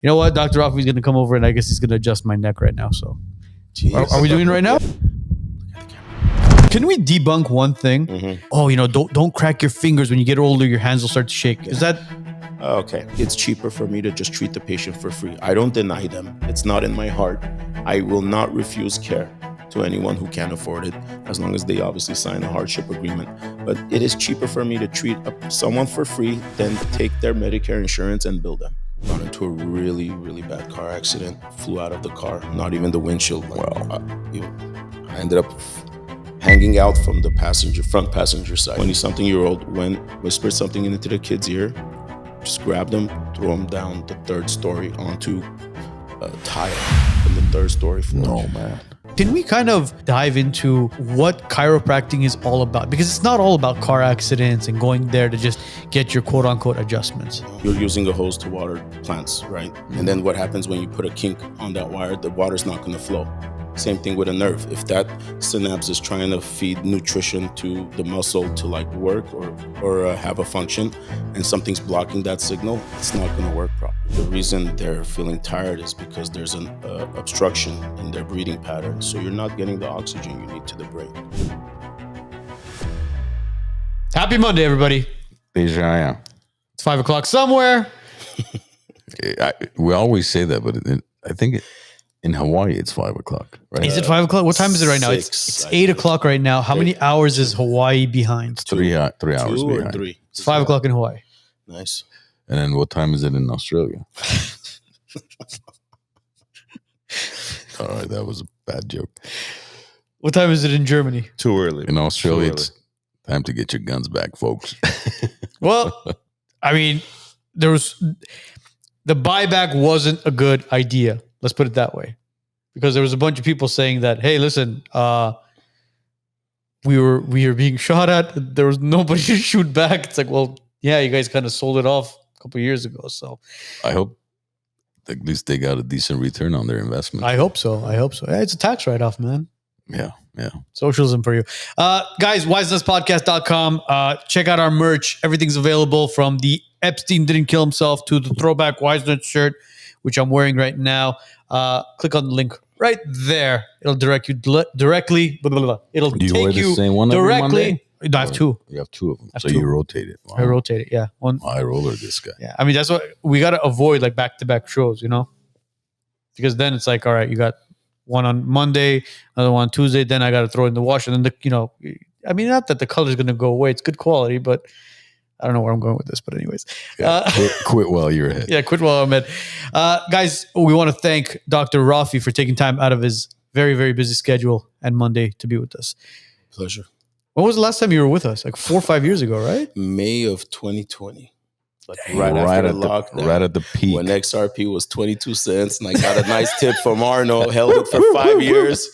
You know what? Dr. Raffi's going to come over and I guess he's going to adjust my neck right now. So are we doing it right now? Can we debunk one thing? Mm-hmm. Oh, don't crack your fingers. When you get older, your hands will start to shake. Is that... Okay. It's cheaper for me to just treat the patient for free. I don't deny them. It's not in my heart. I will not refuse care to anyone who can't afford it, as long as they obviously sign a hardship agreement. But it is cheaper for me to treat someone for free than take their Medicare insurance and bill them. Got into a really, really bad car accident, flew out of the car, not even the windshield. I ended up hanging out from the front passenger side. 20-something-year-old whispered something into the kid's ear, just grabbed him, threw him down the third story onto a tile from the third story floor. No, man. Can we kind of dive into what chiropractic is all about? Because it's not all about car accidents and going there to just get your quote unquote adjustments. You're using a hose to water plants, right? And then what happens when you put a kink on that wire? The water's not going to flow. Same thing with a nerve. If that synapse is trying to feed nutrition to the muscle to work or have a function, and something's blocking that signal, it's not going to work properly. The reason they're feeling tired is because there's an obstruction in their breathing pattern. So you're not getting the oxygen you need to the brain. Happy Monday, everybody. Deja, yeah. It's 5 o'clock somewhere. We always say that, but I think in Hawaii, it's 5 o'clock, right? Is it 5 o'clock? What time is it right now? It's 8 o'clock right now. How many hours is Hawaii behind? 3 hours 2 behind. or 3. It's 5 o'clock in Hawaii. Nice. And then what time is it in Australia? All right, that was a bad joke. What time is it in Germany? Too early. In Australia, it's time to get your guns back, folks. Well, I mean, the buyback wasn't a good idea. Let's put it that way. Because there was a bunch of people saying that, hey, listen, we were being shot at. There was nobody to shoot back. It's like, well, yeah, you guys kind of sold it off a couple of years ago. So I hope at least they got a decent return on their investment. I hope so. Yeah, it's a tax write-off, man. Yeah. Socialism for you. Guys, wisenutspodcast.com. Check out our merch. Everything's available, from the Epstein didn't kill himself to the throwback Wisenuts shirt, which I'm wearing right now. Click on the link right there. It'll direct you directly. Blah, blah, blah. It'll Do you take wear the you same one every directly. Monday? I have two. You have two of them. So two. you rotate it. Wow. I rotate it. Yeah. One. I roller this guy. Yeah. I mean, that's what we got to avoid, back-to-back shows, because then it's like, all right, you got one on Monday, another one on Tuesday. Then I got to throw it in the wash. And then, I mean, not that the color's going to go away. It's good quality, but I don't know where I'm going with this, but anyways. Yeah, quit while you're ahead. Yeah, quit while I'm ahead. Guys, we want to thank Dr. Raffi for taking time out of his very, very busy schedule and Monday to be with us. Pleasure. When was the last time you were with us? 4 or 5 years ago, right? May of 2020. Right after the lockdown. Right at the peak. When XRP was 22 cents and I got a nice tip from Arno, held it for 5 years,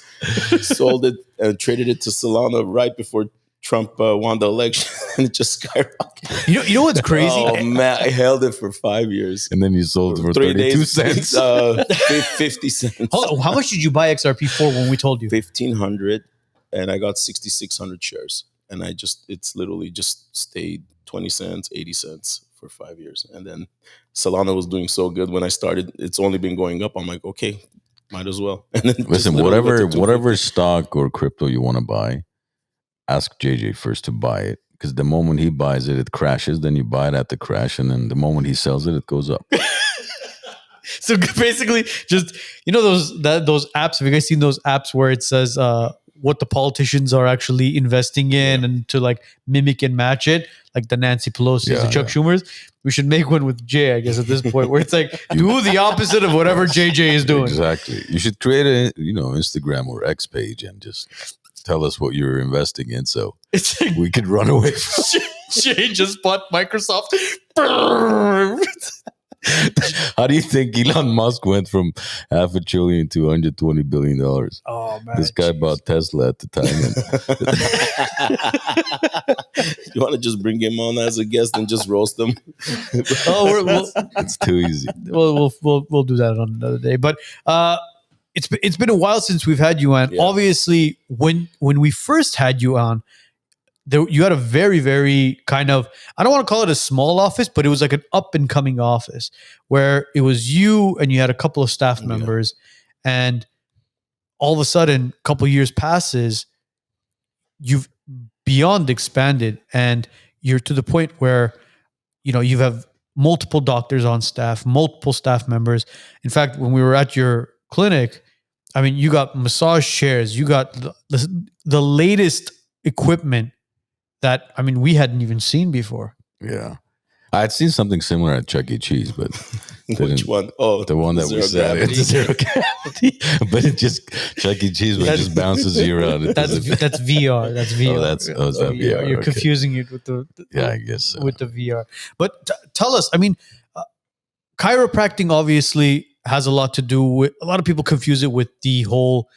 sold it and traded it to Solana right before Trump won the election, and it just skyrocketed. You know what's crazy? Oh, man, I held it for 5 years. And then you sold it for 32 cents. 50 cents. Hold on, how much did you buy XRP for when we told you? 1,500, and I got 6,600 shares. And it's literally just stayed 20 cents, 80 cents for 5 years. And then Solana was doing so good when I started. It's only been going up. I'm like, okay, might as well. And then listen, whatever stock or crypto you want to buy, ask JJ first to buy it, because the moment he buys it, it crashes. Then you buy it at the crash, and then the moment he sells it, it goes up. So basically, just those apps. Have you guys seen those apps where it says what the politicians are actually investing in, and to mimic and match it, like the Nancy Pelosi's and Chuck Schumer's? We should make one with Jay, I guess, at this point, where it's do the opposite of whatever JJ is doing. Exactly. You should create a Instagram or X page and just tell us what you're investing in, so it's we could run away from Jay just bought Microsoft. How do you think Elon Musk went from $500 billion to $120 billion? Oh man, this guy bought Tesla at the time. You want to just bring him on as a guest and just roast him? It's too easy. We'll do that on another day. But it's been a while since we've had you on. Yeah. Obviously, when we first had you on, you had a very, very kind of, I don't want to call it a small office, but it was like an up and coming office where it was you and you had a couple of staff Yeah. members, and all of a sudden, a couple of years passes, you've beyond expanded, and you're to the point where you have multiple doctors on staff, multiple staff members. In fact, when we were at your clinic, I mean, you got massage chairs, you got the latest equipment that, I mean, we hadn't even seen before. Yeah. I'd seen something similar at Chuck E. Cheese, but Which one? Oh, the one that we zero said gravity. it's zero gravity. But it just Chuck E. Cheese, but it just bounces you around. It That's doesn't- VR. That's VR. is that VR? You're Okay. confusing it with the Yeah, I guess so. with the VR. But tell us, I mean, chiropractic obviously has a lot to do with, a lot of people confuse it with the whole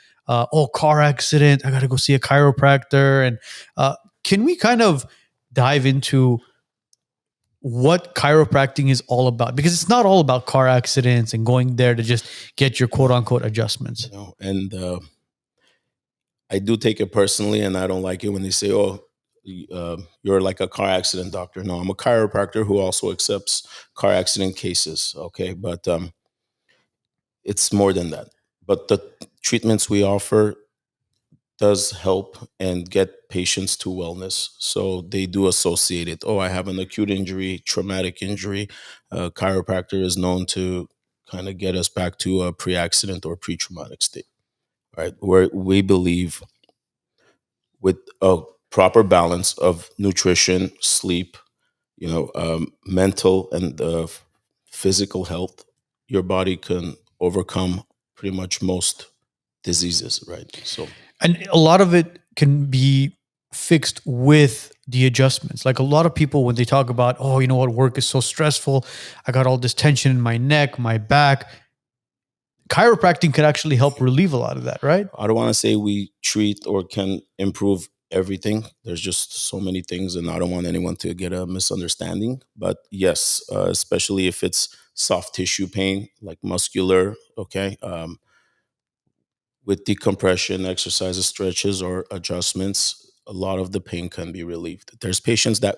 car accident, I got to go see a chiropractor. And can we kind of dive into what chiropractic is all about? Because it's not all about car accidents and going there to just get your quote unquote adjustments. And I do take it personally, and I don't like it when they say, "Oh, you're like a car accident doctor." No, I'm a chiropractor who also accepts car accident cases. Okay, but it's more than that. But the treatments we offer does help and get patients to wellness. So they do associate it. Oh, I have an acute injury, traumatic injury. Chiropractor is known to kind of get us back to a pre-accident or pre-traumatic state, right? Where we believe with a proper balance of nutrition, sleep, mental and physical health, your body can overcome pretty much most diseases, right? So And a lot of it can be fixed with the adjustments. Like a lot of people, when they talk about, oh, you know what, work is so stressful, I got all this tension in my neck, my back. Chiropractic could actually help relieve a lot of that, right? I don't want to say we treat or can improve everything. There's just so many things, and I don't want anyone to get a misunderstanding. But yes, especially if it's soft tissue pain, like muscular, okay, with decompression, exercises, stretches, or adjustments, a lot of the pain can be relieved. There's patients that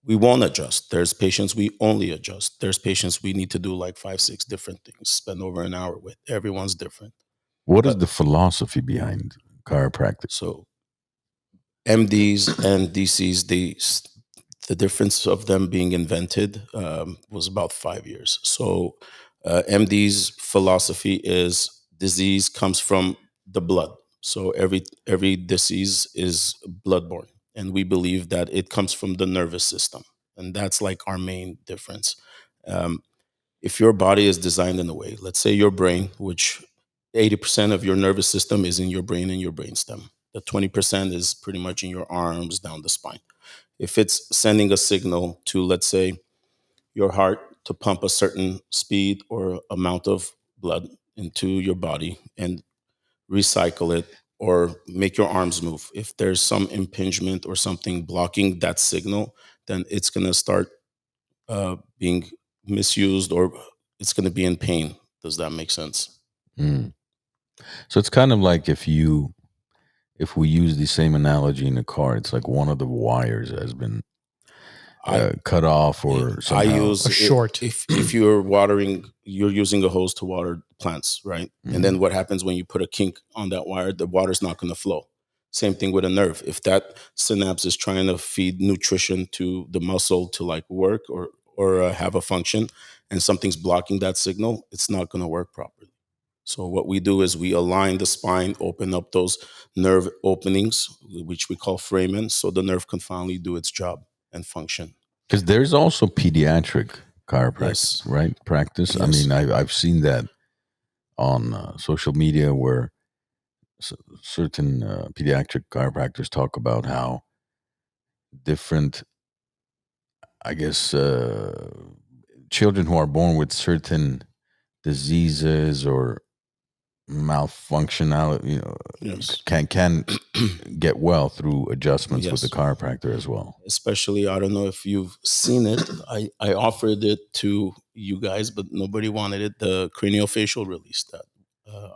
we won't adjust. There's patients we only adjust. There's patients we need to do like 5, 6 different things, spend over an hour with. Everyone's different. What is But- the philosophy behind chiropractic? So MDs and DCs, the difference of them being invented was about 5 years. So MD's philosophy is disease comes from the blood. So every disease is bloodborne, and we believe that it comes from the nervous system, and that's like our main difference. Um, if your body is designed in a way, let's say your brain, which 80% of your nervous system is in your brain and your brainstem. The 20% is pretty much in your arms, down the spine. If it's sending a signal to, let's say, your heart to pump a certain speed or amount of blood into your body and recycle it or make your arms move, if there's some impingement or something blocking that signal, then it's going to start being misused or it's going to be in pain. Does that make sense? Mm. So it's kind of like if we use the same analogy in a car, it's like one of the wires has been cut off or somehow. I use A short. If you're watering, you're using a hose to water plants, right? Mhm. And then what happens when you put a kink on that wire? The water's not going to flow. Same thing with a nerve. If that synapse is trying to feed nutrition to the muscle to like work or have a function, and something's blocking that signal, it's not going to work properly. So what we do is we align the spine, open up those nerve openings, which we call foramen, so the nerve can finally do its job and function. Because there's also pediatric chiropractic, Yes. right? Practice. I Yes. mean, I've seen that on social media where certain pediatric chiropractors talk about how different, I guess, children who are born with certain diseases or malfunctionality, Yes. can get well through adjustments with the Yes. chiropractor as well. Especially, I don't know if you've seen it. I offered it to you guys, but nobody wanted it. The cranial facial release that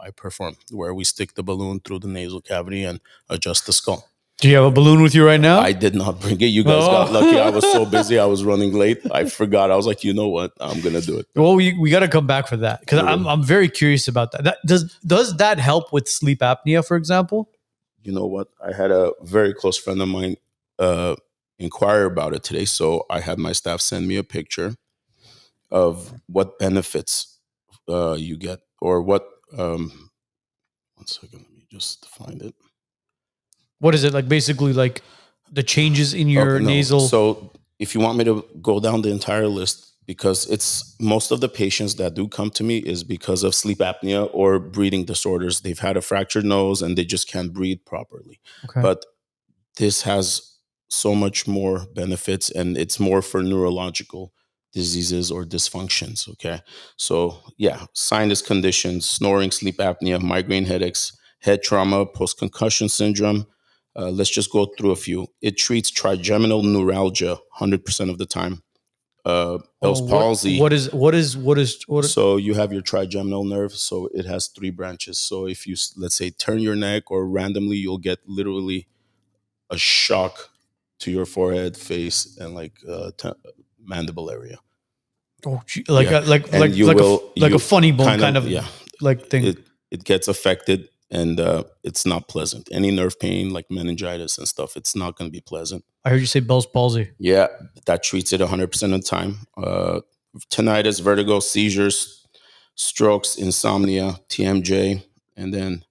I perform, where we stick the balloon through the nasal cavity and adjust the skull. Do you have a balloon with you right now? I did not bring it. You guys got lucky. I was so busy. I was running late. I forgot. I was like, you know what? I'm gonna do it. Well, we got to come back for that because I'm very curious about that. Does that help with sleep apnea, for example? You know what? I had a very close friend of mine inquire about it today. So I had my staff send me a picture of what benefits you get, or what. 1 second, let me just find it. What is it like? Basically, like the changes in your nasal. So if you want me to go down the entire list, because it's most of the patients that do come to me is because of sleep apnea or breathing disorders. They've had a fractured nose and they just can't breathe properly. Okay. But this has so much more benefits, and it's more for neurological diseases or dysfunctions. Okay. So yeah, sinus conditions, snoring, sleep apnea, migraine headaches, head trauma, post-concussion syndrome. Let's just go through a few. It treats trigeminal neuralgia 100% of the time. Bell's palsy. What is? So you have your trigeminal nerve. So it has 3 branches. So if you, let's say, turn your neck or randomly, you'll get literally a shock to your forehead, face, and like mandible area. Oh, like Yeah. like And like you like will- a, like you a funny bone kind of yeah. like thing. It gets affected, and it's not pleasant. Any nerve pain like meningitis and stuff, it's not going to be pleasant. I heard you say Bell's palsy. Yeah, that treats it 100% of the time. Tinnitus, vertigo, seizures, strokes, insomnia, TMJ, and then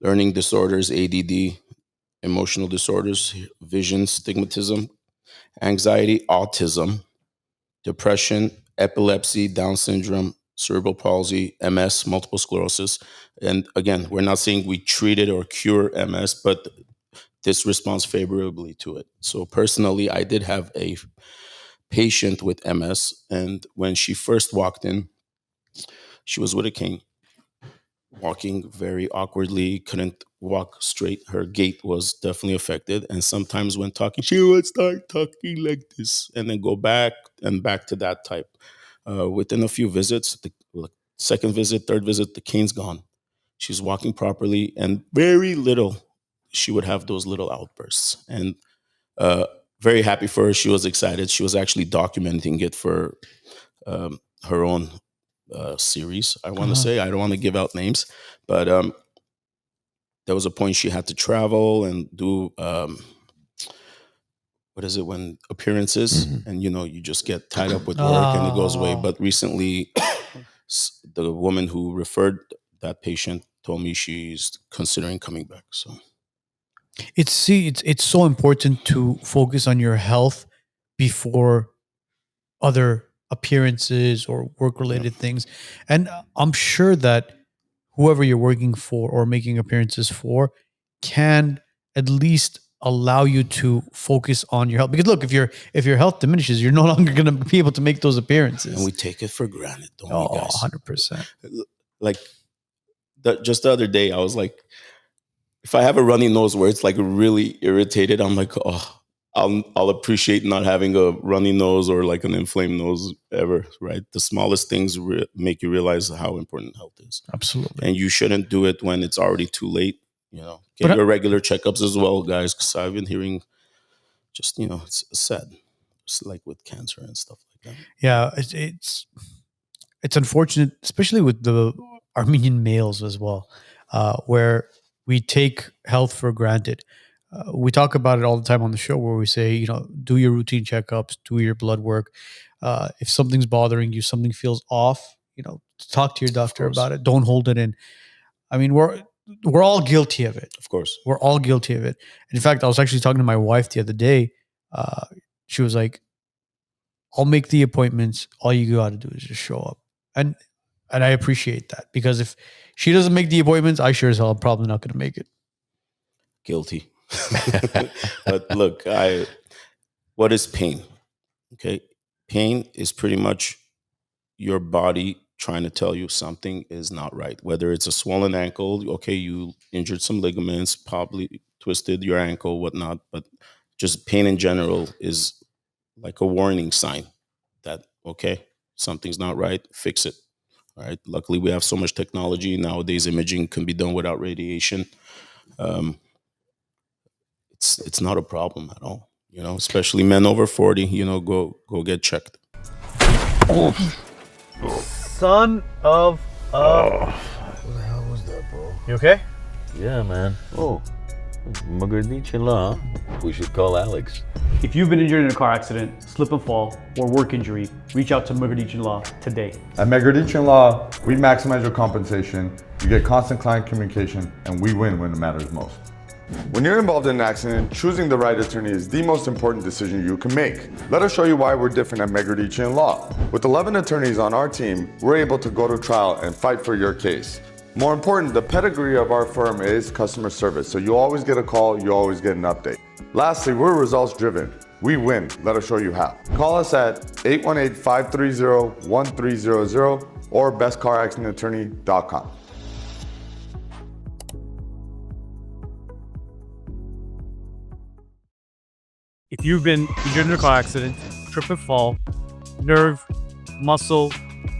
learning disorders, ADD, emotional disorders, vision, stigmatism, anxiety, autism, depression, epilepsy, Down syndrome, cerebral palsy, MS, multiple sclerosis. And again, we're not saying we treat it or cure MS, but this responds favorably to it. So personally, I did have a patient with MS, and when she first walked in, she was with a cane, walking very awkwardly, couldn't walk straight. Her gait was definitely affected. And sometimes when talking, she would start talking like this and then go back and back to that type. Within a few visits, the second visit, third visit, the cane's gone. She's walking properly, and very little, she would have those little outbursts. And very happy for her. She was excited. She was actually documenting it for her own series. I want to say, I don't want to give out names, but there was a point she had to travel and do what is it, when appearances, and you just get tied up with work and it goes away. But recently, the woman who referred that patient told me she's considering coming back. So It's so important to focus on your health before other appearances or work related things. And I'm sure that whoever you're working for or making appearances for can at least allow you to focus on your health. Because look, if your health diminishes, you're no longer going to be able to make those appearances. And we take it for granted, don't we, guys? 100%. Like just the other day, I was like, if I have a runny nose where it's like really irritated, I'm like, oh, I'll appreciate not having a runny nose or like an inflamed nose ever, right? The smallest things make you realize how important health is. Absolutely. And you shouldn't do it when it's already too late. Get your regular checkups as well, guys, because I've been hearing just, it's sad. Just like with cancer and stuff like that. Yeah, it's unfortunate, especially with the Armenian males as well, where we take health for granted. We talk about it all the time on the show, where we say, do your routine checkups, do your blood work. If something's bothering you, something feels off, talk to your doctor about it. Don't hold it in. I mean, we're all guilty of it. Of course. We're all guilty of it. In fact, I was actually talking to my wife the other day. She was like, I'll make the appointments. All you got to do is just show up. And I appreciate that, because if she doesn't make the appointments, I sure as hell am probably not going to make it. Guilty. But look, what is pain? Okay. Pain is pretty much your body trying to tell you something is not right. Whether it's a swollen ankle, okay, you injured some ligaments, probably twisted your ankle, whatnot, but just pain in general is like a warning sign that, okay, something's not right, fix it. All right. Luckily, we have so much technology nowadays. Imaging can be done without radiation. it's not a problem at all. Especially men over 40. Go get checked. Son of a... What the hell was that, bro? You okay? Yeah, man. Oh, Migraines. We should call Alex. If you've been injured in a car accident, slip and fall, or work injury, reach out to Migraines Law today. At Migraines Law, we maximize your compensation, you get constant client communication, and we win when it matters most. When you're involved in an accident, choosing the right attorney is the most important decision you can make. Let us show you why we're different at Migraines Law. With 11 attorneys on our team, we're able to go to trial and fight for your case. More important, the pedigree of our firm is customer service, so you always get a call, you always get an update. Lastly, we're results driven. We win. Let us show you how. Call us at 818-530-1300 or bestcaraccidentattorney.com. If you've been injured in a car accident, trip and fall, nerve, muscle,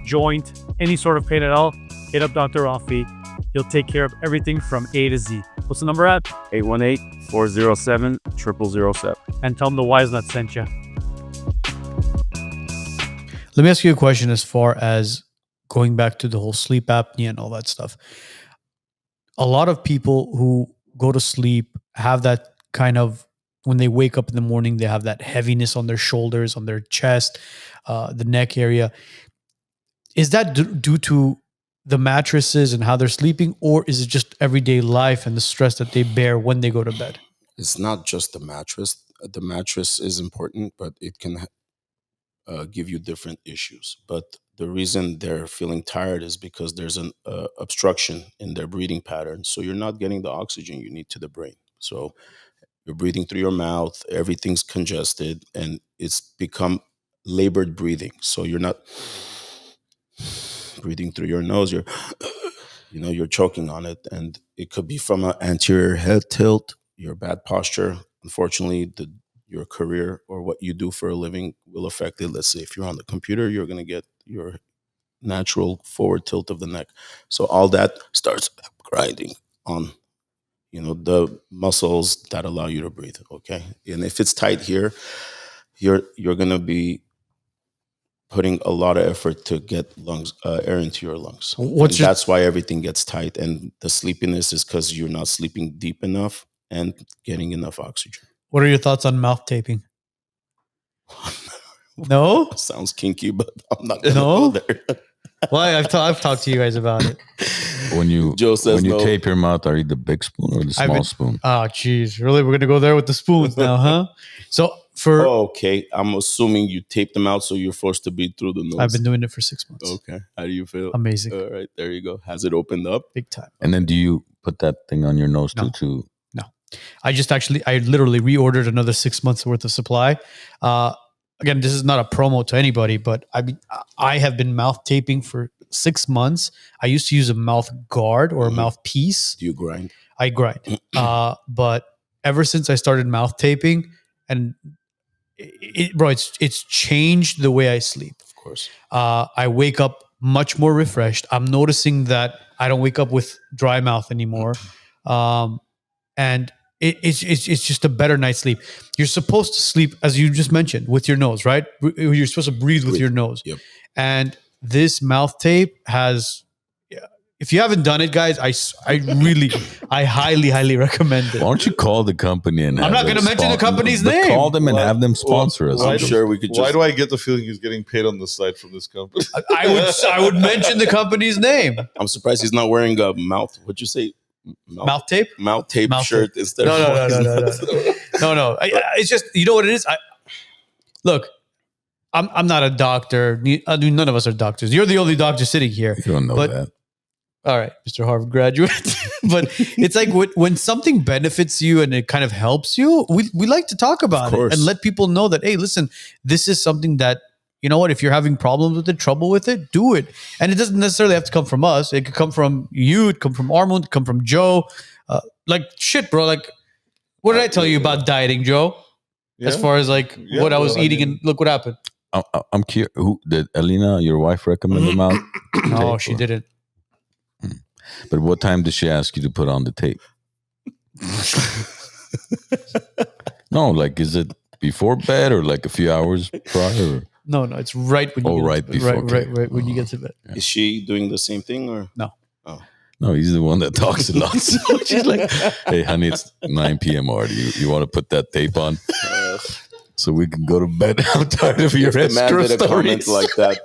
joint, any sort of pain at all, hit up Dr. Raffi. He'll take care of everything from A to Z. What's the number at? 818-407-0007. And tell him the Wisenuts sent you. Let me ask you a question as far as going back to the whole sleep apnea and all that stuff. A lot of people who go to sleep have that kind of, when they wake up in the morning, they have that heaviness on their shoulders, on their chest, the neck area. Is that due to the mattresses and how they're sleeping, or is it just everyday life and the stress that they bear when they go to bed? It's not just the mattress. The mattress is important, but it can give you different issues. But the reason they're feeling tired is because there's an obstruction in their breathing pattern. So you're not getting the oxygen you need to the brain. So you're breathing through your mouth, everything's congested, and it's become labored breathing. So you're not breathing through your nose, you're choking on it. And it could be from an anterior head tilt, your bad posture. Unfortunately, your career or what you do for a living will affect it. Let's say if you're on the computer, you're going to get your natural forward tilt of the neck. So all that starts grinding on the muscles that allow you to breathe. Okay. And if it's tight here, you're going to be putting a lot of effort to get air into your lungs. That's why everything gets tight. And the sleepiness is because you're not sleeping deep enough and getting enough oxygen. What are your thoughts on mouth taping? No? Sounds kinky, but I'm not going to go there. Why? I've talked to you guys about it. When you tape your mouth, are you the big spoon or the small spoon? Oh, geez. Really? We're going to go there with the spoons now, huh? So okay. I'm assuming you tape them out so you're forced to breathe through the nose. I've been doing it for 6 months. Okay. How do you feel? Amazing. All right. There you go. Has it opened up? Big time. And then do you put that thing on your nose too? No. I literally reordered another 6 months worth of supply. Again, this is not a promo to anybody, but I have been mouth taping for 6 months. I used to use a mouth guard or a mouthpiece. Do you grind? I grind. But ever since I started mouth taping, and it's changed the way I sleep. Of course. I wake up much more refreshed. I'm noticing that I don't wake up with dry mouth anymore. And it's just a better night's sleep. You're supposed to sleep, as you just mentioned, with your nose, right? You're supposed to breathe with your nose. Yep. And this mouth tape has, if you haven't done it, guys, I highly recommend it. Why don't you call the company and I'm not going to mention the company's name. Call them and have them sponsor us. I'm sure we could just... Why do I get the feeling he's getting paid on the side from this company? I would mention the company's name. I'm surprised he's not wearing a mouth. What'd you say? Mouth tape? Mouth tape shirt instead of... No. It's just, you know what it is? Look, I'm not a doctor. I mean, none of us are doctors. You're the only doctor sitting here. You don't know that. All right, Mr. Harvard graduate. But it's like when something benefits you and it kind of helps you, we like to talk about it and let people know that, hey, listen, this is something that, you know what, if you're having problems with it, trouble with it, do it. And it doesn't necessarily have to come from us. It could come from you. It could come from Armand. It could come from Joe. Like, shit, bro. Like, what did I tell you about dieting, Joe? Yeah. As far as what I was eating and look what happened. I'm curious. Who did Alina, your wife, recommend them out? No, she didn't. But what time did she ask you to put on the tape? No, like is it before bed or like a few hours prior? Or? No, it's right when you Oh, get right to bed. before, Right, okay. right when you get to bed. Is she doing the same thing or? No. Oh. No, he's the one that talks a lot. So she's like, "Hey, honey, it's 9 p.m. already. You want to put that tape on so we can go to bed? I'm tired of your If the man extra did a comment stories." like that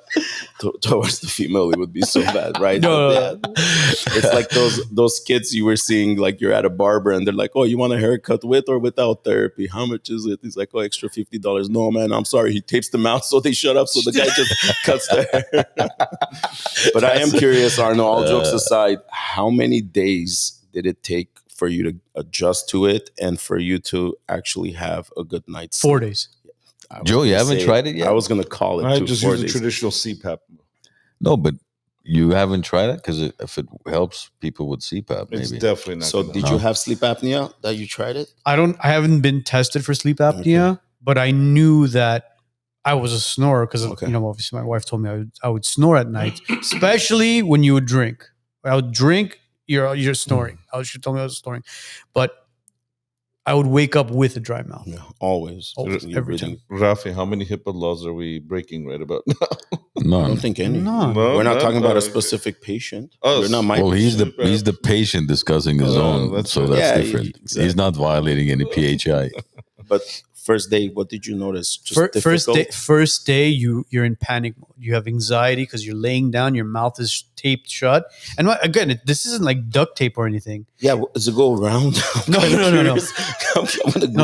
towards the female, it would be so bad, right? No. But it's like those kids you were seeing, like you're at a barber and they're like, "Oh, you want a haircut with or without therapy? How much is it?" He's like, "Oh, extra $50." No, man, I'm sorry. He tapes them out so they shut up. So the guy just cuts their hair. But I am curious, Arno. All jokes aside, how many days did it take for you to adjust to it and for you to actually have a good night's sleep? 4 days. I was Joe, you gonna haven't say- tried it yet? I was gonna call it. I 2 just 4 use the days. traditional CPAP. No, but you haven't tried it because if it helps people with CPAP, It's maybe. definitely not. So gonna did help. you have sleep apnea that you tried it? I haven't been tested for sleep apnea, but I knew that I was a snorer because Okay. obviously my wife told me I would snore at night, especially when you would drink. I would drink, you're snoring. She told me I was snoring, but I would wake up with a dry mouth. Yeah, always. Always, You're every breathing. Raffi, how many HIPAA laws are we breaking right about now? I No. don't think any. No. We're not talking about a okay. specific patient. Oh, You're not my Well, he's patient. the patient discussing his Oh, own, that's so right. that's Yeah, different. exactly. He's not violating any PHI. But first day, what did you notice? Just First day, you're in panic mode. You have anxiety because you're laying down. Your mouth is taped shut. And again, this isn't like duct tape or anything. Yeah, does it go around? No. I'm gonna No.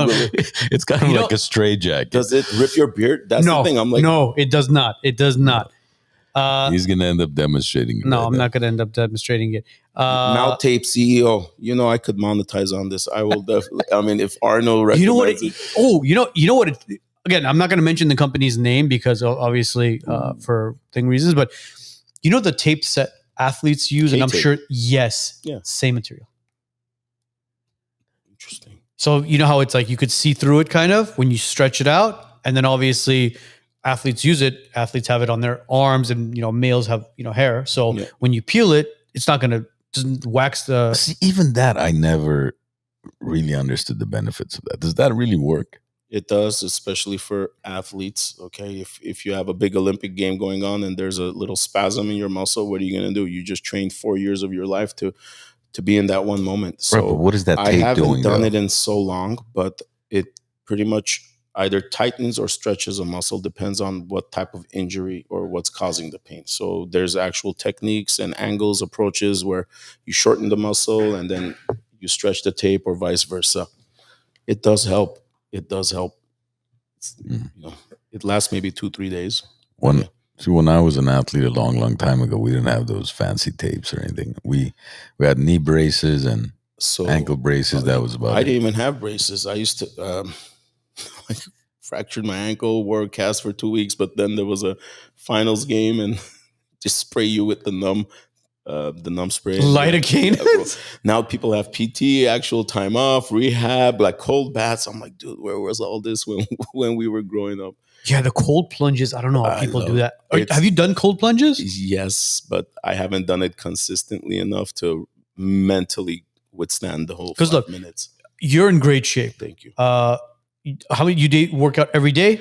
Google it. It's kind of You like know- a stray jacket. Does it rip your beard? That's no, the thing. I'm like, no, it does not. It does not. He's gonna end up demonstrating. it No, right I'm now. not going to end up demonstrating it. mouth tape CEO. You know, I could monetize on this. I will definitely. I mean, if Arnold recommends You know what? it, You know what? Again, I'm not going to mention the company's name because obviously for reasons, but you know the tape set athletes use, and I'm K-tape. sure, yes, Yeah. same material. interesting. So you know how it's like you could see through it kind of when you stretch it out, and then obviously athletes use it. Athletes have it on their arms, and males have hair. So Yeah. when you peel it, it's not going to doesn't wax the. See, even that, I never really understood the benefits of that. Does that really work? It does, especially for athletes. Okay, if you have a big Olympic game going on and there's a little spasm in your muscle, what are you going to do? You just trained 4 years of your life to be in that one moment. So Right, but what is that I tape haven't doing? done though? it in so long, but it pretty much either tightens or stretches a muscle, depends on what type of injury or what's causing the pain. So there's actual techniques and angles, approaches where you shorten the muscle and then you stretch the tape or vice versa. It does help. It does help. It lasts maybe 2-3 days. When I was an athlete a long time ago, we didn't have those fancy tapes or anything. We had knee braces and So ankle braces. That was about I it. didn't even have braces. I used to I fractured my ankle, wore a cast for 2 weeks, but then there was a finals game and just spray you with the numb spray. Lidocaine. Yeah, bro. Now people have PT, actual time off, rehab, like cold baths. I'm like, dude, where was all this when we were growing up? Yeah, the cold plunges. I don't know how I people do love that. it. Have you done cold plunges? Yes, but I haven't done it consistently enough to mentally withstand the whole 'Cause 5 look, minutes. You're in great shape. Thank you. How many work out every day?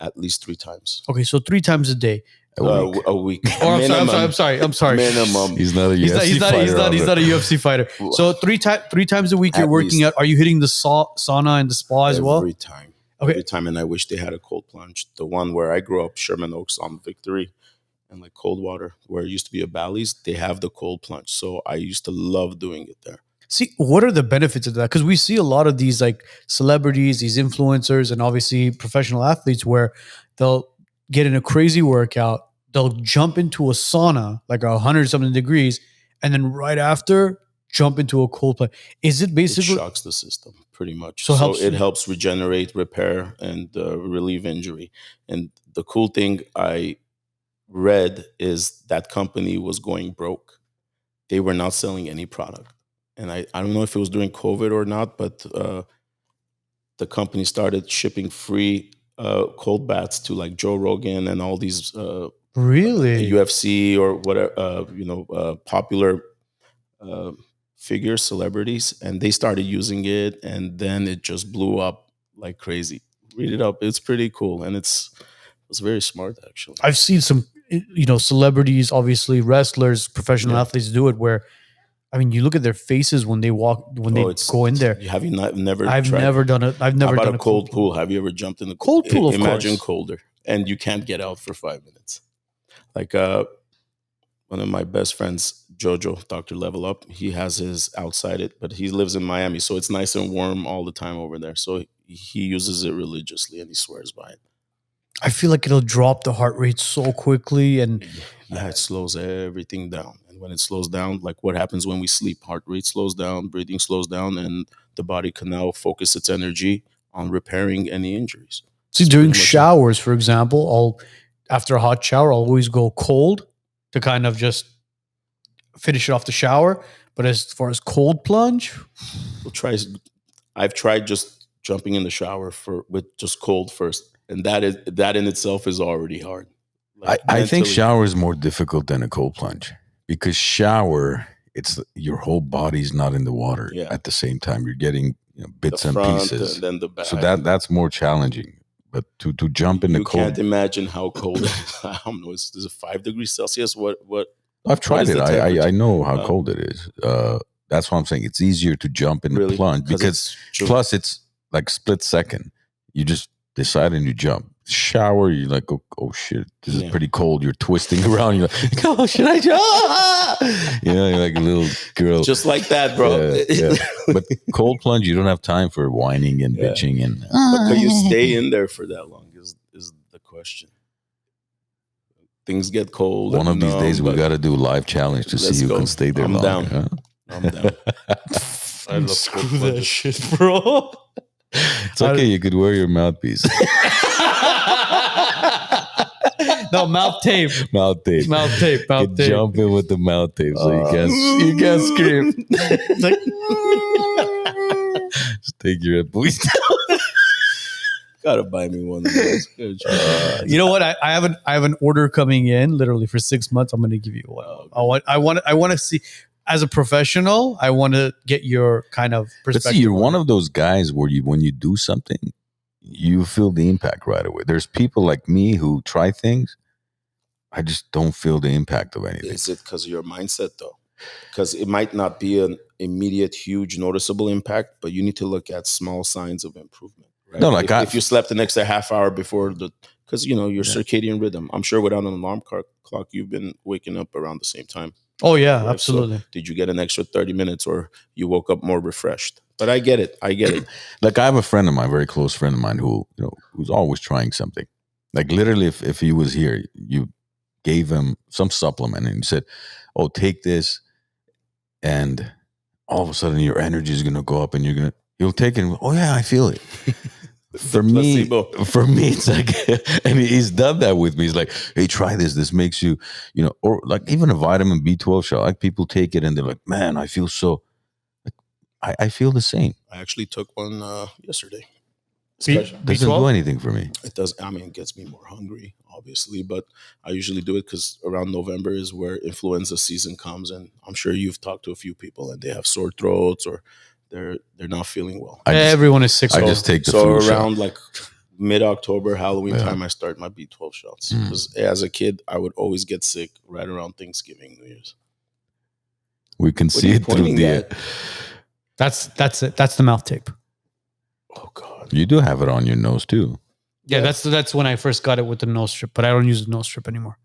At least 3 times. Okay, so 3 times a day. A week. Or Minimum. I'm sorry. Minimum. He's not a He's UFC not fighter. he's not a UFC fighter. So three times a week you're At working least. out. Are you hitting the sauna and the spa as well? Every time. Okay. Every time. And I wish they had a cold plunge. The one where I grew up, Sherman Oaks on Victory, and like cold water, where it used to be a Bally's, they have the cold plunge. So I used to love doing it there. See, what are the benefits of that? Because we see a lot of these like celebrities, these influencers, and obviously professional athletes where they'll get in a crazy workout, they'll jump into a sauna, like 100 something degrees, and then right after jump into a cold plunge. Is it It basically shocks the system pretty much. So So, helps- it helps regenerate, repair, and relieve injury. And the cool thing I read is that company was going broke. They were not selling any product. And I don't know if it was during COVID or not, but the company started shipping free cold baths to like Joe Rogan and all these really? UFC or whatever, popular figures, celebrities, and they started using it, and then it just blew up like crazy. Read it up; it's pretty cool, and it's very smart actually. I've seen some, celebrities, obviously wrestlers, professional Yeah. athletes do it. Where, I mean, you look at their faces when they walk, when they go in there. Have you never? I've tried never done it. I've How never about done a cold pool? Have you ever jumped in the Cold pool, of Imagine course. colder, and you can't get out for 5 minutes. Like one of my best friends, Jojo, Dr. Level Up, he has his outside it, but he lives in Miami, so it's nice and warm all the time over there. So he uses it religiously, and he swears by it. I feel like it'll drop the heart rate so quickly, and Yeah, it slows everything down. And when it slows down, like what happens when we sleep, heart rate slows down, breathing slows down, and the body can now focus its energy on repairing any injuries. see, It's during pretty much it. showers, for example, after a hot shower, I'll always go cold to kind of just finish it off the shower. But as far as cold plunge, I've tried just jumping in the shower with just cold first, and that in itself is already hard. Like, I think mentally. shower is more difficult than a cold plunge because shower, it's your whole body's not in the water Yeah. at the same time. You're getting bits the and front pieces. and then the back. So that's more challenging. But to jump in the you cold, can't imagine how cold. I don't know. Is it 5 degrees Celsius? What? I've tried is it. the I temperature? know how cold it is. That's what I'm saying. It's easier to jump in the Really? plunge because it's plus it's like split second. You just decide and you jump. Shower, you're like, oh shit, this is Yeah. pretty cold. You're twisting around. You're like, oh, should I jump? You're like a little girl. just like that, bro. Yeah, yeah. But cold plunge, you don't have time for whining and Yeah. bitching and. But can you stay in there for that long? Is the question. Things get cold. One of these days, we but got to do a live challenge to see let's who go. can stay there I'm longer. down. Huh? I'm down. I love screw cold that plunges. shit, bro. It's okay. You could wear your mouthpiece. No, mouth tape. Mouth tape. Mouth tape. You Mouth could tape. jump in with the mouth tape so you can't scream. It's like, Just take your voice down. Gotta buy me one of those. Good job. you know what? I have an order coming in literally for 6 months. I'm going to give you one. I want to see, as a professional, I want to get your kind of But perspective. see, you're on one it. of those guys where when you do something, you feel the impact right away. There's people like me who try things. I just don't feel the impact of anything. Is it because of your mindset though? Because it might not be an immediate, huge, noticeable impact, but you need to look at small signs of improvement. Right? No, like if you slept an extra half hour before because your circadian rhythm. I'm sure without an alarm clock, you've been waking up around the same time. Oh yeah, Right? absolutely. So did you get an extra 30 minutes, or you woke up more refreshed? But I get it. Like I have a friend of mine, very close friend of mine, who's always trying something. Like literally, if he was here, you gave him some supplement and you said, "Oh, take this," and all of a sudden your energy is gonna go up, and he'll take it. And, oh yeah, I feel it. For me, it's like, and he's done that with me. He's like, "Hey, try this. This makes you, or like even a vitamin B12 shot. Like people take it and they're like, man, I feel so. I feel the same. I actually took one yesterday. Doesn't do B12? anything for me. It does. I mean, it gets me more hungry, obviously, but I usually do it because around November is where influenza season comes, and I'm sure you've talked to a few people and they have sore throats or they're not feeling well. Everyone is sick. I just take the so flu around shot. like mid-October, Halloween Yeah. time, I start my B12 shots because as a kid, I would always get sick right around Thanksgiving, New Year's. We can What are see you it through pointing the. at? That's it. That's the mouth tape. Oh God! You do have it on your nose too. Yeah, that's when I first got it with the nose strip, but I don't use the nose strip anymore.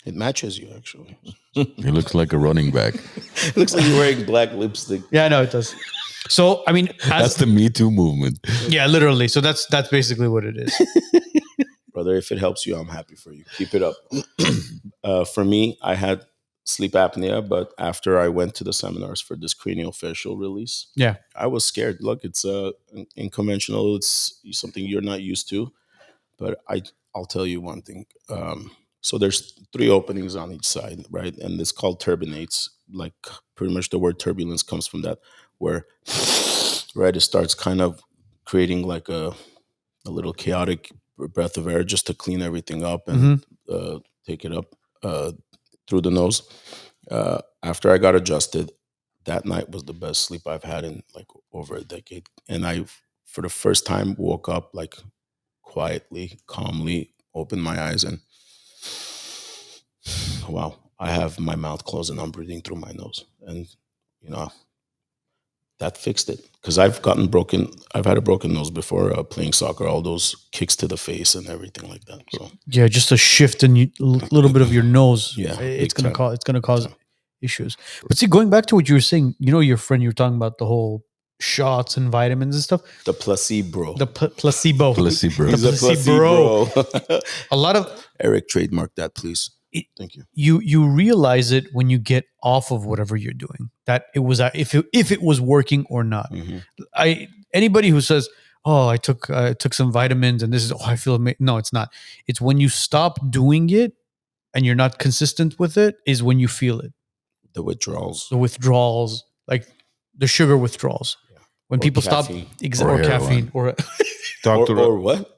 It matches you actually. He looks like a running back. It looks like you're wearing black lipstick. Yeah, I know it does. So I mean, That's the Me Too movement. yeah, literally. So that's basically what it is. Brother, if it helps you, I'm happy for you. Keep it up. For me, I had sleep apnea, but after I went to the seminars for this cranial facial release, Yeah. I was scared. Look, it's unconventional. It's something you're not used to. But I'll tell you one thing. So there's 3 openings on each side, right? And it's called turbinates. Like pretty much the word turbulence comes from that, where right it starts kind of creating like a little chaotic breath of air just to clean everything up and take it up through the nose. After I got adjusted, that night was the best sleep I've had in like over a decade. And I, for the first time, woke up like quietly, calmly, opened my eyes, and wow, I have my mouth closed and I'm breathing through my nose. And, you know, that fixed it. Because I've had a broken nose before playing soccer, all those kicks to the face and everything like that. So, Yeah, just a shift in a little bit of your nose. Yeah, it's big gonna time. cause Big time. issues. But see, going back to what you were saying, your friend, you were talking about the whole shots and vitamins and stuff. The placebo. The placebo. Placebo. The He's a placebo. placebo. A lot of Eric, trademark that, please. Thank you. you realize it when you get off of whatever you're doing, that it was if it was working or not. Mhm. Anybody who says, "Oh, I took some vitamins and this is I feel amazing." No, it's not. It's when you stop doing it and you're not consistent with it is when you feel it. The withdrawals. The withdrawals, like the sugar withdrawals. When Or people caffeine. stop Or or caffeine heroin. Doctor, or what?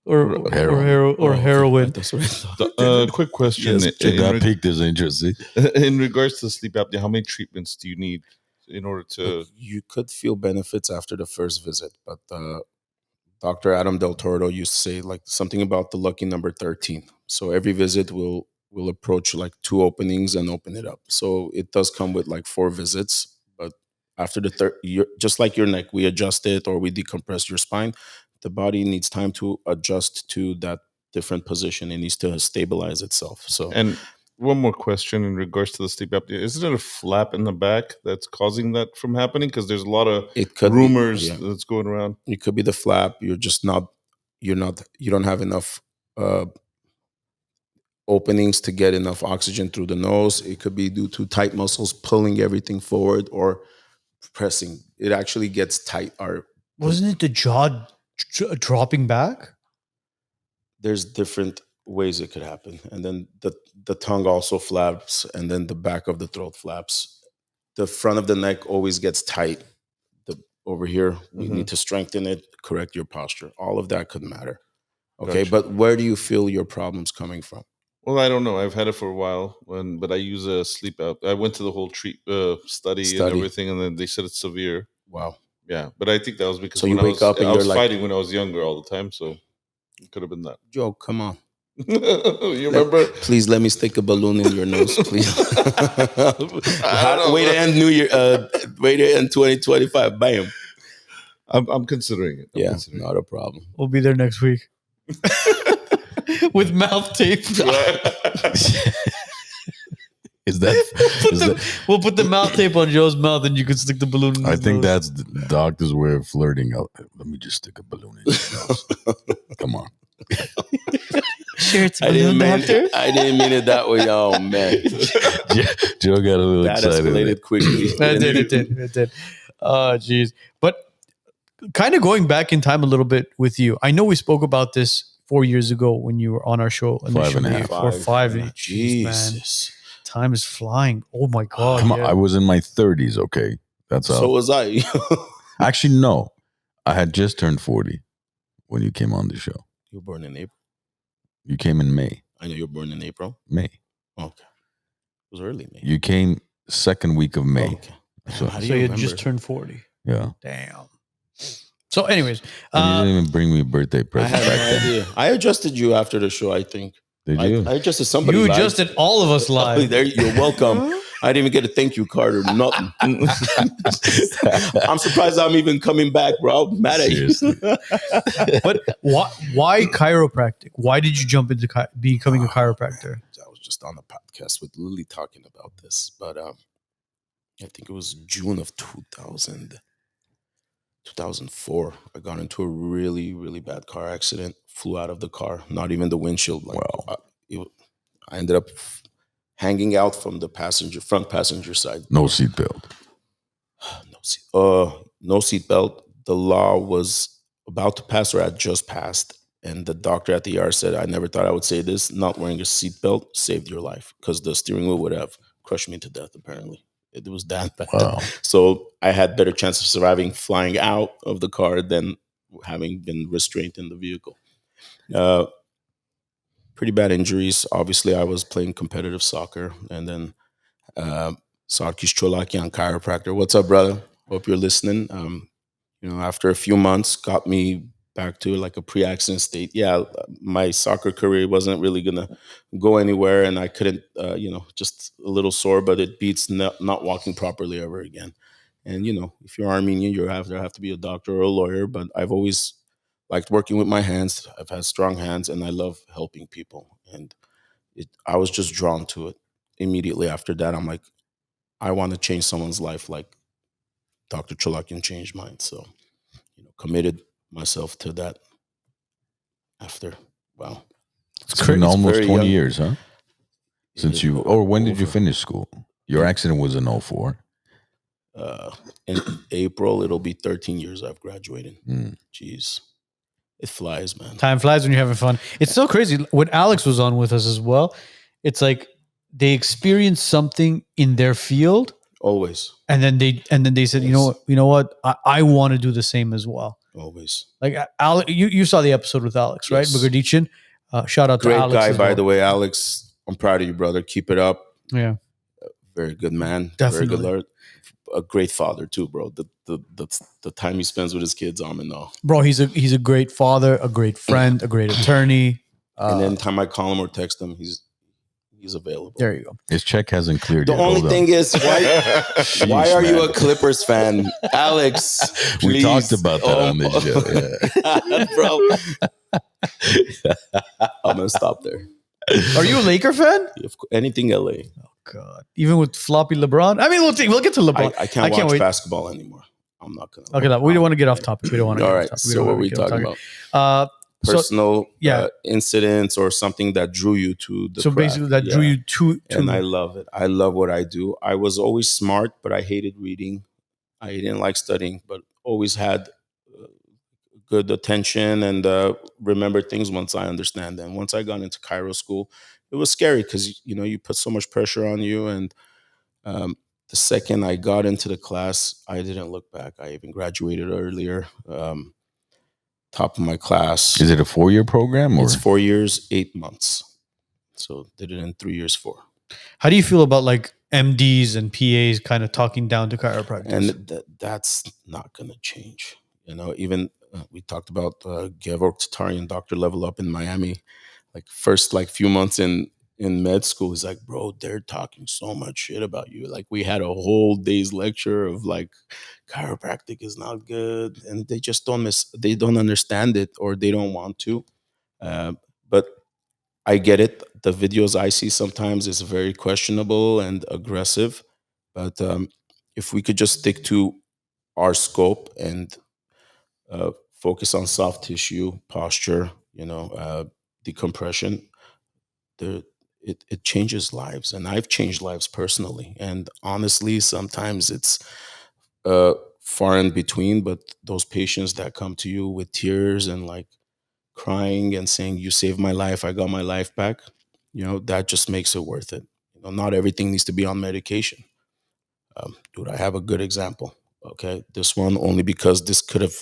or Oh, okay. heroin. That's what I thought. quick question. Yes, That piqued his interest. See? In regards to sleep apnea, how many treatments do you need in order to? You could feel benefits after the first visit, but Dr. Adam Del Toro used to say like something about the lucky number 13. So every visit will approach like 2 openings and open it up. So it does come with like 4 visits, but after the third, just like your neck, we adjust it or we decompress your spine. The body needs time to adjust to that different position. It needs to stabilize itself. So And one more question in regards to the sleep apnea: isn't it a flap in the back that's causing that from happening? Because there's a lot of it could rumors be, yeah. that's going around. It could be the flap. You don't have enough openings to get enough oxygen through the nose. It could be due to tight muscles pulling everything forward or pressing. It actually gets tight. Wasn't it the jaw dropping back? There's different ways it could happen. And then the tongue also flaps, and then the back of the throat flaps. The front of the neck always gets tight. Over here, we need to strengthen it, correct your posture. All of that could matter. Okay, Gotcha. but where do you feel your problems coming from? Well, I don't know. I've had it for a while, but I use a sleep app. I went to the whole study and everything, and then they said it's severe. Wow. Yeah, but I think that was because So you when wake up and I you're was like, fighting when I was younger all the time, so it could have been that. Joe, come on. You remember? Please let me stick a balloon in your nose, please. Way to end New Year. Way to end 2025. Bam. I'm considering it. Yeah, not a problem. We'll be there next week with mouth tape. We'll put the mouth tape on Joe's mouth, and you can stick the balloon in his I think nose. that's the doctor's way of flirting. Let me just stick a balloon in your nose. Come on. Sure, it's a I balloon, doctor. I didn't mean it that way. Oh man, Joe got a little that excited. escalated quickly. It did. Oh, geez. But kind of going back in time a little bit with you, I know we spoke about this 4 years ago when you were on our show initially. 5.5. Or 5. Jeez, man. Jesus. Time is flying. Oh my God. Come on, I was in my 30s, okay? That's how. So was I. Actually, no. I had just turned 40 when you came on the show. You were born in April. You came in May. I know you were born in April. May. Okay. It was early May. You came second week of May. Okay. So, How do So you you remember? just turned 40. yeah. Damn. So anyways, And you didn't even bring me a birthday I present had back no then. idea. I adjusted you after the show, I think. Did you? I adjusted somebody you live. adjusted all of us live. There, you're welcome. I didn't even get a thank you card or nothing. I'm surprised I'm even coming back, bro. I'm mad at you. Seriously. But why chiropractic? Why did you jump into becoming a chiropractor? I was just on a podcast with Lily talking about this, but I think it was June of 2004. I got into a really, really bad car accident, flew out of the car, not even the windshield. Like, Wow. I ended up hanging out from the front passenger side. No seatbelt. No seatbelt. The law was about to pass or had just passed. And the doctor at the ER said, I never thought I would say this. Not wearing a seatbelt saved your life because the steering wheel would have crushed me to death, apparently. It was that bad. Wow. So I had better chance of surviving flying out of the car than having been restrained in the vehicle. Pretty bad injuries. Obviously, I was playing competitive soccer. And then Sarkis Cholakian, chiropractor. What's up, brother? Hope you're listening. After a few months, got me back to like a pre-accident state. Yeah, my soccer career wasn't really gonna go anywhere, and I couldn't, just a little sore, but it beats not walking properly ever again. And if you're Armenian, you have to be a doctor or a lawyer. But I've always liked working with my hands. I've had strong hands, and I love helping people. And I was just drawn to it. Immediately after that, I'm like, I want to change someone's life like Dr. Cholakian changed mine. So, committed myself to that after, wow. It's been almost very 20 young. years, huh? Since you, or when did you finish school? Your accident was in 04. In April, it'll be 13 years I've graduated. Jeez. It flies, man. Time flies when you're having fun. It's so crazy. When Alex was on with us as well, it's like they experienced something in their field. Always. And then they said, Yes. you know what? I want to do the same as well. Always. Like Alex, you saw the episode with Alex, right? Yes. Gureghian. Shout out Great to Alex. guy, as by well. the way, Alex. I'm proud of you, brother. Keep it up. Yeah. Very good man. Definitely. Very good Lord. A great father too, bro. The time he spends with his kids, I'm in awe. Bro, he's a great father, a great friend, a great attorney. And anytime I call him or text him, he's available. There you go. His check hasn't cleared The yet. only Hold thing on. is, why are you a Clippers fan, Alex? We Please. talked about that on this show. Bro. I'm gonna stop there. Are you a Laker fan? Anything LA. Oh God! Even with floppy LeBron. I mean, we'll get to LeBron. I can't watch wait. basketball anymore. I'm not gonna. Okay, we don't want to get off topic. We don't want to. All right. So what are we talking about? Personal incidents or something that drew you to the so craft. basically that drew you to and I love it. I love what I do. I was always smart, but I hated reading. I didn't like studying, but always had good attention and remember things once I understand them. Once I got into chiro school, it was scary because you put so much pressure on you. And the second I got into the class, I didn't look back. I even graduated earlier. Top of my class. Is it a 4-year program? Or? It's 4 years, 8 months. So did it in 3 years, 4. How do you feel about like MDs and PAs kind of talking down to chiropractors? And that's not going to change. Even we talked about Gevorg Tatarian, Dr. Level Up in Miami. Like first few months in med school, he's like, bro, they're talking so much shit about you. Like we had a whole day's lecture of like chiropractic is not good, and they just they don't understand it or they don't want to. But I get it. The videos I see sometimes is very questionable and aggressive. But if we could just stick to our scope and focus on soft tissue, posture, decompression, it changes lives. And I've changed lives personally. And honestly, sometimes it's far in between, but those patients that come to you with tears and like crying and saying, you saved my life, I got my life back, that just makes it worth it. Not everything needs to be on medication. Dude, I have a good example. Okay. This one only because this could have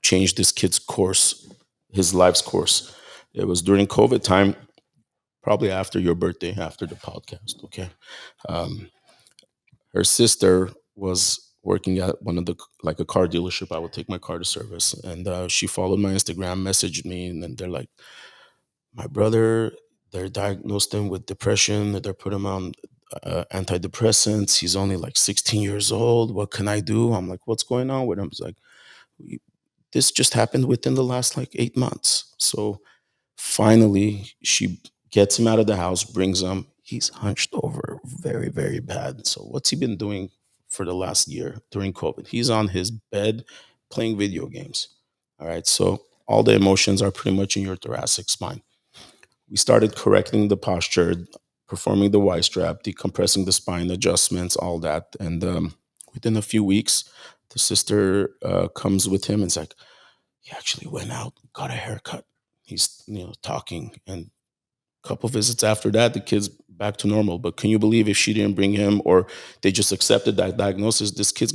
changed this kid's course, his life's course. It was during COVID time, probably after your birthday, after the podcast. Okay. Her sister was working at one of a car dealership. I would take my car to service. And she followed my Instagram, messaged me, and then they're like, my brother, they're diagnosed him with depression. They're putting him on antidepressants. He's only like 16 years old. What can I do? I'm like, what's going on with him? He's like, this just happened within the last 8 months. So finally, she gets him out of the house, brings him. He's hunched over very, very bad. So what's he been doing for the last year during COVID? He's on his bed playing video games. All right. So all the emotions are pretty much in your thoracic spine. We started correcting the posture, performing the Y strap, decompressing the spine, adjustments, all that. And within a few weeks, the sister comes with him and it's like, he actually went out, got a haircut. He's talking, and a couple visits after that, the kid's back to normal. But can you believe if she didn't bring him or they just accepted that diagnosis, this kid's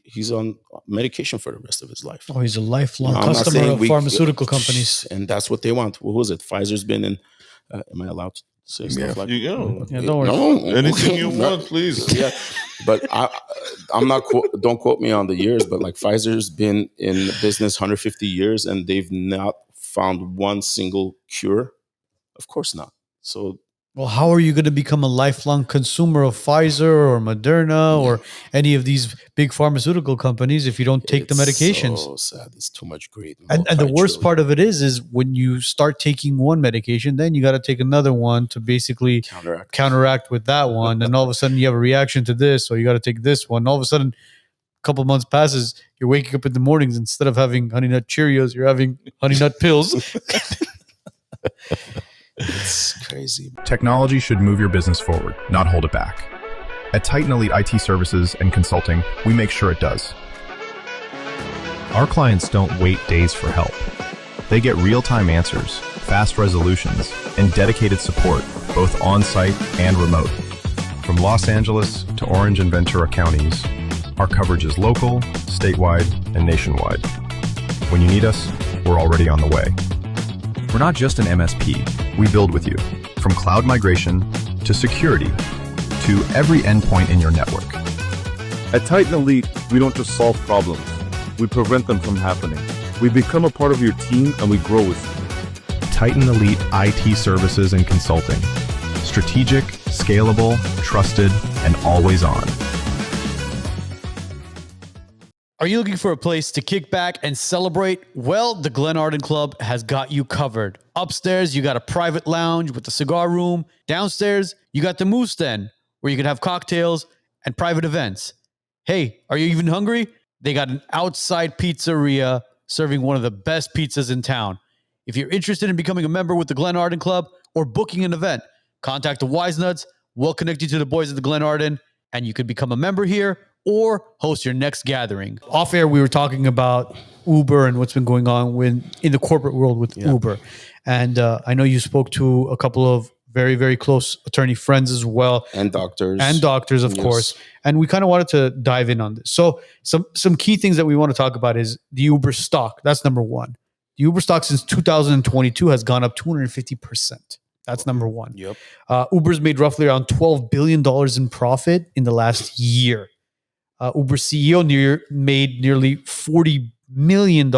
he's on medication for the rest of his life. Oh, he's a lifelong customer of pharmaceutical companies. And that's what they want. What was it? Pfizer's been in, am I allowed to say stuff like that? You go. Yeah, don't worry. No. Anything you want, please. Yeah. But I'm not. Don't quote me on the years, but like Pfizer's been in business 150 years, and they've not found one single cure. Of course not. So, well, how are you going to become a lifelong consumer of Pfizer or Moderna or any of these big pharmaceutical companies if you don't take the medications? So sad. It's too much greed. And the worst part of it is when you start taking one medication, then you got to take another one to basically counteract with that one. And all of a sudden you have a reaction to this, or you got to take this one. All of a sudden, a couple months passes, you're waking up in the mornings, instead of having Honey Nut Cheerios, you're having Honey Nut pills. It's crazy. Technology should move your business forward, not hold it back. At Titan Elite IT Services and Consulting, we make sure it does. Our clients don't wait days for help. They get real-time answers, fast resolutions, and dedicated support, both on-site and remote. From Los Angeles to Orange and Ventura counties, our coverage is local, statewide, and nationwide. When you need us, we're already on the way. We're not just an MSP. We build with you, from cloud migration to security to every endpoint in your network. At Titan Elite, we don't just solve problems. We prevent them from happening. We become a part of your team and we grow with you. Titan Elite IT Services and Consulting. Strategic, scalable, trusted, and always on. Are you looking for a place to kick back and celebrate? Well, the Glen Arden Club has got you covered. Upstairs, you got a private lounge with a cigar room. Downstairs, you got the Moose Den, where you can have cocktails and private events. Hey, are you even hungry? They got an outside pizzeria serving one of the best pizzas in town. If you're interested in becoming a member with the Glen Arden Club or booking an event, contact the Wisenuts. We'll connect you to the boys at the Glen Arden, and you could become a member here or host your next gathering. Off air, we were talking about Uber and what's been going on in the corporate world with Uber. And I know you spoke to a couple of very, very close attorney friends as well. And doctors. Of course. And we kind of wanted to dive in on this. So some key things that we want to talk about is the Uber stock. That's number one. The Uber stock since 2022 has gone up 250%. That's number one. Yep. Uber's made roughly around $12 billion in profit in the last year. Uber CEO made nearly $40 million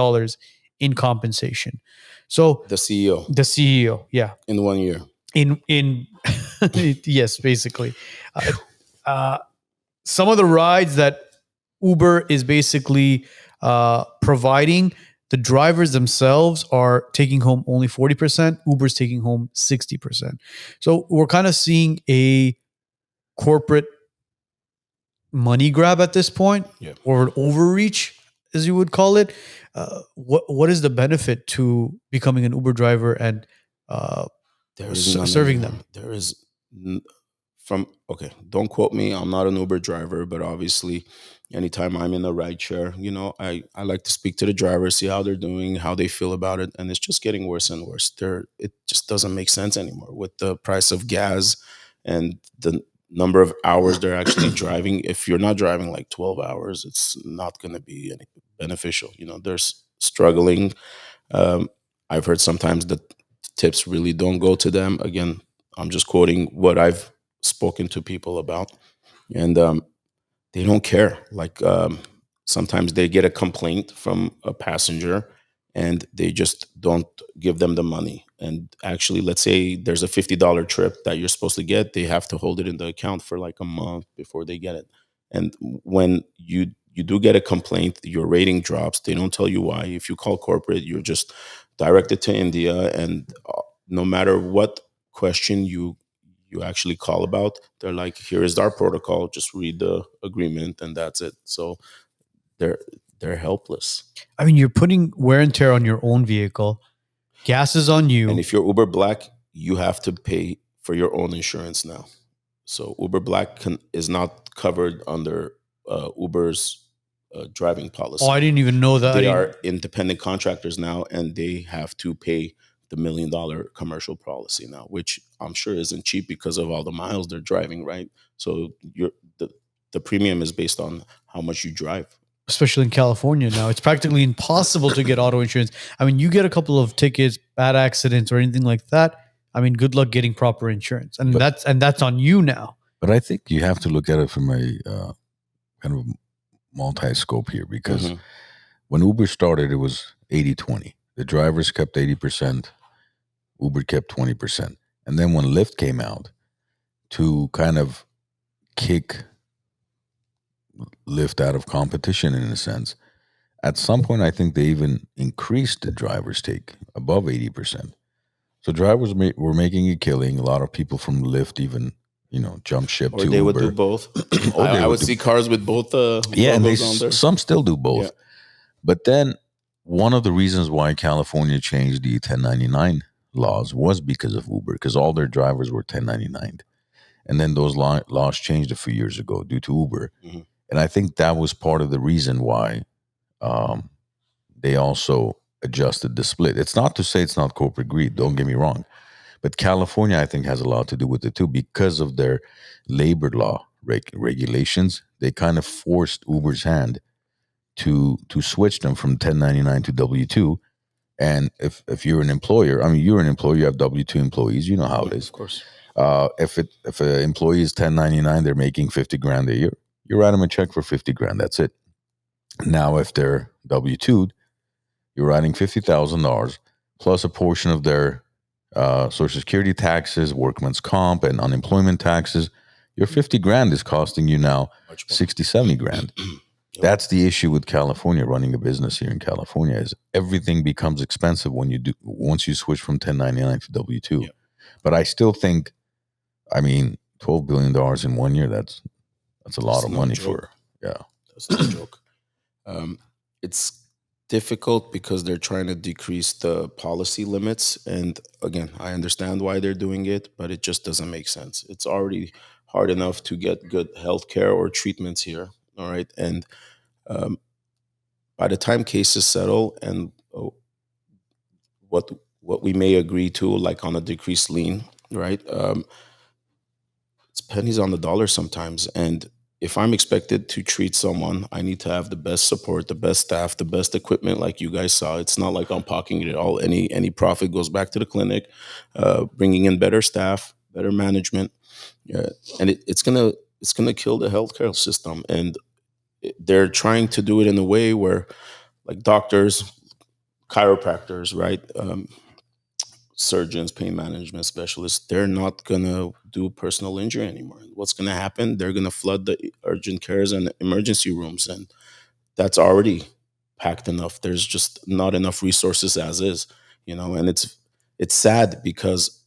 in compensation. So the CEO, yeah, in 1 year. In yes, basically. Some of the rides that Uber is basically providing, the drivers themselves are taking home only 40%. Uber's taking home 60%. So we're kind of seeing a corporate money grab at this point, or an overreach, as you would call it. What is the benefit to becoming an Uber driver and serving them? There is don't quote me. I'm not an Uber driver, but obviously anytime I'm in a ride share, I like to speak to the drivers, see how they're doing, how they feel about it. And it's just getting worse and worse. It just doesn't make sense anymore with the price of gas and the number of hours they're actually driving. If you're not driving like 12 hours, it's not going to be any beneficial. They're struggling. I've heard sometimes the tips really don't go to them. Again, I'm just quoting what I've spoken to people about, and they don't care. Like sometimes they get a complaint from a passenger and they just don't give them the money. And actually, let's say there's a $50 trip that you're supposed to get, they have to hold it in the account for like a month before they get it. And when you do get a complaint, your rating drops. They don't tell you why. If you call corporate, you're just directed to India, and no matter what question you actually call about, they're like, here is our protocol, just read the agreement and that's it. So they're helpless. I mean, you're putting wear and tear on your own vehicle. Gas is on you. And if you're Uber Black, you have to pay for your own insurance now. So Uber Black is not covered under Uber's driving policy. Oh, I didn't even know that. They are independent contractors now, and they have to pay the $1 million commercial policy now, which I'm sure isn't cheap because of all the miles they're driving, right? So the premium is based on how much you drive. Especially in California now, it's practically impossible to get auto insurance. I mean, you get a couple of tickets, bad accidents, or anything like that. I mean, good luck getting proper insurance, and that's on you now. But I think you have to look at it from a kind of multi-scope here, because when Uber started, it was 80-20. The drivers kept 80%, Uber kept 20%. And then when Lyft came out to kind of kick Lyft out of competition in a sense, at some point I think they even increased the drivers' take above 80%. So drivers were making a killing. A lot of people from Lyft even, jump ship or to they Uber. would do both. Or I would see cars with both yeah, and logos on there. some still do both. Yeah. But then one of the reasons why California changed the 1099 laws was because of Uber, because all their drivers were 1099'd. And then those laws changed a few years ago due to Uber. And I think that was part of the reason why they also adjusted the split. It's not to say it's not corporate greed, don't get me wrong. But California, I think, has a lot to do with it too, because of their labor law regulations. They kind of forced Uber's hand to switch them from 1099 to W-2. And if you're an employer, you're an employer, you have W-2 employees, you know how it is. Of course. If an employee is 1099, they're making 50 grand a year. You write them a check for 50 grand. That's it. Now, if they're W-2'd, you're writing $50,000 plus a portion of their Social Security taxes, workman's comp, and unemployment taxes. Your 50 grand is costing you now 60, 70 grand. That's the issue with California, running a business here in California, is everything becomes expensive once you switch from 1099 to W-2. Yep. But I still think, $12 billion in 1 year, that's a lot of money joke. That's no joke. It's difficult because they're trying to decrease the policy limits. And again, I understand why they're doing it, but it just doesn't make sense. It's already hard enough to get good healthcare or treatments here. All right. And by the time cases settle and what we may agree to, like on a decreased lien, right? It's pennies on the dollar sometimes. And if I'm expected to treat someone, I need to have the best support, the best staff, the best equipment, like you guys saw. It's not like I'm pocketing it all. Any profit goes back to the clinic, bringing in better staff, better management, and it's gonna kill the healthcare system. And they're trying to do it in a way where, like doctors, chiropractors, right? Surgeons, pain management specialists, they're not going to do personal injury anymore. What's going to happen? They're going to flood the urgent cares and emergency rooms. And that's already packed enough. There's just not enough resources as is, and it's sad because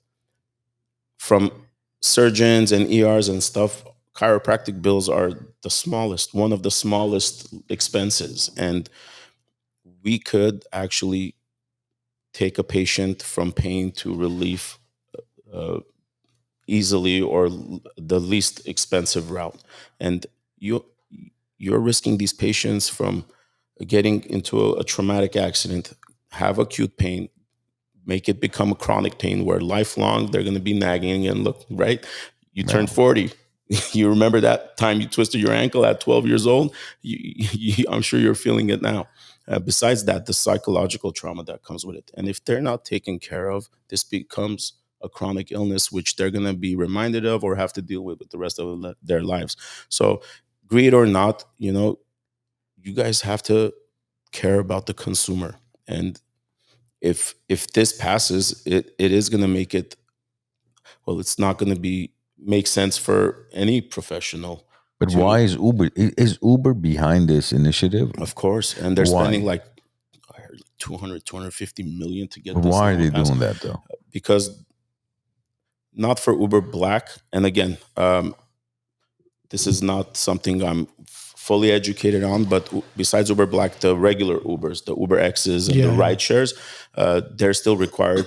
from surgeons and ERs and stuff, chiropractic bills are one of the smallest expenses. And we could actually take a patient from pain to relief easily, or the least expensive route. And you're risking these patients from getting into a traumatic accident, have acute pain, make it become a chronic pain where lifelong they're going to be nagging. And look, right? You turned 40. You remember that time you twisted your ankle at 12 years old? I'm sure you're feeling it now. Besides that, the psychological trauma that comes with it. And if they're not taken care of, this becomes a chronic illness, which they're going to be reminded of or have to deal with the rest of their lives. So greed or not, you guys have to care about the consumer. And if this passes, it is going to make it, well, it's not going to make sense for any professional. But why is Uber behind this initiative? Of course. And they're spending like 250 million to get but this. Why are they doing that though? Because not for Uber Black. And again, this is not something I'm fully educated on, but besides Uber Black, the regular Ubers, the Uber X's and the ride shares, they're still required.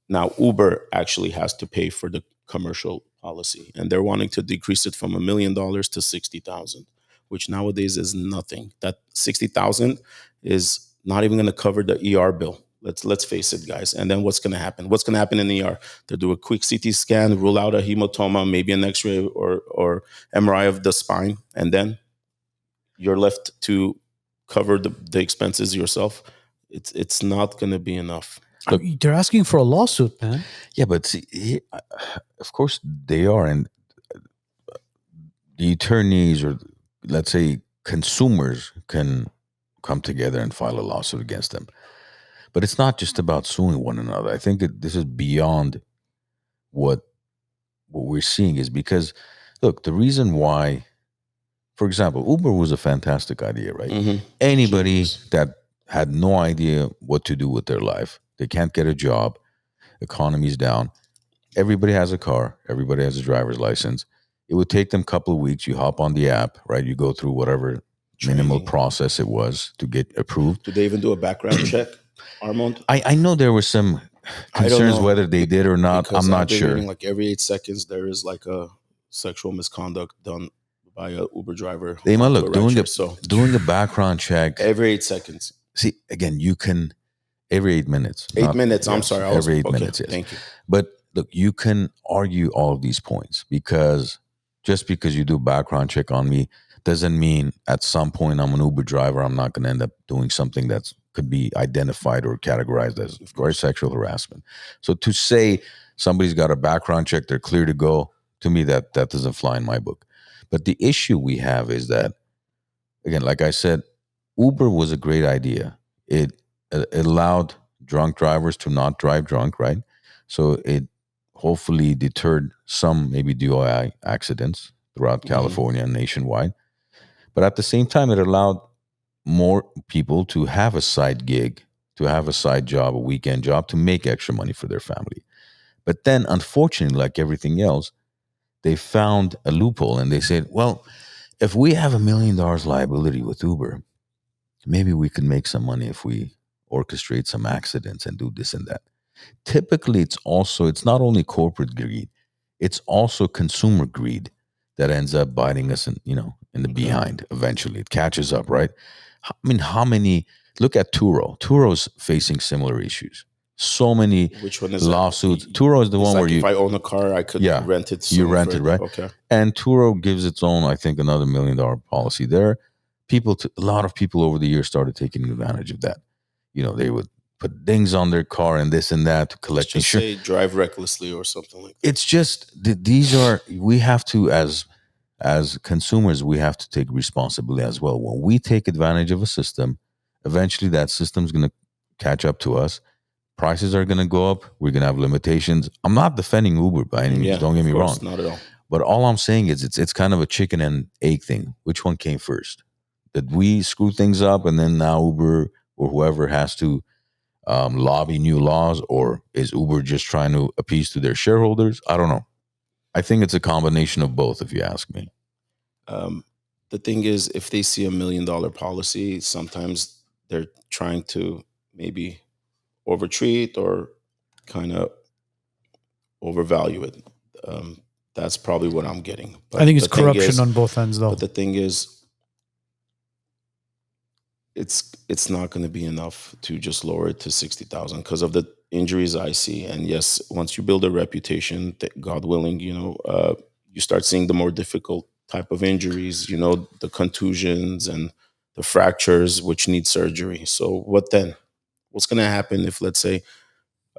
Now, Uber actually has to pay for the commercial policy, and they're wanting to decrease it from $1 million to 60,000, which nowadays is nothing. That 60,000 is not even going to cover the ER bill. Let's face it, guys. And then what's going to happen? What's going to happen in the ER? They'll do a quick CT scan, rule out a hematoma, maybe an X-ray or MRI of the spine, and then you're left to cover the expenses yourself. It's not going to be enough. They're asking for a lawsuit, man. Yeah, but see, of course they are, and the attorneys, or let's say consumers can come together and file a lawsuit against them. But it's not just about suing one another. I think this is beyond what we're seeing is because, look, the reason why, for example, Uber was a fantastic idea, right? Mm-hmm. Anybody that had no idea what to do with their life, they can't get a job, economy's down, everybody has a car, everybody has a driver's license. It would take them a couple of weeks. You hop on the app, right? You go through whatever minimal process it was to get approved. Do they even do a background check, Armand? I know there were some concerns whether they did or not. I'm not sure. Reading, like every 8 seconds, there is like a sexual misconduct done by a Uber driver. They might look doing a background check every 8 seconds. See, again, you can every 8 minutes. 8 minutes. I'm sorry. Every 8 minutes. Yes. Thank you. But look, you can argue all of these points because just because you do background check on me doesn't mean at some point I'm an Uber driver. I'm not going to end up doing something that could be identified or categorized as sexual harassment. So to say somebody's got a background check, they're clear to go, to me, that doesn't fly in my book. But the issue we have is that, again, like I said, Uber was a great idea. It allowed drunk drivers to not drive drunk, right? So it hopefully deterred some maybe DUI accidents throughout California and nationwide. But at the same time, it allowed more people to have a side gig, to have a side job, a weekend job, to make extra money for their family. But then, unfortunately, like everything else, they found a loophole and they said, well, if we have $1 million liability with Uber, maybe we can make some money if we orchestrate some accidents and do this and that. Typically, it's not only corporate greed, it's also consumer greed that ends up biting us in the behind. Eventually, it catches up, right? I mean, look at Turo. Turo's facing similar issues. So many lawsuits. Turo is the one where if I own a car, I could rent it. You rent it, right? Okay. And Turo gives its own, I think, another $1 million policy there. A lot of people over the years started taking advantage of that. They would put dings on their car and this and that to collect insurance. Say drive recklessly or something like that. It's just we have to, as consumers, we have to take responsibility as well. When we take advantage of a system, eventually that system's going to catch up to us. Prices are going to go up. We're going to have limitations. I'm not defending Uber by any means. Don't get me wrong. Not at all. But all I'm saying is it's kind of a chicken and egg thing. Which one came first? Did we screw things up and then now Uber or whoever has to lobby new laws, or is Uber just trying to appease to their shareholders? I don't know. I think it's a combination of both, if you ask me. The thing is, if they see $1 million policy, sometimes they're trying to maybe overtreat or kind of overvalue it. That's probably what I'm getting. But I think it's corruption on both ends, though. But the thing is, it's not going to be enough to just lower it to 60,000 because of the injuries I see. And yes, once you build a reputation, God willing, you start seeing the more difficult type of injuries, the contusions and the fractures, which need surgery. So what then? What's going to happen if, let's say,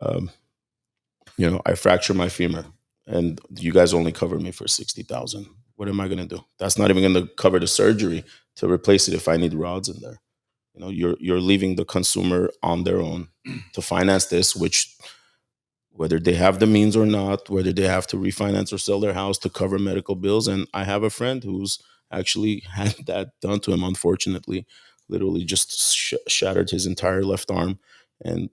I fracture my femur and you guys only cover me for 60,000? What am I going to do? That's not even going to cover the surgery to replace it if I need rods in there. You're leaving the consumer on their own to finance this, which whether they have the means or not, whether they have to refinance or sell their house to cover medical bills. And I have a friend who's actually had that done to him, unfortunately, literally just shattered his entire left arm and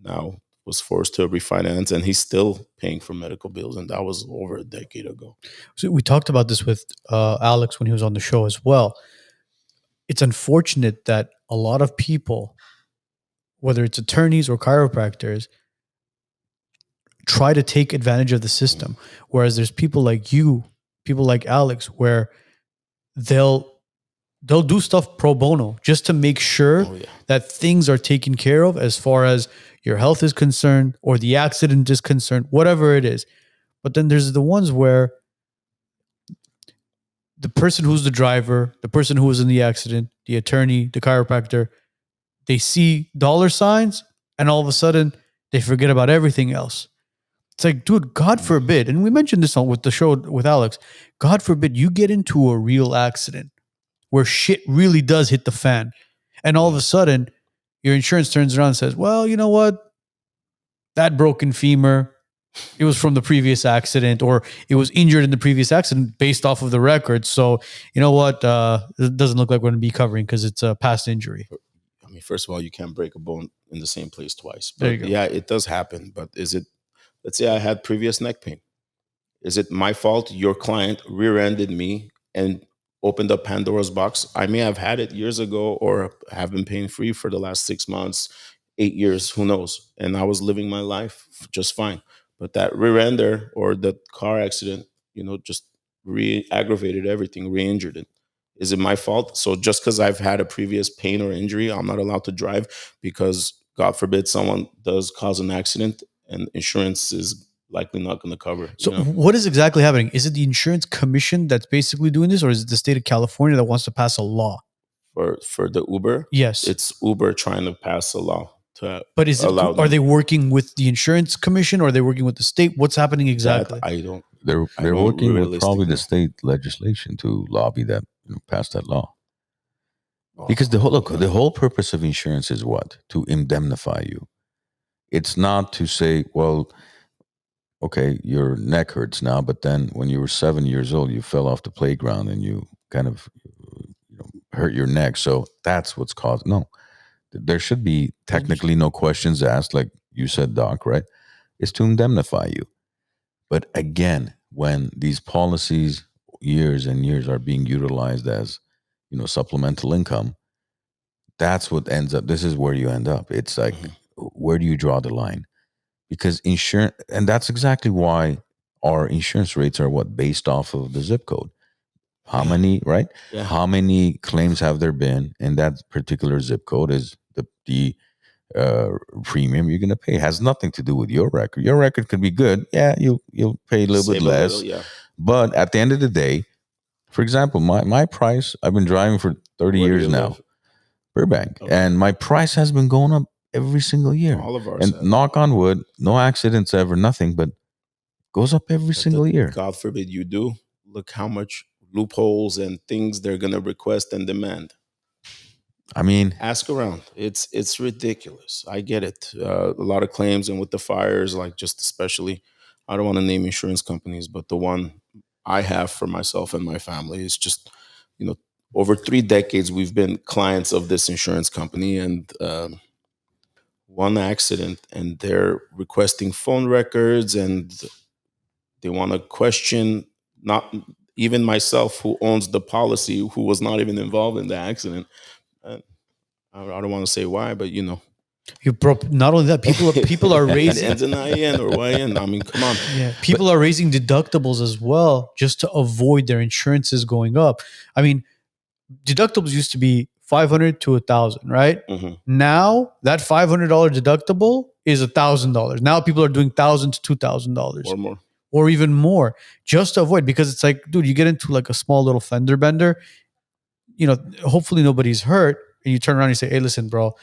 now was forced to refinance, and he's still paying for medical bills. And that was over a decade ago. So we talked about this with Alex when he was on the show as well. It's unfortunate that a lot of people, whether it's attorneys or chiropractors, try to take advantage of the system. Whereas there's people like you, people like Alex, where they'll do stuff pro bono just to make sure that things are taken care of as far as your health is concerned or the accident is concerned, whatever it is. But then there's the ones where the person who's the driver, the person who was in the accident, the attorney, the chiropractor, they see dollar signs and all of a sudden they forget about everything else. It's like, dude, God forbid, and we mentioned this with the show with Alex, God forbid you get into a real accident where shit really does hit the fan. And all of a sudden, your insurance turns around and says, well, you know what? That broken femur, it was from the previous accident, or it was injured in the previous accident based off of the record. So, you know what? It doesn't look like we're going to be covering because it's a past injury. I mean, first of all, you can't break a bone in the same place twice. There But you go. yeah, it does happen. But is it, let's say I had previous neck pain. Is it my fault your client rear-ended me and opened up Pandora's box? I may have had it years ago or have been pain-free for the last 6 months, 8 years, who knows? And I was living my life just fine. But that rear-ender or the car accident, just re-aggravated everything, re-injured it. Is it my fault? So just because I've had a previous pain or injury, I'm not allowed to drive because, God forbid, someone does cause an accident and insurance is likely not going to cover. So what is exactly happening? Is it the insurance commission that's basically doing this, or is it the state of California that wants to pass a law? For the Uber? Yes. It's Uber trying to pass a law to But is it, allow are them. they working with the insurance commission, or are they working with the state? What's happening exactly? That I don't. They're I don't working with probably realistically the know. state legislation to lobby that, pass that law. Because the whole purpose of insurance is what? To indemnify you. It's not to say, well, okay, your neck hurts now, but then when you were 7 years old, you fell off the playground and you kind of hurt your neck. So that's what's caused. No, there should be technically no questions asked, like you said, Doc, right? It's to indemnify you. But again, when these policies years and years are being utilized as, supplemental income, that's what ends up. This is where you end up. It's like, where do you draw the line? Because insurance, and that's exactly why our insurance rates are based off of the zip code. How many, right? Yeah. How many claims have there been in that particular zip code is the premium you're going to pay. It has nothing to do with your record. Your record could be good. Yeah, you'll pay a little bit less. Yeah. But at the end of the day, for example, my price, I've been driving for 30 Where do years you now, live? Burbank, Okay. and my price has been going up every single year. All of ours And have. knock on wood, no accidents ever, nothing, but goes up every single year. God forbid you do. Look how much loopholes and things they're going to request and demand. I mean, Ask around. It's ridiculous. I get it. A lot of claims, and with the fires, like just especially, I don't want to name insurance companies, but the one I have for myself and my family is just, over 3 decades we've been clients of this insurance company, and one accident, and they're requesting phone records, and they want to question not even myself, who owns the policy, who was not even involved in the accident. I don't want to say why, but Not only that, people are it raising. ends in IN or YN. I mean, come on. Yeah, people are raising deductibles as well just to avoid their insurances going up. I mean, deductibles used to be $500 to $1,000, right? Mm-hmm. Now that $500 deductible is $1,000. Now people are doing $1,000 to $2,000 Or more. or even more just to avoid, because it's like, dude, you get into like a small little fender bender, hopefully nobody's hurt, and you turn around and you say, hey, listen, bro,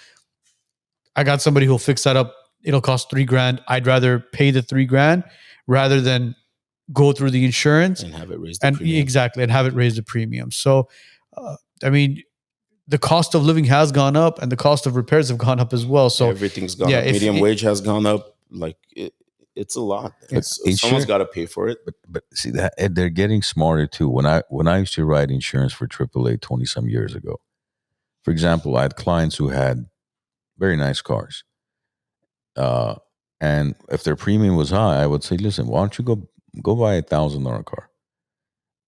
I got somebody who'll fix that up. It'll cost $3,000. I'd rather pay the $3,000 rather than go through the insurance and have it raised the premium. Exactly, and have it raise the premium. So, I mean, the cost of living has gone up, and the cost of repairs have gone up as well. So everything's gone up. Medium wage has gone up. Like it's a lot. Someone's got to pay for it. But see that they're getting smarter too. When I used to write insurance for AAA 20 some years ago, for example, I had clients who had very nice cars, and if their premium was high, I would say, listen, why don't you go buy a $1,000 car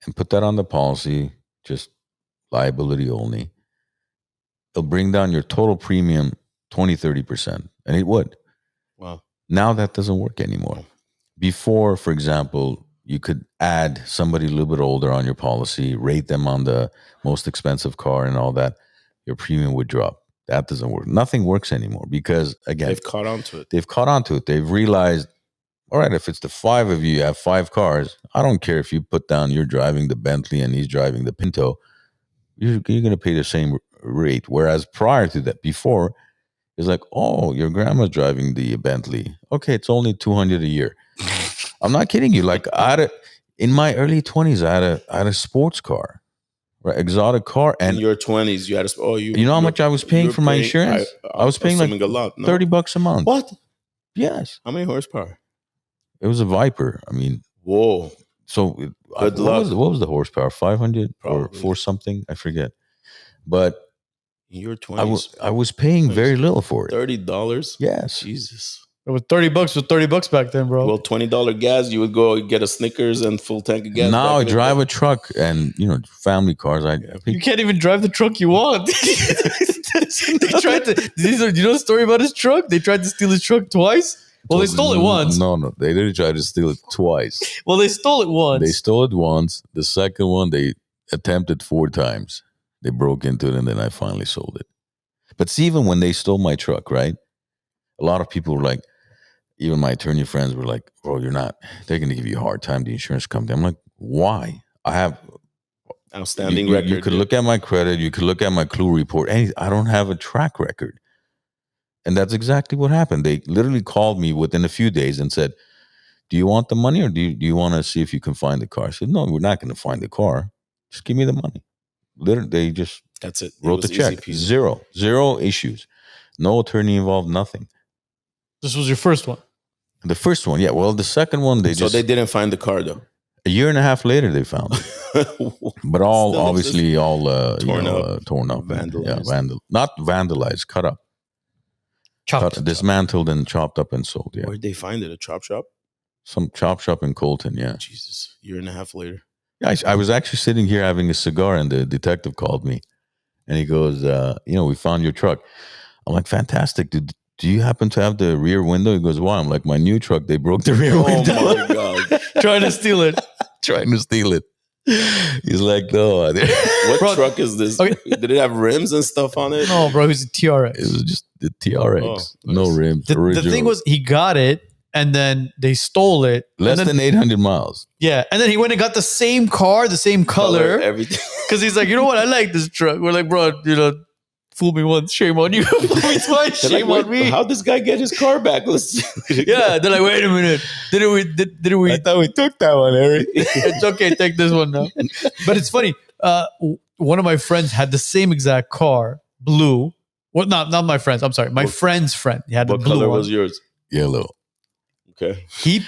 and put that on the policy, just liability only. It'll bring down your total premium 20-30%, and it would. Wow. Now that doesn't work anymore. Before, for example, you could add somebody a little bit older on your policy, rate them on the most expensive car and all that. Your premium would drop. That doesn't work. Nothing works anymore because, again, they've caught on to it. They've realized, all right, if it's the 5 of you have 5 cars, I don't care if you put down you're driving the Bentley and he's driving the Pinto. You're going to pay the same rate. Whereas prior to that, before, it's like, oh, your grandma's driving the Bentley. Okay, it's only $200 a year. I'm not kidding you. Like in my early 20s, I had a sports car. Right, exotic car, In and your 20s, you had to. you know how much I was paying for my insurance? I was paying like a lot. No? $30 a month. What? Yes. How many horsepower? It was a Viper. I mean, whoa. So Good luck. What was the horsepower? 500 or Probably. 4 something? I forget. But in your 20s, I was paying very little for it. $30. Yes. Jesus. It was $30 was $30 back then, bro. Well, $20 gas, you would go get a Snickers and full tank of gas. Now I drive a truck, and family cars. You can't even drive the truck you want. They tried to. You know the story about his truck? They tried to steal his truck twice. Well, they stole it once. No, they didn't try to steal it twice. Well, they stole it once. They stole it once. The second one, they attempted 4 times. They broke into it, and then I finally sold it. But see, even when they stole my truck, right? A lot of people were like, even my attorney friends were like, bro, you're not, they're going to give you a hard time, the insurance company. I'm like, why? I have outstanding record. You could look at my credit. You could look at my clue report. I don't have a track record. And that's exactly what happened. They literally called me within a few days and said, do you want the money, or do you want to see if you can find the car? I said, no, we're not going to find the car. Just give me the money. Literally, they just that's it. Wrote the check. Zero issues. No attorney involved, nothing. This was your first one? The first one, yeah. Well, the second one, they didn't find the car, though. A year and a half later, they found it. But all torn up, vandalized. Not vandalized, cut up. Dismantled and chopped up and sold. Yeah. Where'd they find it? A chop shop? Some chop shop in Colton. Yeah. Jesus, year and a half later. Yeah, I was actually sitting here having a cigar, and the detective called me, and he goes, we found your truck. I'm like, fantastic. Do you happen to have the rear window? He goes, why? I'm like, my new truck, they broke the rear window. Oh my God. Trying to steal it. He's like, no. What truck is this? Okay. Did it have rims and stuff on it? No, bro, it was a TRX. It was just the TRX. Oh, nice. No rims. The thing was, he got it, and then they stole it. Less than 800 miles. Yeah, and then he went and got the same car, the same color. Everything. Because he's like, you know what? I like this truck. We're like, bro, fool me once, shame on you. Shame on me. How'd this guy get his car back? Yeah, they're like, wait a minute. Did we? I thought we took that one, Harry. It's okay, take this one now. But it's funny. One of my friends had the same exact car, blue. Well, not my friends. I'm sorry, my friend's friend. He had the blue. What color one. was yours? Yellow. Okay.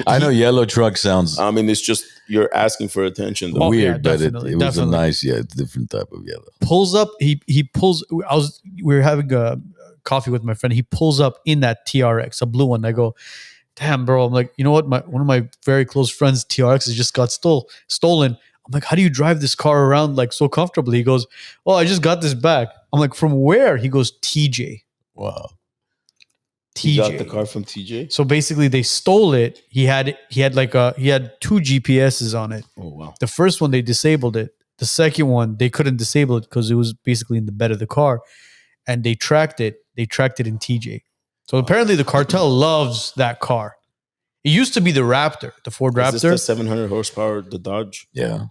I know yellow truck sounds. I mean, it's just you're asking for attention. Though. Weird, but it was a nice, different type of yellow. Pulls up. He pulls. We were having a coffee with my friend. He pulls up in that TRX, a blue one. I go, damn, bro. I'm like, you know what? One of my very close friends' TRXs just got stolen. I'm like, how do you drive this car around like so comfortably? He goes, oh, I just got this back. I'm like, from where? He goes, TJ. Wow. TJ. He got the car from TJ. So basically, they stole it. He had 2 GPSs on it. Oh wow! The first one they disabled it. The second one they couldn't disable it because it was basically in the bed of the car, and they tracked it. They tracked it in TJ. So apparently, the cartel loves that car. It used to be the Raptor, the Ford Raptor. Is this the 700 horsepower, the Dodge? Yeah.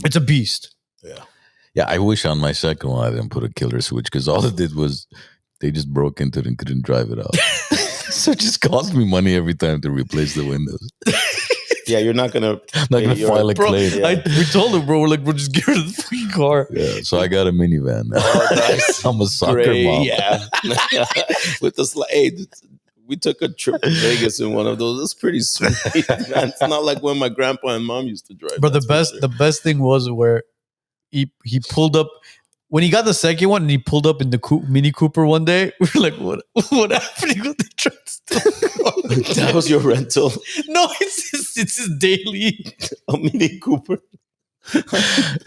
It's a beast. Yeah. I wish on my second one I didn't put a killer switch, because all it did was. They just broke into it and couldn't drive it out. So it just cost me money every time to replace the windows. Yeah, you're not gonna file a claim. Yeah. We told him, bro, we're like, we'll just get rid of the fucking car. Yeah, so I got a minivan now. Oh, nice. I'm a soccer mom. Yeah. With the we took a trip to Vegas in one of those. It's pretty sweet, man. It's not like when my grandpa and mom used to drive. But the best thing was where he pulled up. When he got the second one and he pulled up in the Mini Cooper one day, we were like, what happened with the truck? That was your rental? No, it's his daily. A Mini Cooper?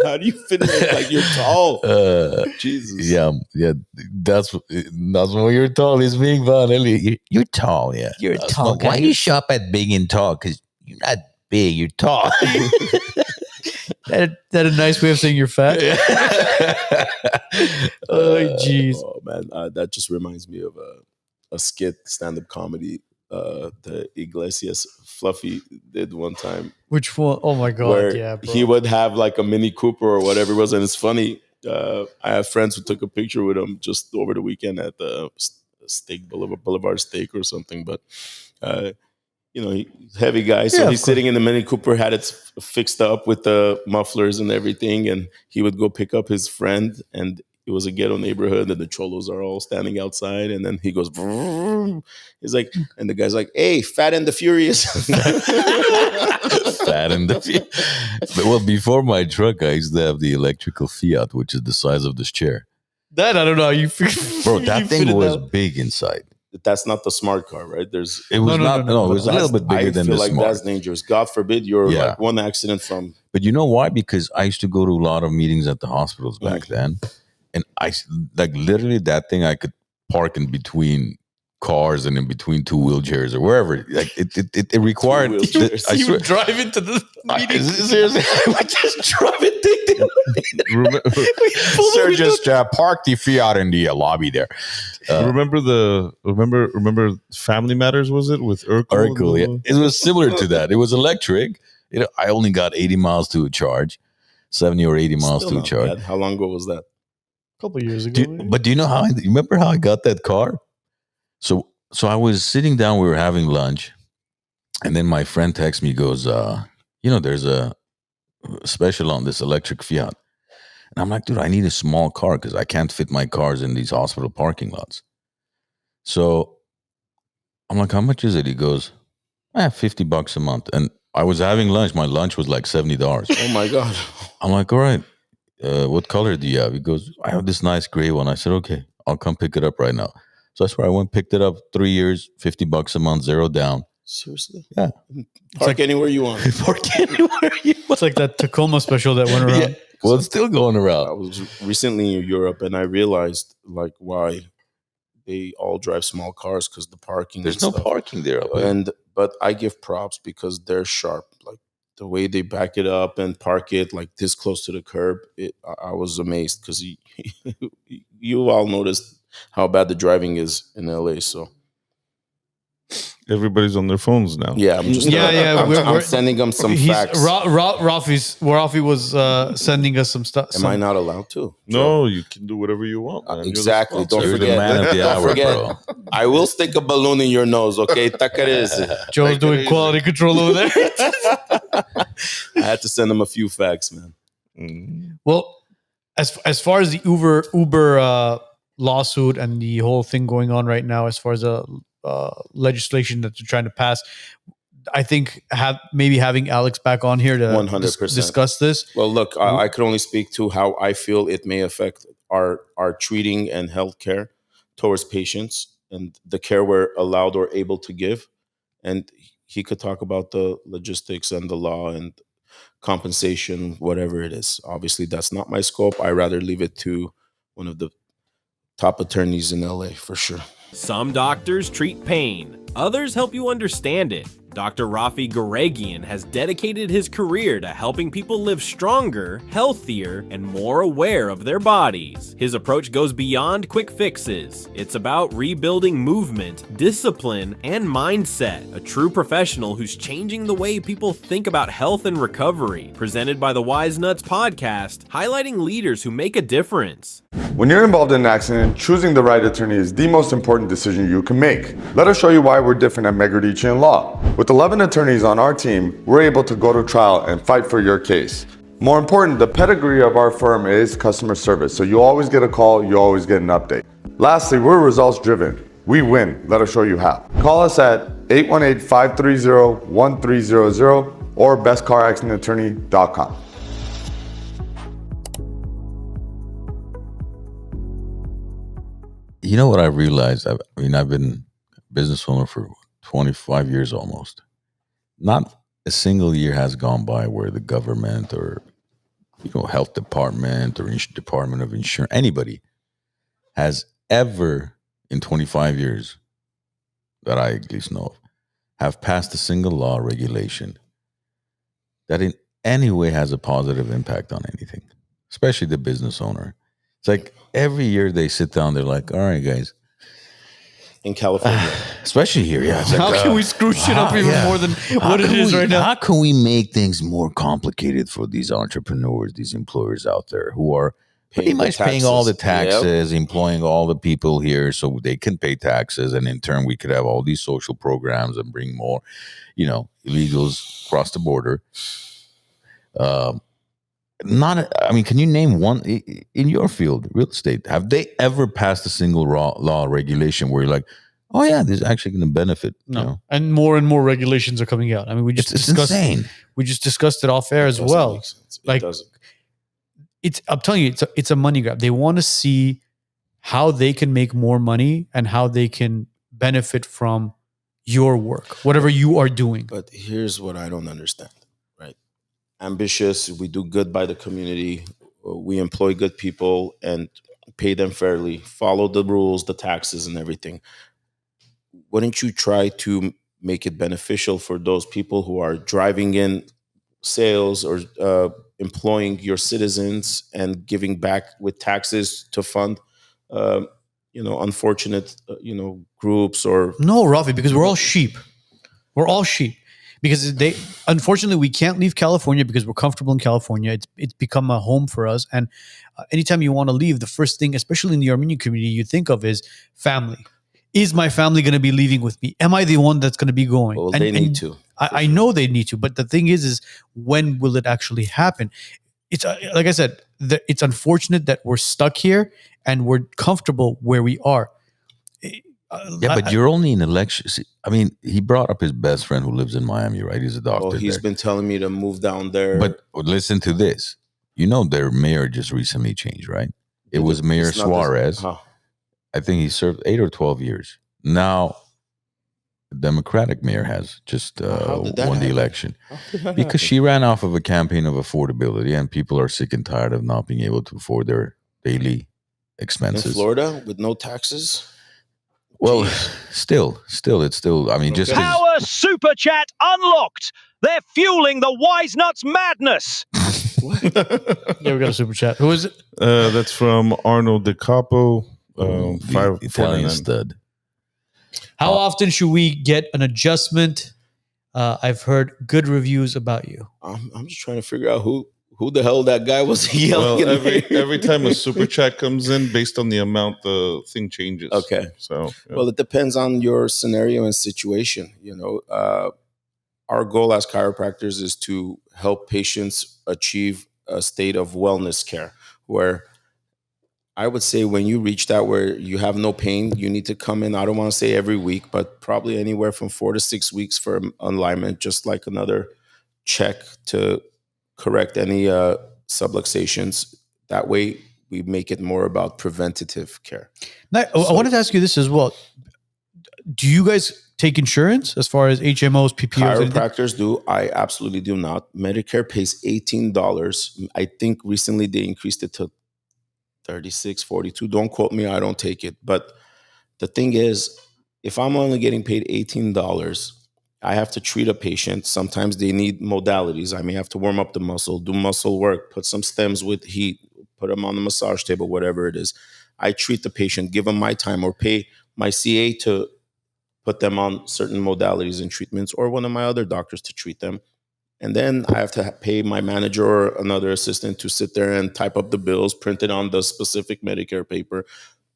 How do you fit in it? Like, you're tall. Jesus. Yeah. That's when you're tall. It's being fun. You're tall, yeah. You're tall guy. Why do you shop at big and tall? Because you're not big, you're tall. That a nice way of saying you're fat? Oh, jeez. Oh, man. That just reminds me of a skit, stand-up comedy the Iglesias Fluffy did one time. Which one? Oh, my God. Where yeah, bro. he would have like a Mini Cooper or whatever it was. And it's funny. I have friends who took a picture with him just over the weekend at the Steak Boulevard Steak or something. But heavy guy. So he's sitting in the Mini Cooper, had it fixed up with the mufflers and everything. And he would go pick up his friend, and it was a ghetto neighborhood, and the cholos are all standing outside. And then he goes, he's like, and the guy's like, hey, Fat and the Furious. Fat and the Furious. Well, before my truck, I used to have the electrical Fiat, which is the size of this chair. That, I don't know. Bro, that thing was big inside. That's not the smart car, right? It was it was a little bit bigger than the smart. I feel like that's dangerous. God forbid you're like one accident from. But you know why? Because I used to go to a lot of meetings at the hospitals back then. And I like literally that thing I could park in between cars and in between two wheelchairs or wherever. Like it required. You would drive into the meeting. Seriously, I would just drive it. Sir, just park the Fiat in the lobby there. Remember Family Matters? Was it with Urkel? Urkel, yeah. It was similar to that. It was electric. I only got 80 miles to a charge, 70 or 80 miles to a charge. Bad. How long ago was that? Couple years ago. But do you know how? You remember how I got that car? So I was sitting down. We were having lunch, and then my friend texts me. Goes, there's a special on this electric Fiat, and I'm like, dude, I need a small car because I can't fit my cars in these hospital parking lots. So I'm like, how much is it? He goes, $50 a month. And I was having lunch. My lunch was like $70. Oh my God! I'm like, all right. What color do you have? He goes, I have this nice gray one. I said, okay, I'll come pick it up right now. So that's where I went, picked it up, 3 years, $50 a month, 0 down. Seriously? Yeah. Park anywhere you want. Park anywhere you want. It's like that Tacoma special that went around. Yeah. Well, it's still going around. I was recently in Europe, and I realized like why they all drive small cars, because the parking. There's no parking there. But I give props because they're sharp. Like the way they back it up and park it like this close to the curb, I was amazed because you all noticed how bad the driving is in LA. So everybody's on their phones now. Yeah, I'm just I'm sending them some facts. Raffi was sending us some stuff. Am I not allowed to? No, you can do whatever you want. Exactly. Don't You're forget. the man of the hour, bro. I will stick a balloon in your nose, okay? Joe's doing quality control over there. I had to send him a few facts, man. Well, as far as the Uber lawsuit and the whole thing going on right now, as far as legislation that they're trying to pass, I think having Alex back on here to 100% discuss this. Well, look, I could only speak to how I feel it may affect our treating and healthcare towards patients and the care we're allowed or able to give. And he could talk about the logistics and the law and compensation, whatever it is. Obviously, that's not my scope. I rather leave it to one of the top attorneys in LA for sure. Some doctors treat pain, others help you understand it. Dr. Raffi Gureghian has dedicated his career to helping people live stronger, healthier, and more aware of their bodies. His approach goes beyond quick fixes. It's about rebuilding movement, discipline, and mindset. A true professional who's changing the way people think about health and recovery. Presented by the Wisenuts podcast, highlighting leaders who make a difference. When you're involved in an accident, choosing the right attorney is the most important decision you can make. Let us show you why we're different at Migraines Law. With 11 attorneys on our team, we're able to go to trial and fight for your case. More important, the pedigree of our firm is customer service, so you always get a call, you always get an update. Lastly, we're results driven. We win. Let us show you how. Call us at 818-530-1300 or bestcaraccidentattorney.com. You know what I realized? I've been a business owner for 25 years almost. Not a single year has gone by where the government or health department or department of insurance, anybody has ever in 25 years that I at least know of have passed a single law or regulation that in any way has a positive impact on anything, especially the business owner. It's like every year they sit down, they're like, all right, guys. In California. Especially here, yeah. How can we screw shit up even more than what it is right now? How can we make things more complicated for these entrepreneurs, these employers out there who are pretty much paying all the taxes, employing all the people here so they can pay taxes. And in turn, we could have all these social programs and bring more, illegals across the border. Can you name one in your field, real estate? Have they ever passed a single law regulation where you're like, oh yeah, this is actually going to benefit? No, and more regulations are coming out. I mean, it's insane. We just discussed it off air as well. I'm telling you, it's a money grab. They want to see how they can make more money and how they can benefit from your work, whatever you are doing. But here's what I don't understand. Ambitious, we do good by the community, we employ good people and pay them fairly, follow the rules, the taxes and everything. Wouldn't you try to make it beneficial for those people who are driving in sales or employing your citizens and giving back with taxes to fund unfortunate groups? Or no, Raffi, because we're all sheep. Because unfortunately, we can't leave California because we're comfortable in California. It's become a home for us. And anytime you want to leave, the first thing, especially in the Armenian community, you think of is family. Is my family going to be leaving with me? Am I the one that's going to be going? Well, they need to. I know they need to. But the thing is when will it actually happen? It's like I said, it's unfortunate that we're stuck here and we're comfortable where we are. But you're only in elections. I mean, he brought up his best friend who lives in Miami, right? He's a doctor. Well, he's been telling me to move down there. But listen to this. Their mayor just recently changed, right? It was Mayor Suarez. I think he served 8 or 12 years. Now, the Democratic mayor has just won the election. Because she ran off of a campaign of affordability, and people are sick and tired of not being able to afford their daily expenses. In Florida, with no taxes? Well, still, it's still. I mean, just Power Super Chat unlocked. They're fueling the Wisenuts madness. Yeah, we got a super chat. Who is it? That's from Arnold DeCapo, Italian stud. How often should we get an adjustment? I've heard good reviews about you. I'm just trying to figure out who the hell that guy was yelling. Well, every time a super chat comes in, based on the amount, the thing changes. Okay. So, yeah. Well, it depends on your scenario and situation. Our goal as chiropractors is to help patients achieve a state of wellness care where I would say when you reach that where you have no pain, you need to come in. I don't want to say every week, but probably anywhere from 4 to 6 weeks for alignment, just like another check to correct any subluxations. That way, we make it more about preventative care. Now, I wanted to ask you this as well. Do you guys take insurance as far as HMOs, PPOs? Chiropractors do. I absolutely do not. Medicare pays $18. I think recently they increased it to $36, $42. Don't quote me. I don't take it. But the thing is, if I'm only getting paid $18, I have to treat a patient. Sometimes they need modalities. I may have to warm up the muscle, do muscle work, put some stems with heat, put them on the massage table, whatever it is. I treat the patient, give them my time, or pay my CA to put them on certain modalities and treatments, or one of my other doctors to treat them. And then I have to pay my manager or another assistant to sit there and type up the bills, print it on the specific Medicare paper,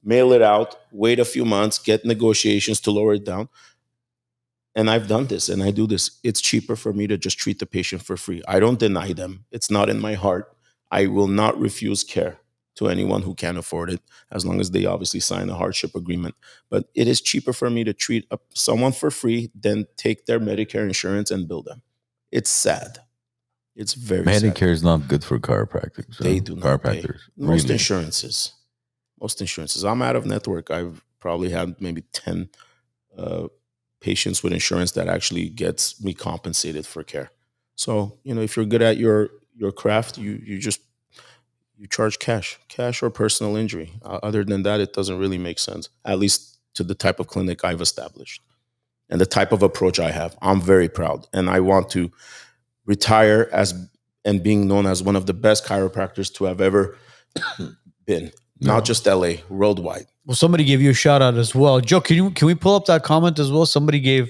mail it out, wait a few months, get negotiations to lower it down. And I've done this and I do this. It's cheaper for me to just treat the patient for free. I don't deny them. It's not in my heart. I will not refuse care to anyone who can't afford it, as long as they obviously sign a hardship agreement. But it is cheaper for me to treat someone for free than take their Medicare insurance and bill them. It's sad. It's very sad. Medicare is not good for chiropractors. They do not pay. Most insurances. I'm out of network. I've probably had maybe 10 patients with insurance that actually gets me compensated for care. So, if you're good at your craft, you charge cash or personal injury. Other than that, it doesn't really make sense, at least to the type of clinic I've established and the type of approach I have. I'm very proud, and I want to retire and being known as one of the best chiropractors to have ever been, not just LA, worldwide. Well, somebody gave you a shout out as well. Joe, can we pull up that comment as well? Somebody gave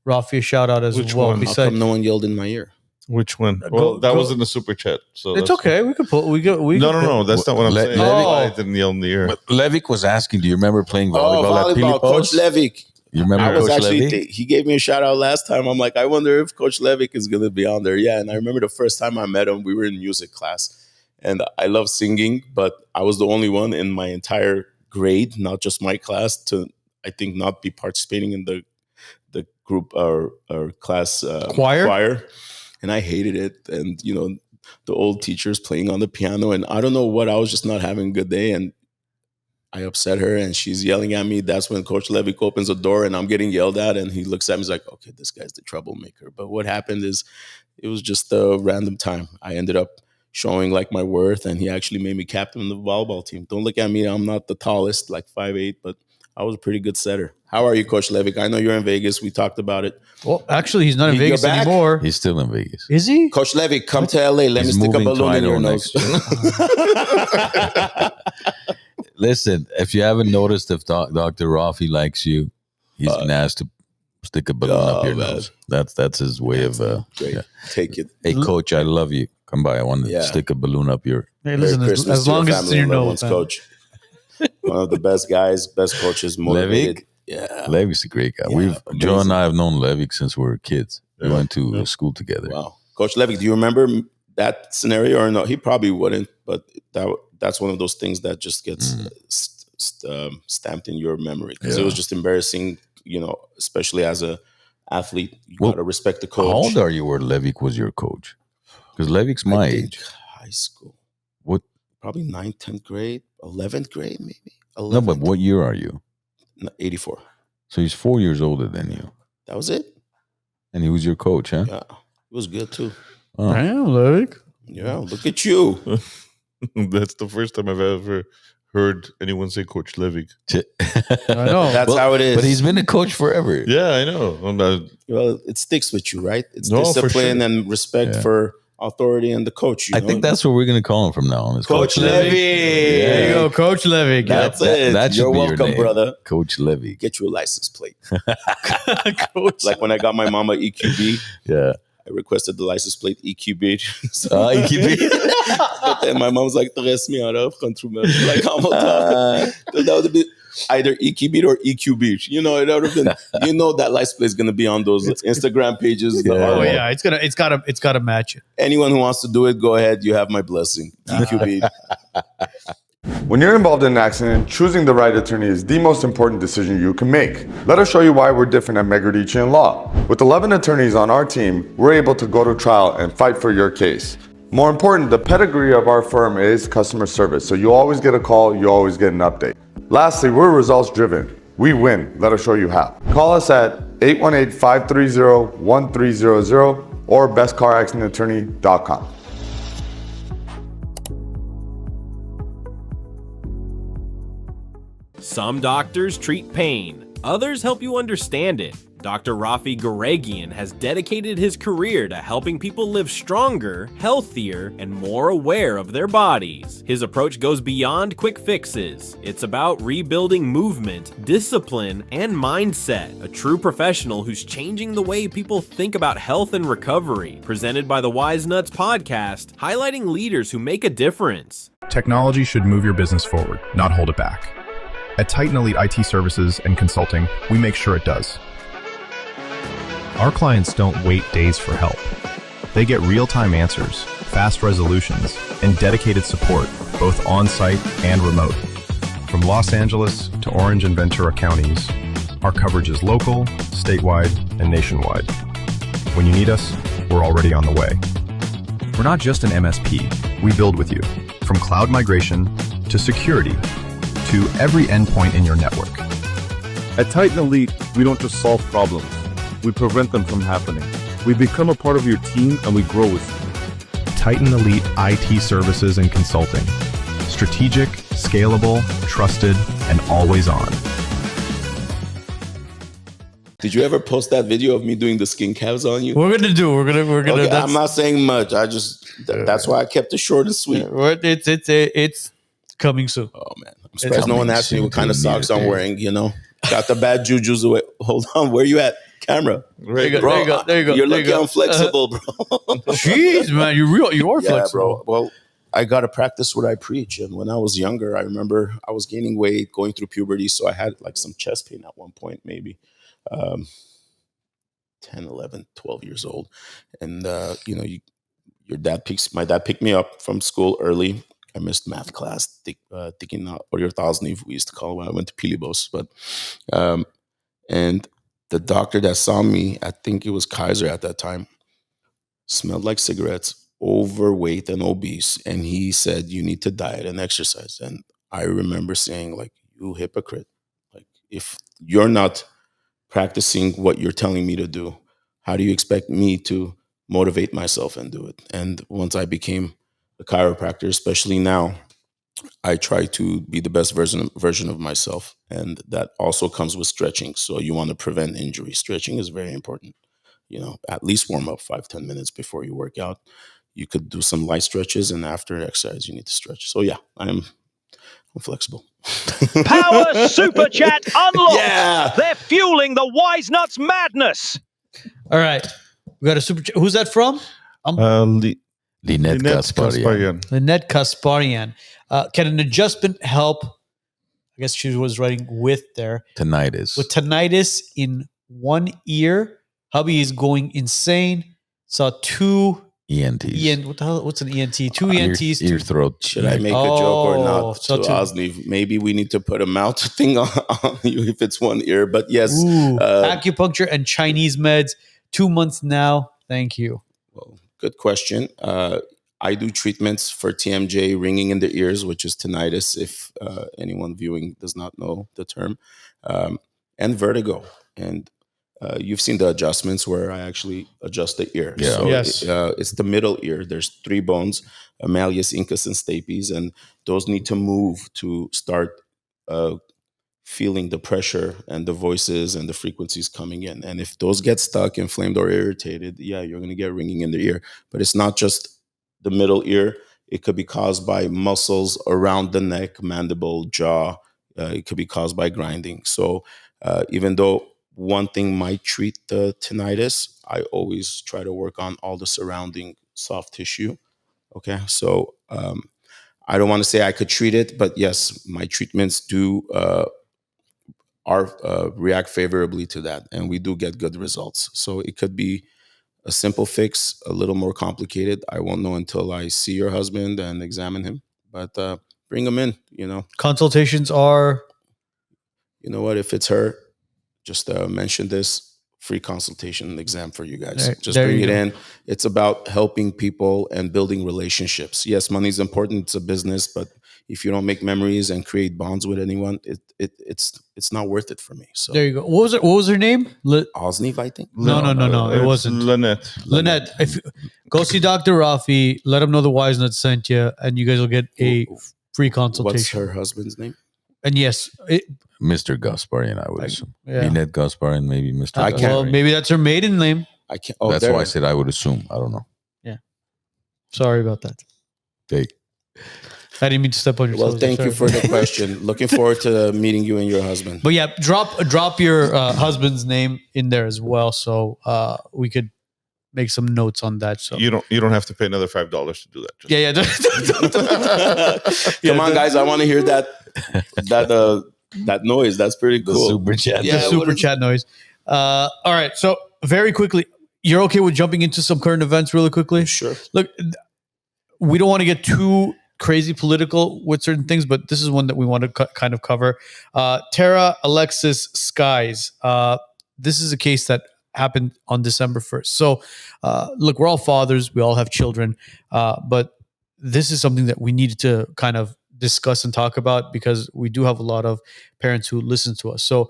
Raffi a shout out as Which well. one? How come no one yelled in my ear? Which one? Well, that was in the super chat. So it's okay. We could pull. No. That's not what I'm saying. I didn't yell in the air. But Levick was asking, do you remember playing volleyball at Pili Coach Levick. You remember Coach Levick? He gave me a shout out last time. I'm like, I wonder if Coach Levick is going to be on there. Yeah, and I remember the first time I met him, we were in music class. And I love singing, but I was the only one in my entire grade, not just my class, to, I think, not be participating in the group or class choir. And I hated it. And, the old teachers playing on the piano. And I don't know what, I was just not having a good day. And I upset her and she's yelling at me. That's when Coach Levick opens the door and I'm getting yelled at. And he looks at me, he's like, okay, this guy's the troublemaker. But what happened is it was just a random time. I ended up showing like my worth, and he actually made me captain of the volleyball team. Don't look at me. I'm not the tallest, like 5'8", but I was a pretty good setter. How are you, Coach Levick? I know you're in Vegas. We talked about it. Well, actually, he's not in Vegas anymore. He's still in Vegas. Is he? Coach Levick, come to LA. Let me stick a balloon in your nose. Listen, if you haven't noticed, if Dr. Raffi likes you, he's going to ask to stick a balloon up your nose. That's his way of... great. Yeah. Take it. Hey, Coach, I love you. Come by. I want to stick a balloon up your... Hey, listen, as long as it's in your nose, Coach. One of the best guys, best coaches, motivated. Levick? Yeah. Levick's a great guy. Yeah, Joe and I have known Levick since we were kids. We went to school together. Wow. Coach Levick, do you remember that scenario or no? He probably wouldn't, but that's one of those things that just gets stamped in your memory because it was just embarrassing, especially as a athlete. You got to respect the coach. How old are you where Levick was your coach? Because Levick's my age. High school. What? Probably 9th, 10th grade, 11th grade maybe. 11th. No, but what year are you? 84. So he's 4 years older than you. That was it. And he was your coach, huh? Yeah. It was good too. Oh. Damn, Levick. Yeah, look at you. That's the first time I've ever heard anyone say Coach Levick. I know. That's how it is. But he's been a coach forever. Yeah, I know. Well, it sticks with you, right? It's discipline and respect for authority and the coach. I think that's what we're going to call him from now on. Is Coach Levick. There you go, Coach Levick. That's it. That should You're be welcome, your name, brother. Coach Levick. Get you a license plate. Coach. Like when I got my mama EQB. Yeah. I requested the license plate EQB. EQB. But then my mom's like, "Rest me out of control." Like, that would be either EQB or EQB. It would have been. That license plate is going to be on those Instagram pages. Oh yeah, it's gotta match it. Anyone who wants to do it, go ahead. You have my blessing. EQB. When you're involved in an accident, choosing the right attorney is the most important decision you can make. Let us show you why we're different at Migraines Law. With 11 attorneys on our team, we're able to go to trial and fight for your case. More important, the pedigree of our firm is customer service, so you always get a call, you always get an update. Lastly, we're results driven. We win. Let us show you how. Call us at 818-530-1300 or bestcaraccidentattorney.com. Some doctors treat pain, others help you understand it. Dr. Raffi Gureghian has dedicated his career to helping people live stronger, healthier, and more aware of their bodies. His approach goes beyond quick fixes. It's about rebuilding movement, discipline, and mindset. A true professional who's changing the way people think about health and recovery. Presented by the Wisenuts podcast, highlighting leaders who make a difference. Technology should move your business forward, not hold it back. At Titan Elite IT Services and Consulting, we make sure it does. Our clients don't wait days for help. They get real-time answers, fast resolutions, and dedicated support, both on-site and remote. From Los Angeles to Orange and Ventura counties, our coverage is local, statewide, and nationwide. When you need us, we're already on the way. We're not just an MSP. We build with you, from cloud migration to security to every endpoint in your network. At Titan Elite, we don't just solve problems. We prevent them from happening. We become a part of your team and we grow with you. Titan Elite IT Services and Consulting. Strategic, scalable, trusted, and always on. Did you ever post that video of me doing the skin calves on you? We're gonna. Okay, I'm not saying much. That's why I kept it short and sweet. It's coming soon. Oh man, I'm surprised no one asked me what kind of socks I'm wearing. Got the bad jujus away. Hold on, where you at? camera. There you go. Bro, There you go. There you go. You're there you lucky go. I'm flexible, bro. Jeez, man, you are Yeah, flexible. bro. Well, I got to practice what I preach. And when I was younger, I remember I was gaining weight, going through puberty. So I had like some chest pain at one point, maybe 10, 11, 12 years old. And, my dad picked me up from school early. I missed math class, thinking oriotalsniv, we used to call it when I went to Pilibos. But, and the doctor that saw me, I think it was Kaiser at that time, smelled like cigarettes, overweight and obese. And he said, you need to diet and exercise. And I remember saying, like, you hypocrite. Like, if you're not practicing what you're telling me to do, how do you expect me to motivate myself and do it? And once I became a chiropractor, especially now, I try to be the best version of myself. And that also comes with stretching. So you want to prevent injury. Stretching is very important. At least warm up 5-10 minutes before you work out. You could do some light stretches, and after exercise, you need to stretch. So yeah, I'm flexible. Power Super Chat unlocked. Yeah. They're fueling the Wisenuts madness. All right. We got a super chat. Who's that from? Lynette Lynette Gasparian. Gasparian. Lynette Kasparian. Can an adjustment help? I guess she was writing with there. Tinnitus. With tinnitus in one ear. Hubby is going insane. Saw two ENTs. What the hell? What's an ENT? Two ENTs. Ear, throat. Should I make a joke or not so to Osniv? Maybe we need to put a mouth thing on you if it's one ear. But yes. Acupuncture and Chinese meds. 2 months now. Thank you. Well, good question. I do treatments for TMJ, ringing in the ears, which is tinnitus, if anyone viewing does not know the term, and vertigo. And you've seen the adjustments where I actually adjust the ear. Yeah. So Yes. it's the middle ear. There's 3 bones, malleus, incus, and stapes, and those need to move to start feeling the pressure and the voices and the frequencies coming in. And if those get stuck, inflamed, or irritated, yeah, you're going to get ringing in the ear. But it's not just the middle ear. It could be caused by muscles around the neck, mandible, jaw. It could be caused by grinding. So even though one thing might treat the tinnitus, I always try to work on all the surrounding soft tissue. Okay, so I don't want to say I could treat it, but yes, my treatments do react favorably to that, and we do get good results. So it could be a simple fix, a little more complicated. I won't know until I see your husband and examine him, but bring him in, Consultations are? You know what, if it's her, just mention this, free consultation and exam for you guys. Just bring it in. It's about helping people and building relationships. Yes, money is important. It's a business, but if you don't make memories and create bonds with anyone, it's not worth it for me. So There you go. What was her name? Osniv, I think. No. It wasn't. Lynette. If you go see Dr. Raffi, let him know the Wisenuts sent you, and you guys will get a free consultation. What's her husband's name? And yes, Mr. Gasparian, I would assume. yeah. Lynette Gasparian, maybe Mr. I can't- Well, maybe that's her maiden name. I can't. That's why I said I would assume. I don't know. Sorry about that. Take. I didn't mean to step on your Well, toes. thank you Sorry. for the question. Looking forward to meeting you and your husband. But yeah, drop your husband's name in there as well, so we could make some notes on that. So You don't have to pay another $5 to do that. Just Come on, guys! I want to hear that noise. That's pretty cool. Super chat. the super chat noise. All right, so very quickly, you're okay with jumping into some current events really quickly? Sure. Look, we don't want to get too crazy political with certain things, but this is one that we want to kind of cover. Tara Alexis Skies. This is a case that happened on December 1st. So, look, we're all fathers. We all have children. But this is something that we needed to kind of discuss and talk about because we do have a lot of parents who listen to us. So,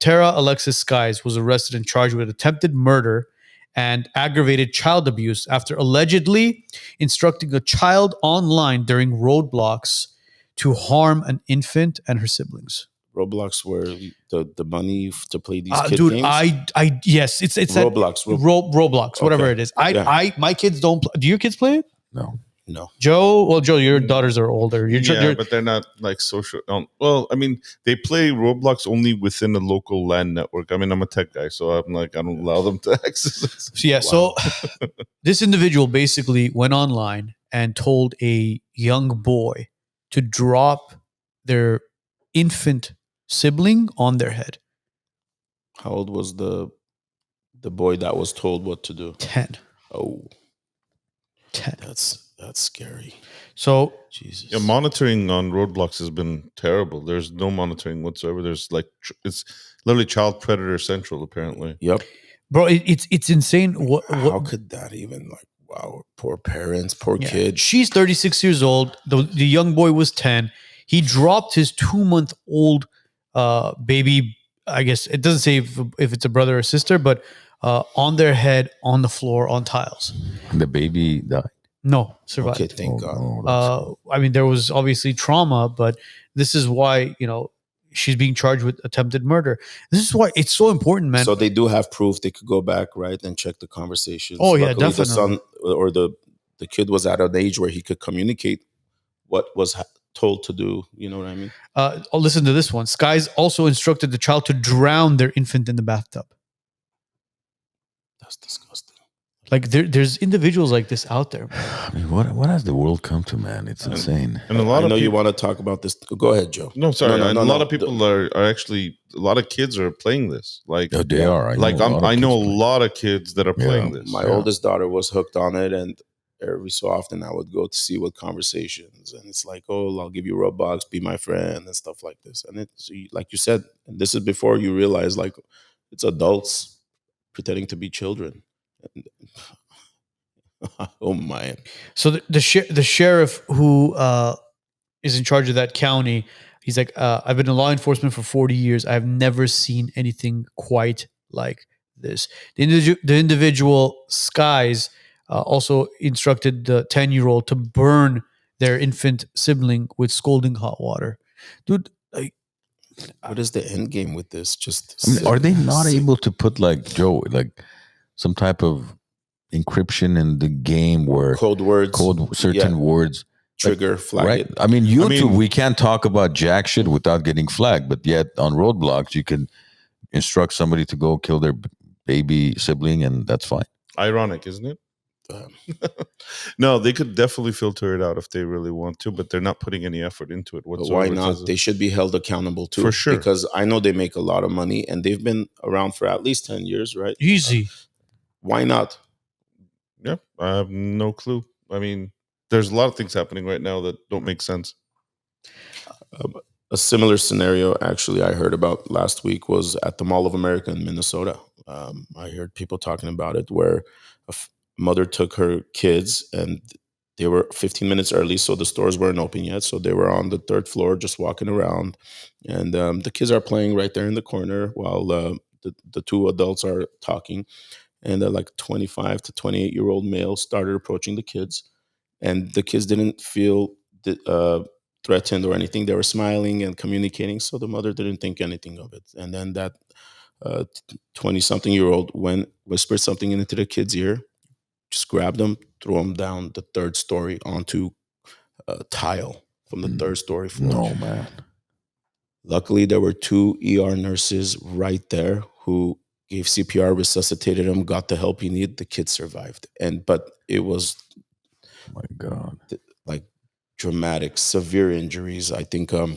Tara Alexis Skies was arrested and charged with attempted murder and aggravated child abuse after allegedly instructing a child online during Roblox to harm an infant and her siblings. Roblox, where the money to play these kid Dude, games. yes, it's Roblox, Roblox, whatever Okay. it is. Yeah. My kids don't. Do your kids play it? No. No. Joe, well, Joe, your daughters are older. But they're not like social. Well, I mean, they play Roblox only within the local LAN network. I mean, I'm a tech guy, so I'm like, I don't allow them to access it. So, so this individual basically went online and told a young boy to drop their infant sibling on their head. How old was the boy that was told what to do? 10. Oh, 10. That's scary. So Jesus. Yeah, monitoring on Roblox has been terrible. There's no monitoring whatsoever. There's like it's literally child predator central. Apparently. Yep. Bro, it's insane. How could that even wow? Poor parents, poor kid. She's 36 years old. The young boy was 10. He dropped his 2-month-old baby. I guess it doesn't say if it's a brother or sister, but on their head, on the floor, on tiles. The baby died. No, survived. Okay, thank God. No, I mean, there was obviously trauma, but this is why she's being charged with attempted murder. This is why it's so important, man. So they do have proof. They could go back, right, and check the conversations. Oh yeah, Luckily, definitely. The son or the kid was at an age where he could communicate what was told to do. You know what I mean? Listen to this one. Skies also instructed the child to drown their infant in the bathtub. That's disgusting. Like there's individuals like this out there. I mean, what has the world come to, man? It's insane. And a lot I of know you people, want to talk about this. Go ahead, Joe. No, sorry. No, and a lot of people are actually. A lot of kids are playing this. Like They are. I know a lot of kids that are playing this. My oldest daughter was hooked on it, and every so often I would go to see what conversations, and it's like, oh, I'll give you Roblox, be my friend, and stuff like this. And it's like you said, and this is before you realize like it's adults pretending to be children. Oh man! So the sheriff who is in charge of that county, he's like, I've been in law enforcement for 40 years. I've never seen anything quite like this. The individual Skies also instructed the 10-year-old to burn their infant sibling with scalding hot water. Dude, like, what is the end game with this? Just are they not able to put like some type of encryption in the game where code words, certain words trigger flag right? it. I mean, YouTube, we can't talk about jack shit without getting flagged, but yet on Roblox, you can instruct somebody to go kill their baby sibling, and that's fine. Ironic, isn't it? No, they could definitely filter it out if they really want to, but they're not putting any effort into it whatsoever. Why not? They should be held accountable too. For sure. Because I know they make a lot of money, and they've been around for at least 10 years, right? Easy. Why not? Yeah, I have no clue. I mean, there's a lot of things happening right now that don't make sense. A similar scenario, actually, I heard about last week was at the Mall of America in Minnesota. I heard people talking about it where a mother took her kids and they were 15 minutes early, so the stores weren't open yet. So they were on the 3rd floor just walking around. And the kids are playing right there in the corner while the two adults are talking. And like 25 to 28-year-old male started approaching the kids. And the kids didn't feel threatened or anything. They were smiling and communicating. So the mother didn't think anything of it. And then that 20-something-year-old whispered something into the kid's ear, just grabbed them, threw them down the 3rd story onto a tile from the 3rd story floor. No, man. Luckily, there were 2 ER nurses right there who gave CPR, resuscitated him, got the help he needed. The kid survived. But it was, oh my God, like dramatic, severe injuries. I think the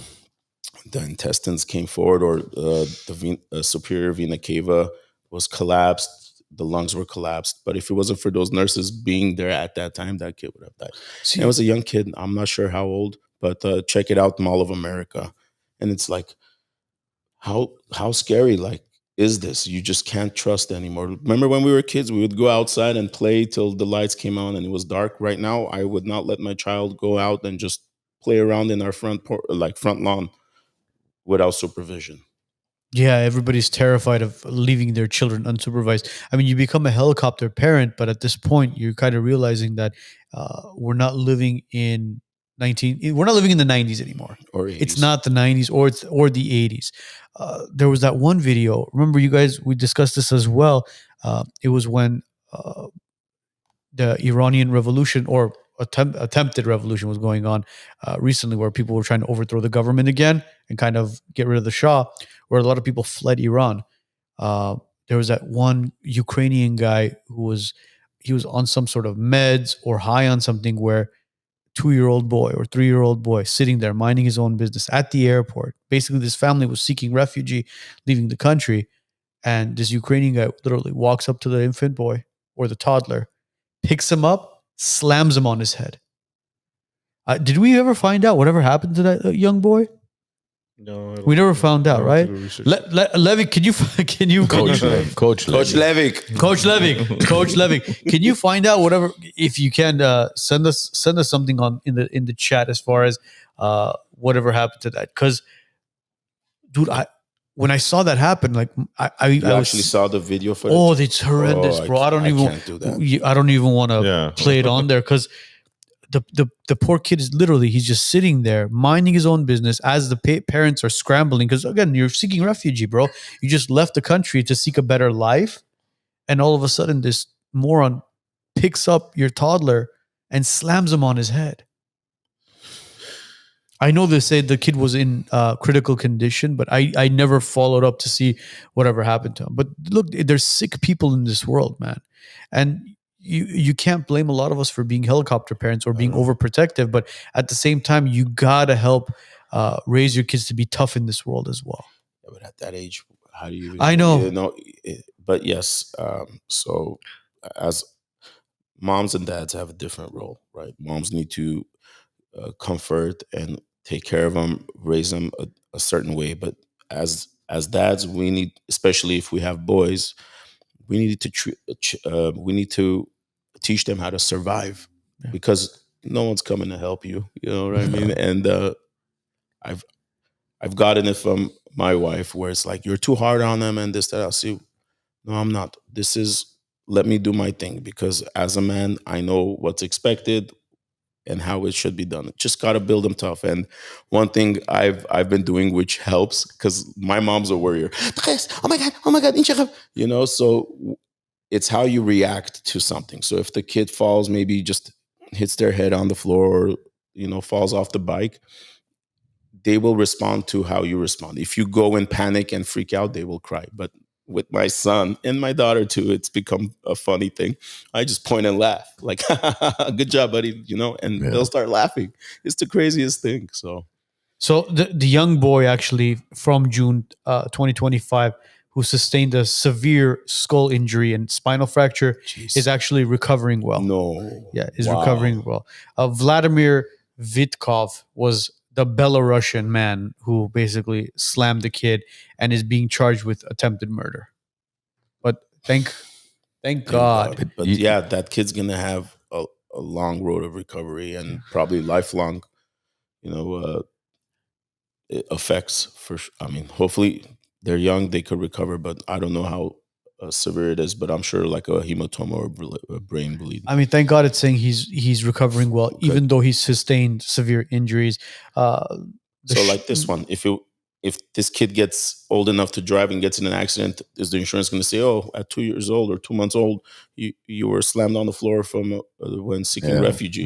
intestines came forward, or the superior vena cava was collapsed. The lungs were collapsed. But if it wasn't for those nurses being there at that time, that kid would have died. See, it was a young kid. I'm not sure how old, but check it out, Mall of America. And it's like, how scary, like, is this? You just can't trust anymore. Remember when we were kids, we would go outside and play till the lights came on and it was dark. Right now, I would not let my child go out and just play around in our front lawn without supervision. Yeah, everybody's terrified of leaving their children unsupervised. I mean, you become a helicopter parent, but at this point, you're kind of realizing that we're not living in the 90s anymore. Or 80s. It's not the 90s or the 80s. There was that one video. Remember, you guys, we discussed this as well. It was when the Iranian Revolution, or attempted revolution was going on recently, where people were trying to overthrow the government again and kind of get rid of the Shah, where a lot of people fled Iran. There was that one Ukrainian guy who was on some sort of meds or high on something, where 2-year-old boy or 3-year-old boy sitting there minding his own business at the airport. Basically, this family was seeking refuge, leaving the country, and this Ukrainian guy literally walks up to the infant boy or the toddler, picks him up, slams him on his head. Did we ever find out whatever happened to that young boy? No, We never found out, right? Levy, can you Coach Levy. Coach Levy, can you find out whatever, if you can, send us something on in the chat as far as whatever happened to that? Because, dude, when I saw that happen, like I actually saw the video for oh, it's horrendous, bro. I can't do that. I don't even want to play it on there, because the poor kid is literally, he's just sitting there minding his own business as the parents are scrambling, because again, you're seeking refuge, bro. You just left the country to seek a better life, and all of a sudden this moron picks up your toddler and slams him on his head. I know they said the kid was in critical condition, but I never followed up to see whatever happened to him. But look, there's sick people in this world, man, and you can't blame a lot of us for being helicopter parents or being overprotective, but at the same time, you gotta help raise your kids to be tough in this world as well. Yeah, but at that age, how do you even, I know. you know? But yes, so as moms and dads have a different role, right? Moms need to comfort and take care of them, raise them a certain way. But as dads, we need, especially if we have boys, we need to teach them how to survive, because no one's coming to help you. You know what I mean? And I've gotten it from my wife, where it's like, you're too hard on them and this, that. I'll see. No, I'm not. This is, let me do my thing, because as a man, I know what's expected and how it should be done. Just got to build them tough. And one thing I've been doing, which helps, because my mom's a warrior. Oh my God. You know, so it's how you react to something. So if the kid falls, maybe just hits their head on the floor, or, you know, falls off the bike, they will respond to how you respond. If you go and panic and freak out, they will cry. But with my son and my daughter too, it's become a funny thing. I just point and laugh, like, good job, buddy, you know, and they'll start laughing. It's the craziest thing. So the young boy, actually from June 2025, who sustained a severe skull injury and spinal fracture, is actually recovering well. No. Yeah, is recovering well. Vladimir Vitkov was the Belarusian man who basically slammed the kid and is being charged with attempted murder. But thank God. But yeah, that kid's going to have a long road of recovery, and probably lifelong, you know, effects for, I mean, hopefully they're young, they could recover, but I don't know how severe it is, but I'm sure like a hematoma or a brain bleed. I mean, thank God it's saying he's recovering well, even though he's sustained severe injuries. So like this one, if this kid gets old enough to drive and gets in an accident, is the insurance going to say, oh, at 2 years old or 2 months old, you were slammed on the floor from when seeking refuge?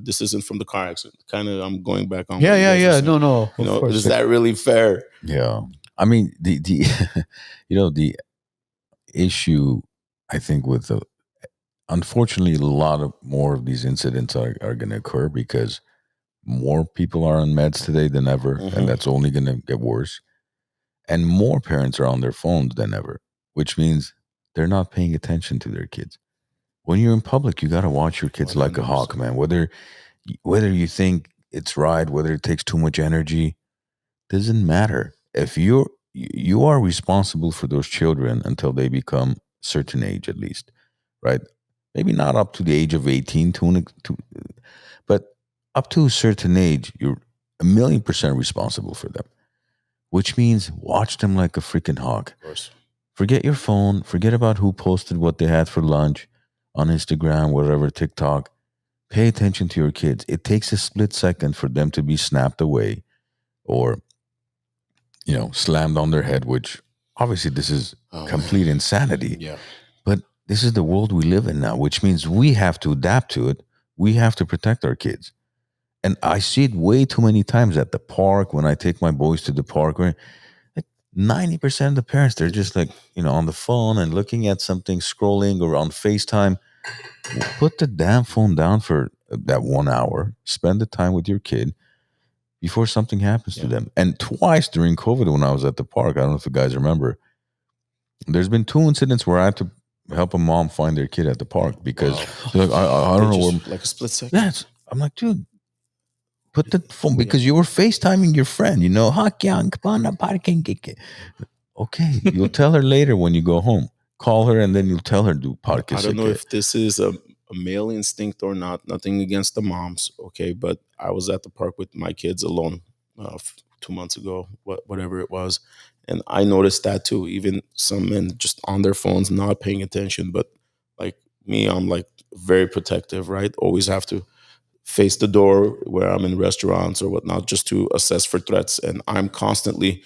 This isn't from the car accident. Kind of, I'm going back on. Yeah. No. You know, is that really fair? Yeah. I mean, the you know, the issue, I think, with unfortunately, a lot of more of these incidents are going to occur because more people are on meds today than ever, and that's only going to get worse. And more parents are on their phones than ever, which means they're not paying attention to their kids. When you're in public, you got to watch your kids like a hawk, man. Whether you think it's right, whether it takes too much energy, doesn't matter. If you are responsible for those children until they become a certain age, at least, right? Maybe not up to the age of 18, but up to a certain age, you're 1,000,000% responsible for them, which means watch them like a freaking hawk. Of course. Forget your phone. Forget about who posted what they had for lunch on Instagram, whatever, TikTok. Pay attention to your kids. It takes a split second for them to be snapped away or, you know, slammed on their head, which obviously this is complete insanity. Yeah. But this is the world we live in now, which means we have to adapt to it. we have to protect our kids. And I see it way too many times at the park when I take my boys to the park. Where 90% of the parents, they're just like, on the phone and looking at something, scrolling or on FaceTime. Put the damn phone down for that 1 hour. Spend the time with your kid before something happens to them. And twice during COVID, when I was at the park, I don't know if you guys remember, there's been 2 incidents where I had to help a mom find their kid at the park because they're like, I don't know where. Like a split second. Yeah, I'm like, dude, put the phone, because you were FaceTiming your friend, okay, you'll tell her later when you go home. Call her and then you'll tell her do podcast. I don't know if this is a male instinct or not. Nothing against the moms, okay? But I was at the park with my kids alone 2 months ago, whatever it was. And I noticed that too. Even some men just on their phones, not paying attention. But like me, I'm like very protective, right? Always have to face the door where I'm in restaurants or whatnot, just to assess for threats. And I'm constantly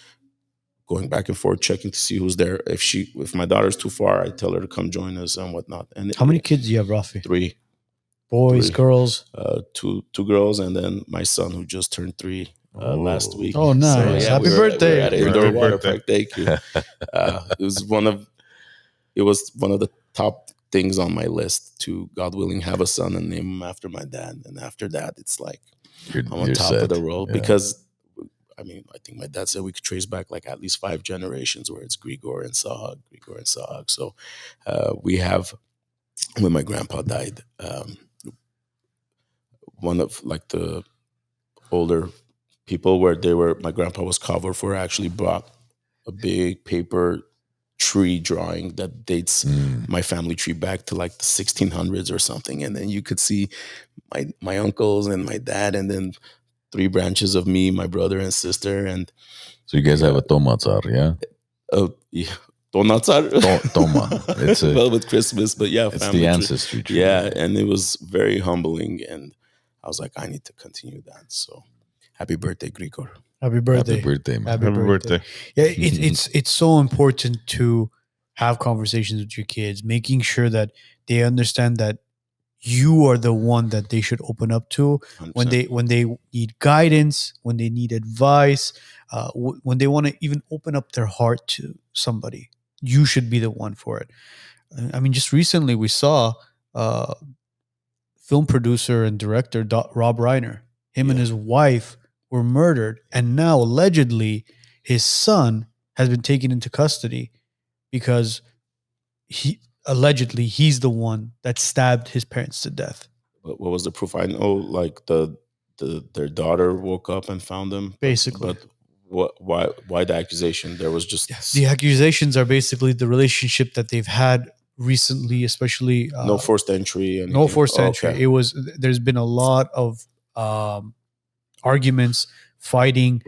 going back and forth, checking to see who's there. If my daughter's too far, I tell her to come join us and whatnot. And How many kids do you have, Raffi? 3 boys, girls? Two girls, and then my son who just turned 3 last week. Oh, nice! Happy birthday! We're at indoor water park. Thank you. It was one of the top things on my list to, God willing, have a son and name him after my dad. And after that, it's like I'm on top of the world because. I mean, I think my dad said we could trace back like at least 5 generations where it's Grigor and Sahag. So we have, when my grandpa died, one of like the older people where my grandpa was covered for actually brought a big paper tree drawing that dates my family tree back to like the 1600s or something. And then you could see my uncles and my dad, and then 3 branches of me, my brother and sister. And so you guys have a tomatsar, yeah? Yeah. Tonatsar. Toma. It's well, with Christmas, but yeah, it's the ancestry tree. Yeah, and it was very humbling, and I was like, I need to continue that. So, happy birthday, Grigor. Happy birthday! Happy birthday, man! Happy birthday! Yeah, it's so important to have conversations with your kids, making sure that they understand that you are the one that they should open up to 100%. when they need guidance, when they need advice, when they want to even open up their heart to somebody. You should be the one for it. I mean, just recently we saw film producer and director Rob Reiner. Him and his wife were murdered, and now allegedly his son has been taken into custody because he's the one that stabbed his parents to death. What was the proof? I know, like their daughter woke up and found them. Basically, but why the accusation? There was just the accusations are basically the relationship that they've had recently, especially no forced entry. Anything. No forced entry. Okay. There's been a lot of arguments, fighting.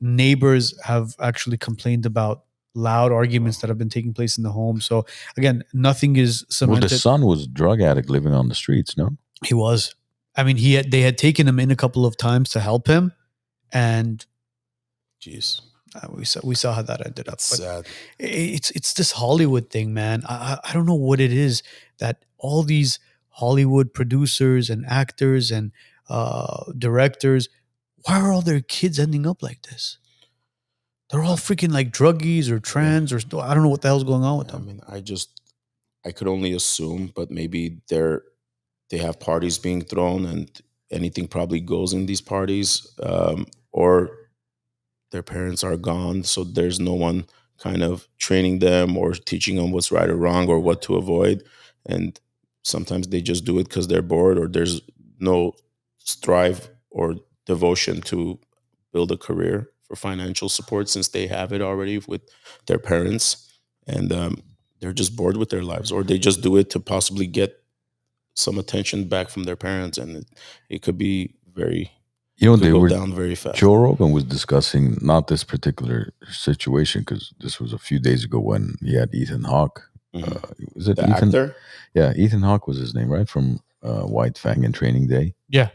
Neighbors have actually complained about loud arguments that have been taking place in the home. So again, nothing is cemented. Well, the son was a drug addict living on the streets, no? He was. I mean, they had taken him in a couple of times to help him, and jeez, we saw how that ended up. It's sad. It's this Hollywood thing, man. I don't know what it is that all these Hollywood producers and actors and directors, why are all their kids ending up like this? They're all freaking like druggies or trans or I don't know what the hell's going on with them. I mean, I could only assume, but maybe they have parties being thrown and anything probably goes in these parties, or their parents are gone, so there's no one kind of training them or teaching them what's right or wrong or what to avoid. And sometimes they just do it because they're bored, or there's no strive or devotion to build a career for financial support since they have it already with their parents, and they're just bored with their lives, or they just do it to possibly get some attention back from their parents, and it could be very, they go were down very fast. Joe Rogan was discussing not this particular situation because this was a few days ago when he had Ethan Hawke. Was it the Ethan? Actor? Yeah, Ethan Hawke was his name, right? From White Fang and Training Day. Yeah.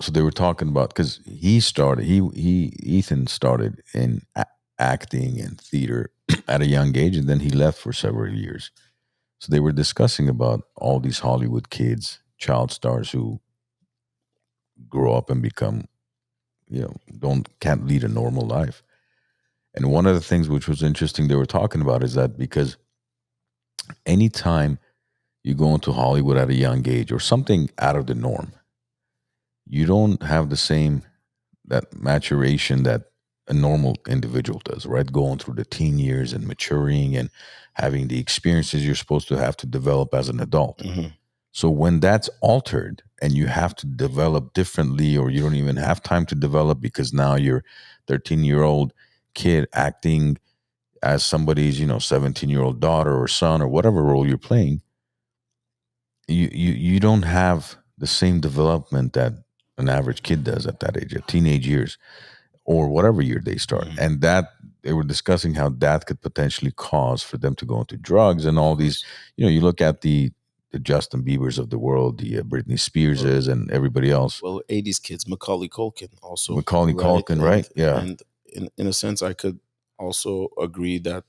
So they were talking about, because Ethan started in acting and theater at a young age, and then he left for several years. So they were discussing about all these Hollywood kids, child stars who grow up and become, can't lead a normal life. And one of the things which was interesting they were talking about is that because anytime you go into Hollywood at a young age or something out of the norm, you don't have the same that maturation that a normal individual does, right? Going through the teen years and maturing and having the experiences you're supposed to have to develop as an adult. So when that's altered and you have to develop differently, or you don't even have time to develop because now you're 13-year-old kid acting as somebody's 17-year-old daughter or son or whatever role you're playing, you don't have the same development that an average kid does at that age, at teenage years or whatever year they start. And that they were discussing how that could potentially cause for them to go into drugs and all these, you look at the Justin Biebers of the world, the Britney Spearses and everybody else. Well, 80s kids, Macaulay Culkin also. Macaulay Culkin, right? Yeah. And in a sense, I could also agree that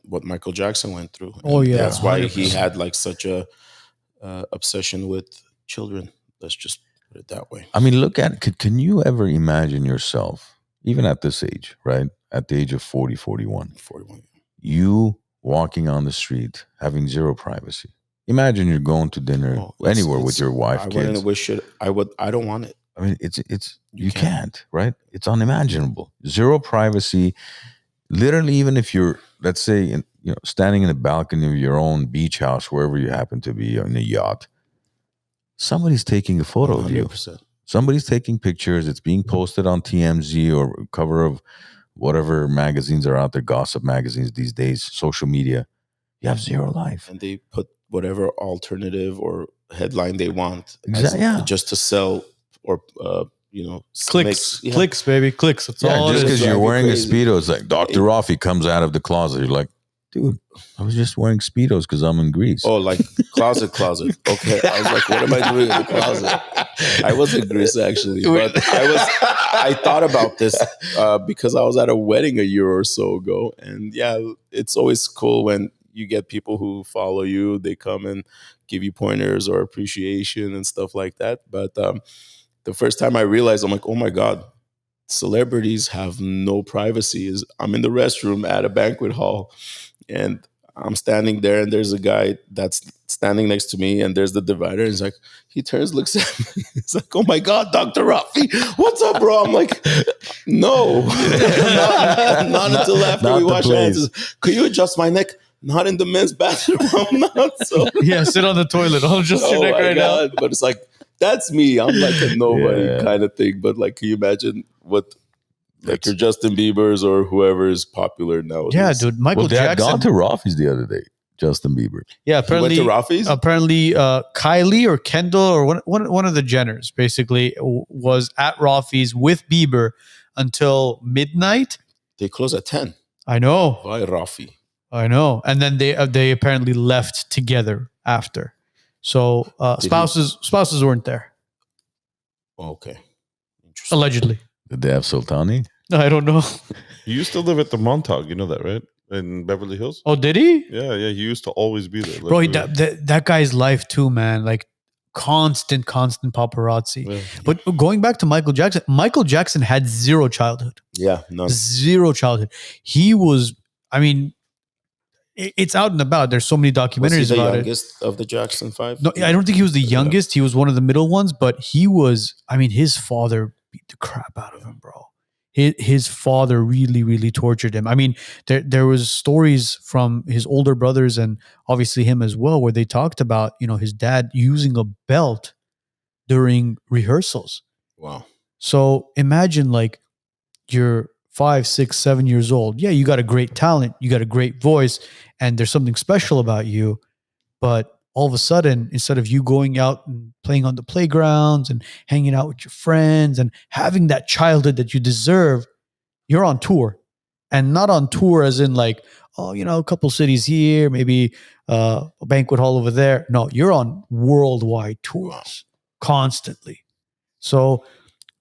what Michael Jackson went through. Oh, yeah. That's why 100%. he had like such a obsession with children. Let's just put it that way. I mean, look at, can you ever imagine yourself, even at this age, right? At the age of 40, 41, you walking on the street, having zero privacy. Imagine you're going to dinner anywhere with your wife, kids. I wouldn't wish it. I don't want it. I mean, it's you can't, right? It's unimaginable. Zero privacy. Literally, even if you're, let's say, standing in the balcony of your own beach house, wherever you happen to be, on a yacht, somebody's taking a photo 100%. Of you. Somebody's taking pictures. It's being posted on TMZ or cover of whatever magazines are out there, gossip magazines these days, social media. You have zero life. And they put whatever alternative or headline they want just to sell or clicks, clicks, baby, clicks. That's all. Just because you're wearing a Speedo, it's like Dr. Raffi comes out of the closet. You're like, dude, I was just wearing Speedos because I'm in Greece. Oh, like closet. Okay, I was like, what am I doing in the closet? I was in Greece actually, but I thought about this because I was at a wedding a year or so ago, and it's always cool when you get people who follow you. They come and give you pointers or appreciation and stuff like that. But the first time I realized, I'm like, oh my God, celebrities have no privacy. I'm in the restroom at a banquet hall and I'm standing there and there's a guy that's standing next to me and there's the divider. And he's like, he turns, looks at me. He's like, oh my God, Dr. Raffi, what's up, bro? I'm like, no, not until after we wash our hands. Could you adjust my neck? Not in the men's bathroom. I'm not. So sit on the toilet. I'll adjust your neck right now. But it's like, that's me. I'm like a nobody kind of thing. But like, can you imagine what like your Justin Bieber's or whoever is popular nowadays? Yeah, dude. Michael Jackson. They had gone to Raffi's the other day. Justin Bieber. Yeah, apparently he went to Raffi's? Apparently, Kylie or Kendall or one of the Jenners basically was at Raffi's with Bieber until midnight. They close at 10. I know. Why Raffi? I know. And then they apparently left together after. So spouses weren't there. Okay. Allegedly. Did they have Sultani? I don't know. He used to live at the Montauk, you know that, right? In Beverly Hills. Oh, did he? Yeah. He used to always be there. Bro, that guy's life too, man. Like constant paparazzi. Yeah. But going back to Michael Jackson had zero childhood. Yeah, none. Zero childhood. He was, I mean, it's out and about. There's so many documentaries about it. Was he the youngest of the Jackson 5? No, I don't think he was the youngest. He was one of the middle ones, but he was, I mean, his father beat the crap out of him, bro. His father really, really tortured him. I mean, there was stories from his older brothers and obviously him as well, where they talked about, his dad using a belt during rehearsals. Wow. So imagine like you're 5, 6, 7 years old. Yeah, you got a great talent, you got a great voice, and there's something special about you. But all of a sudden, instead of you going out and playing on the playgrounds and hanging out with your friends and having that childhood that you deserve, you're on tour. And not on tour as in like, a couple cities here, maybe a banquet hall over there. No, you're on worldwide tours constantly. So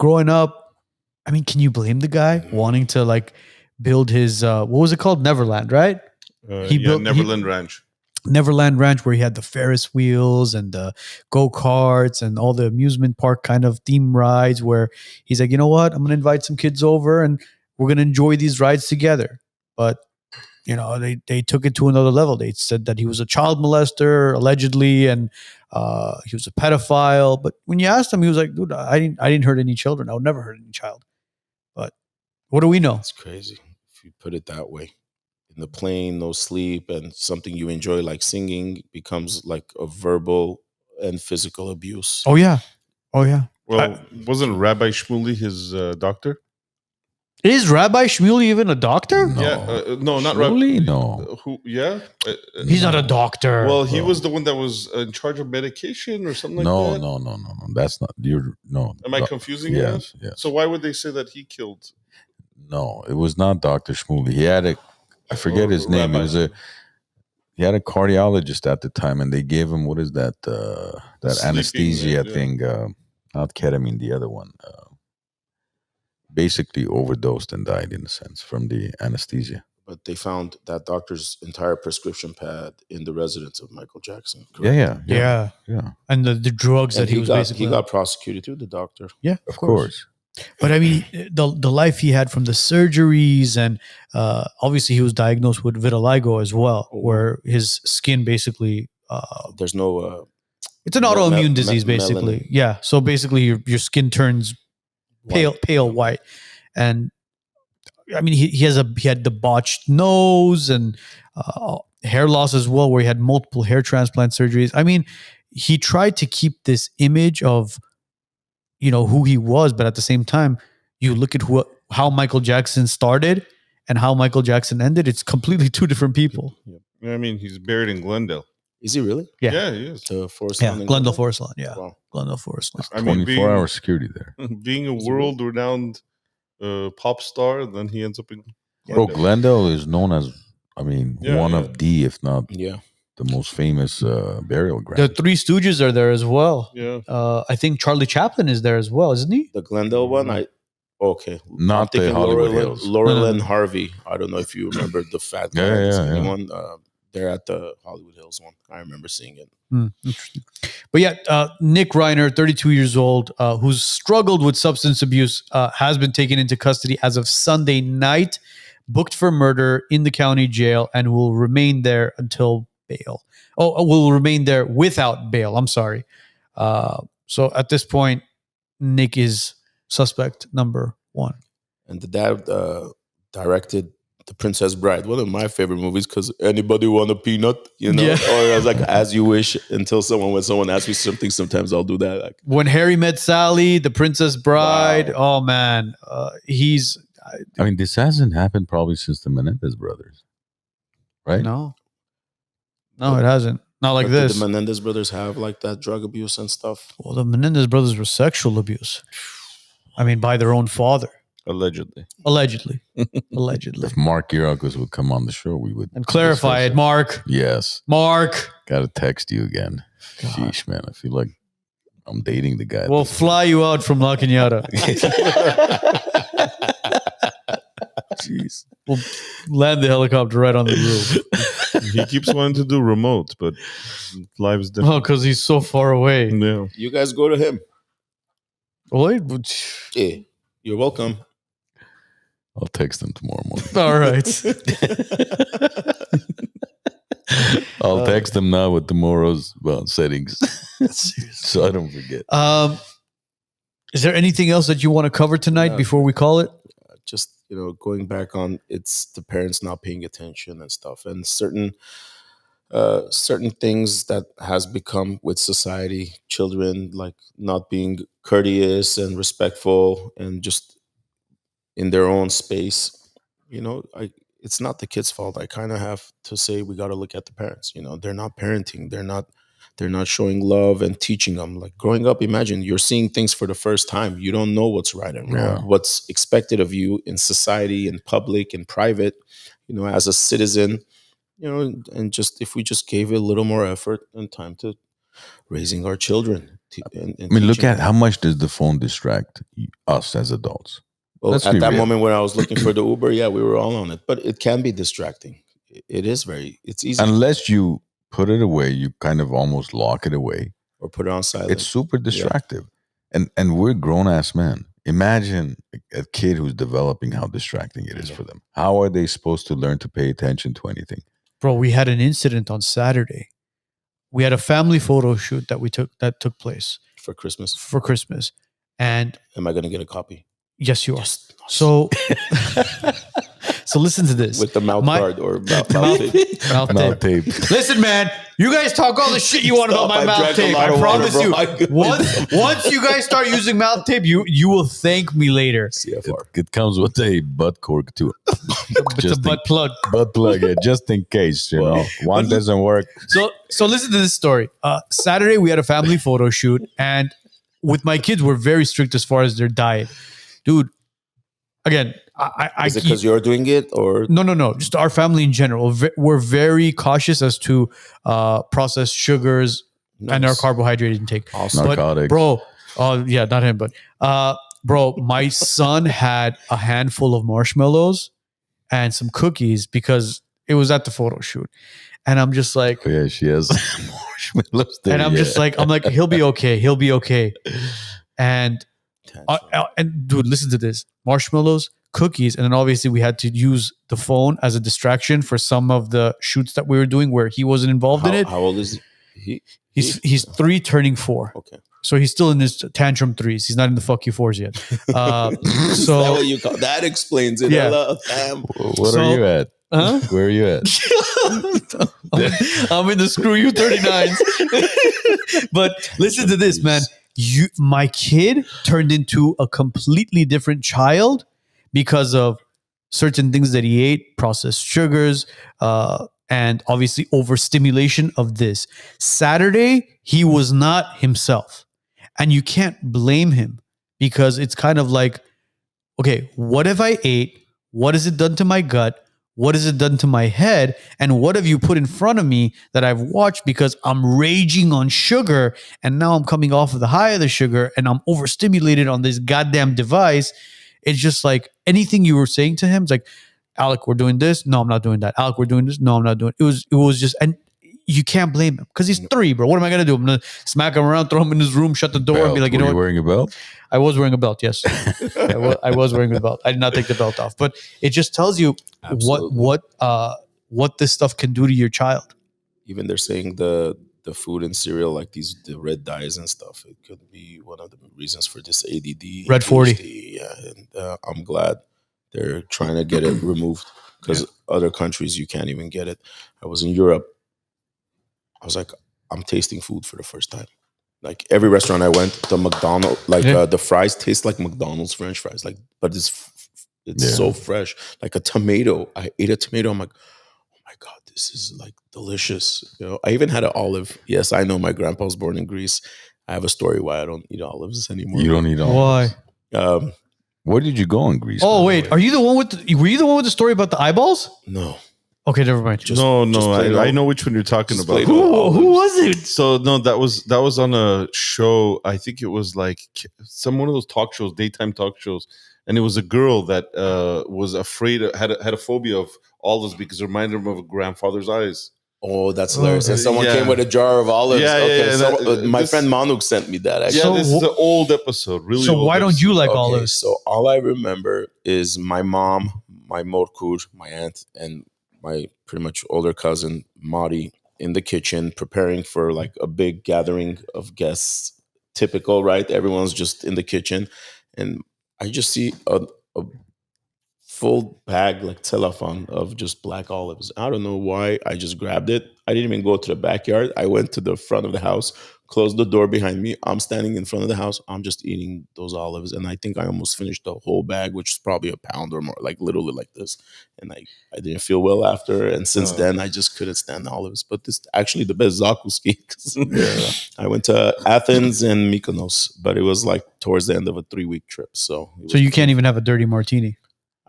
growing up, I mean, can you blame the guy wanting to like build his, what was it called? Neverland, right? Neverland Ranch. Neverland Ranch, where he had the Ferris wheels and the go-karts and all the amusement park kind of theme rides, where he's like, you know what, I'm going to invite some kids over and we're going to enjoy these rides together. But, they took it to another level. They said that he was a child molester, allegedly, and he was a pedophile. But when you asked him, he was like, dude, I didn't hurt any children. I would never hurt any child. But what do we know? It's crazy if you put it that way. In the plane, no sleep, and something you enjoy like singing becomes like a verbal and physical abuse. Oh, yeah. Well, wasn't Rabbi Shmuley his doctor? Is Rabbi Shmuley even a doctor? No. Yeah, no, not Surely Rabbi. no. Who? Yeah. He's not a doctor. Well, he was the one that was in charge of medication or something like No, that. no. That's not. No. Am I confusing Yes, you? yes. So why would they say that he killed? No, it was not Dr. Shmuley. He had I forget his name. Rabbi. He had a cardiologist at the time, and they gave him, what is that? That Sleeping, anesthesia yeah. thing. Not ketamine, the other one. Basically overdosed and died, in a sense, from the anesthesia. But they found that doctor's entire prescription pad in the residence of Michael Jackson. correct? Yeah. And the drugs And that he was basically. he got prosecuted too, the doctor. Yeah, Of course. But I mean, the life he had from the surgeries, and obviously he was diagnosed with vitiligo as well, where his skin basically. There's no. It's an autoimmune disease, basically. melanin. Yeah. So basically, your skin turns pale white, and I mean, he had the botched nose and hair loss as well, where he had multiple hair transplant surgeries. I mean, he tried to keep this image of, who he was, but at the same time, you look at how Michael Jackson started and how Michael Jackson ended. It's completely two different people. I mean, he's buried in Glendale. Is he really? Yeah. He is. The Forest Yeah, Lawn in Glendale Forest Lawn. Yeah, Wow. Glendale Forest Lawn. I mean, 24-hour security there. being a world-renowned pop star, then he ends up in. Bro, Glendale is known as, one of the, if not Yeah. the most famous burial ground. The Three Stooges are there as well. Yeah. I think Charlie Chaplin is there as well, isn't he? The Glendale one, okay. Not I'm the thinking Hollywood Hills. Laurel No. and Harvey. I don't know if you remember the fat guy. Yeah. One. They're at the Hollywood Hills one. I remember seeing it. Interesting. But yeah, Nick Reiner, 32 years old, who's struggled with substance abuse, has been taken into custody as of Sunday night, booked for murder in the county jail, and will remain there until bail. Will remain there without bail. I'm sorry. So at this point, Nick is suspect number one. And the dad directed The Princess Bride, one of my favorite movies, because anybody want a peanut, Yeah. Or I was like, as you wish, until when someone asks me something, sometimes I'll do that. Like, When Harry Met Sally, The Princess Bride. Oh man, he's this hasn't happened probably since the Menendez brothers, right? no, it hasn't. Not like but this. Did the Menendez brothers have like that drug abuse and stuff? Well, the Menendez brothers were sexual abuse. I mean, by their own father, Allegedly. allegedly. If Mark Girakos would come on the show, we would And clarify it, Mark. Yes. Mark, Got to text you again. Sheesh, man. I feel like I'm dating the guy. we'll fly you out from La Cañada. Jeez. We'll land the helicopter right on the roof. He keeps wanting to do remote, but live is different. Oh, because he's so far away. Yeah. You guys go to him. Wait, Yeah, you're welcome. I'll text him tomorrow morning. all right. I'll text him now with tomorrow's settings. So I don't forget. Is there anything else that you want to cover tonight before we call it? Just going back on, it's the parents not paying attention and stuff, and certain things that has become with society, children like not being courteous and respectful and just in their own space. It's not the kid's fault. I kind of have to say we got to look at the parents. They're not parenting. They're not showing love and teaching them. Like growing up, imagine you're seeing things for the first time. You don't know what's right and wrong, what's expected of you in society, in public, in private, as a citizen, and just if we just gave it a little more effort and time to raising our children. Look at how much does the phone distract us as adults? Well, Let's at be that real. moment when I was looking for the Uber, we were all on it, but it can be distracting. It's easy. Unless you put it away. You kind of almost lock it away. Or put it on silent. It's super distractive. And we're grown-ass men. Imagine a kid who's developing how distracting it is for them. How are they supposed to learn to pay attention to anything? Bro, we had an incident on Saturday. We had a family photo shoot that took place for Christmas. And am I going to get a copy? Yes, you are. So, so listen to this. With the mouth guard or mouth tape. Mouth tape. Listen, man, you guys talk all the shit you want about my mouth tape. I promise you. Once you guys start using mouth tape, you will thank me later. CFR. It comes with a butt cork too. It's a butt plug. Butt plug, yeah, just in case, you know. One doesn't work. So listen to this story. Saturday, we had a family photo shoot, and with my kids, we're very strict as far as their diet. Dude, again, is it because you're doing it or no? Just our family in general. We're very cautious as to processed sugars and our carbohydrate intake. Awesome. Narcotics, bro. Yeah, not him, but bro, my son had a handful of marshmallows and some cookies because it was at the photo shoot, and I'm just like, oh, yeah, she has marshmallows there. And I'm just like, he'll be okay, and dude, listen to this: marshmallows, cookies, and then obviously we had to use the phone as a distraction for some of the shoots that we were doing where he wasn't involved in it. How old is he? He's 3 turning 4. Okay, so he's still in his tantrum 3s. He's not in the fuck you 4s yet. So that what you call that explains it. Yeah. What are you at? Huh? Where are you at? I'm in the screw you 39s. But listen to this, man. My kid turned into a completely different child because of certain things that he ate, processed sugars, and obviously overstimulation of this. Saturday, he was not himself. And you can't blame him because it's kind of like, okay, what have I ate? What has it done to my gut? What has it done to my head? And what have you put in front of me that I've watched because I'm raging on sugar and now I'm coming off of the high of the sugar and I'm overstimulated on this goddamn device. It's just like anything you were saying to him, it's like, Alec, we're doing this. No, I'm not doing that. Alec, we're doing this. No, I'm not doing it. It was just, and you can't blame him because he's 3, bro. What am I going to do? I'm going to smack him around, throw him in his room, shut the door and be like, you know what? Were you wearing a belt? I was wearing a belt, yes. I was wearing a belt. I did not take the belt off. But it just tells you what this stuff can do to your child. Even they're saying the food and cereal, like the red dyes and stuff, it could be one of the reasons for this ADD. Red 40. Yeah, and I'm glad they're trying to get it removed because other countries you can't even get it. I was in Europe. I was like, I'm tasting food for the first time. Like every restaurant I went, the McDonald's, the fries taste like McDonald's French fries. Like, but it's so fresh. Like a tomato. I ate a tomato. I'm like, oh my God, this is like delicious. You know, I even had an olive. Yes, I know my grandpa was born in Greece. I have a story why I don't eat olives anymore. You don't eat olives. Why? Where did you go in Greece? Oh wait, were you the one with the story about the eyeballs? No. Okay, never mind. I know which one you're talking about. Who was it? So no, that was on a show. I think it was like one of those talk shows, daytime talk shows, and it was a girl that was afraid, had a phobia of olives because it reminded her of a grandfather's eyes. Oh, that's hilarious! And someone came with a jar of olives. My friend Manuk sent me that. Actually. Yeah, this is an old episode. Really. So why don't you like Okay, olives? So all I remember is my mom, my morkur, my aunt, and my pretty much older cousin Mari in the kitchen preparing for like a big gathering of guests. Typical, right? Everyone's just in the kitchen, and I just see a full bag, like telephone, of just black olives. I don't know why. I just grabbed it. I didn't even go to the backyard. I went to the front of the house, closed the door behind me. I'm standing in front of the house. I'm just eating those olives. And I think I almost finished the whole bag, which is probably a pound or more, like literally like this. And I didn't feel well after. And since then, I just couldn't stand the olives. But this actually the best zakuski. I went to Athens and Mykonos, but it was like towards the end of a 3-week trip. So you can't even have a dirty martini.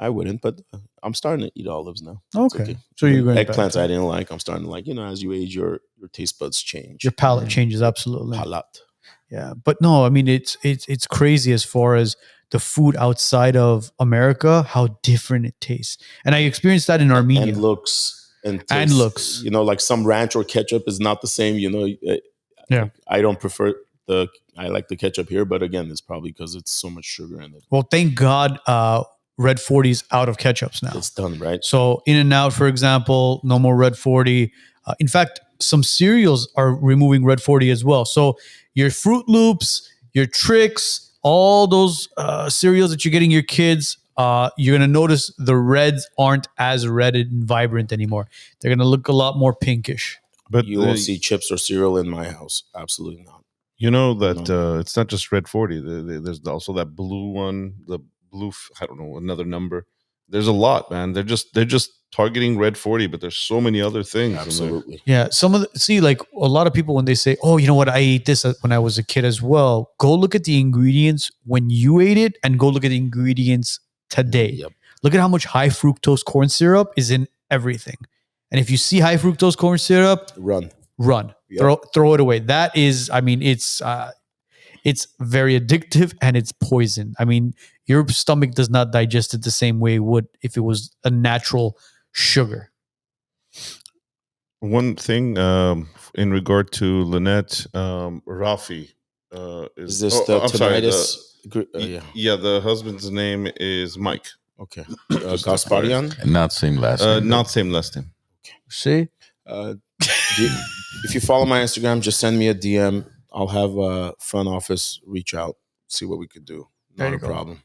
I wouldn't, but I'm starting to eat olives now. Okay. So you're going eggplants I didn't like. I'm starting to like, as you age, your taste buds change. Your palate changes, absolutely. Palat. Yeah. But no, I mean, it's crazy as far as the food outside of America, how different it tastes. And I experienced that in Armenia. And looks. and taste. looks. You know, like some ranch or ketchup is not the same. You know, Yeah. I don't prefer I like the ketchup here, but again, it's probably because it's so much sugar in it. Well, thank God, Red 40 is out of ketchups now. It's done, right? So In-N-Out, for example, no more Red 40. In fact, some cereals are removing Red 40 as well. So your Fruit Loops, your Trix, all those cereals that you're getting your kids, you're going to notice the reds aren't as red and vibrant anymore. They're going to look a lot more pinkish. But You won't see chips or cereal in my house. Absolutely not. You know that it's not just Red 40. There's also that blue one, the blue, I don't know, another number. There's a lot, man. They're just targeting Red 40, but there's so many other things. Absolutely. Yeah. Like a lot of people, when they say, oh, you know what, I ate this when I was a kid as well, go look at the ingredients when you ate it and go look at the ingredients today. Yep. Look at how much high fructose corn syrup is in everything. And if you see high fructose corn syrup, Run. Yep. Throw it away. That is, I mean, it's very addictive and it's poison. I mean, your stomach does not digest it the same way it would if it was a natural sugar. One thing in regard to Lynette, Raffi Is this the tinnitus? Yeah, the husband's name is Mike. Okay. Gasparian? And not same last name. Not same last name. See? If you follow my Instagram, just send me a DM. I'll have a front office reach out, see what we could do. Not a problem.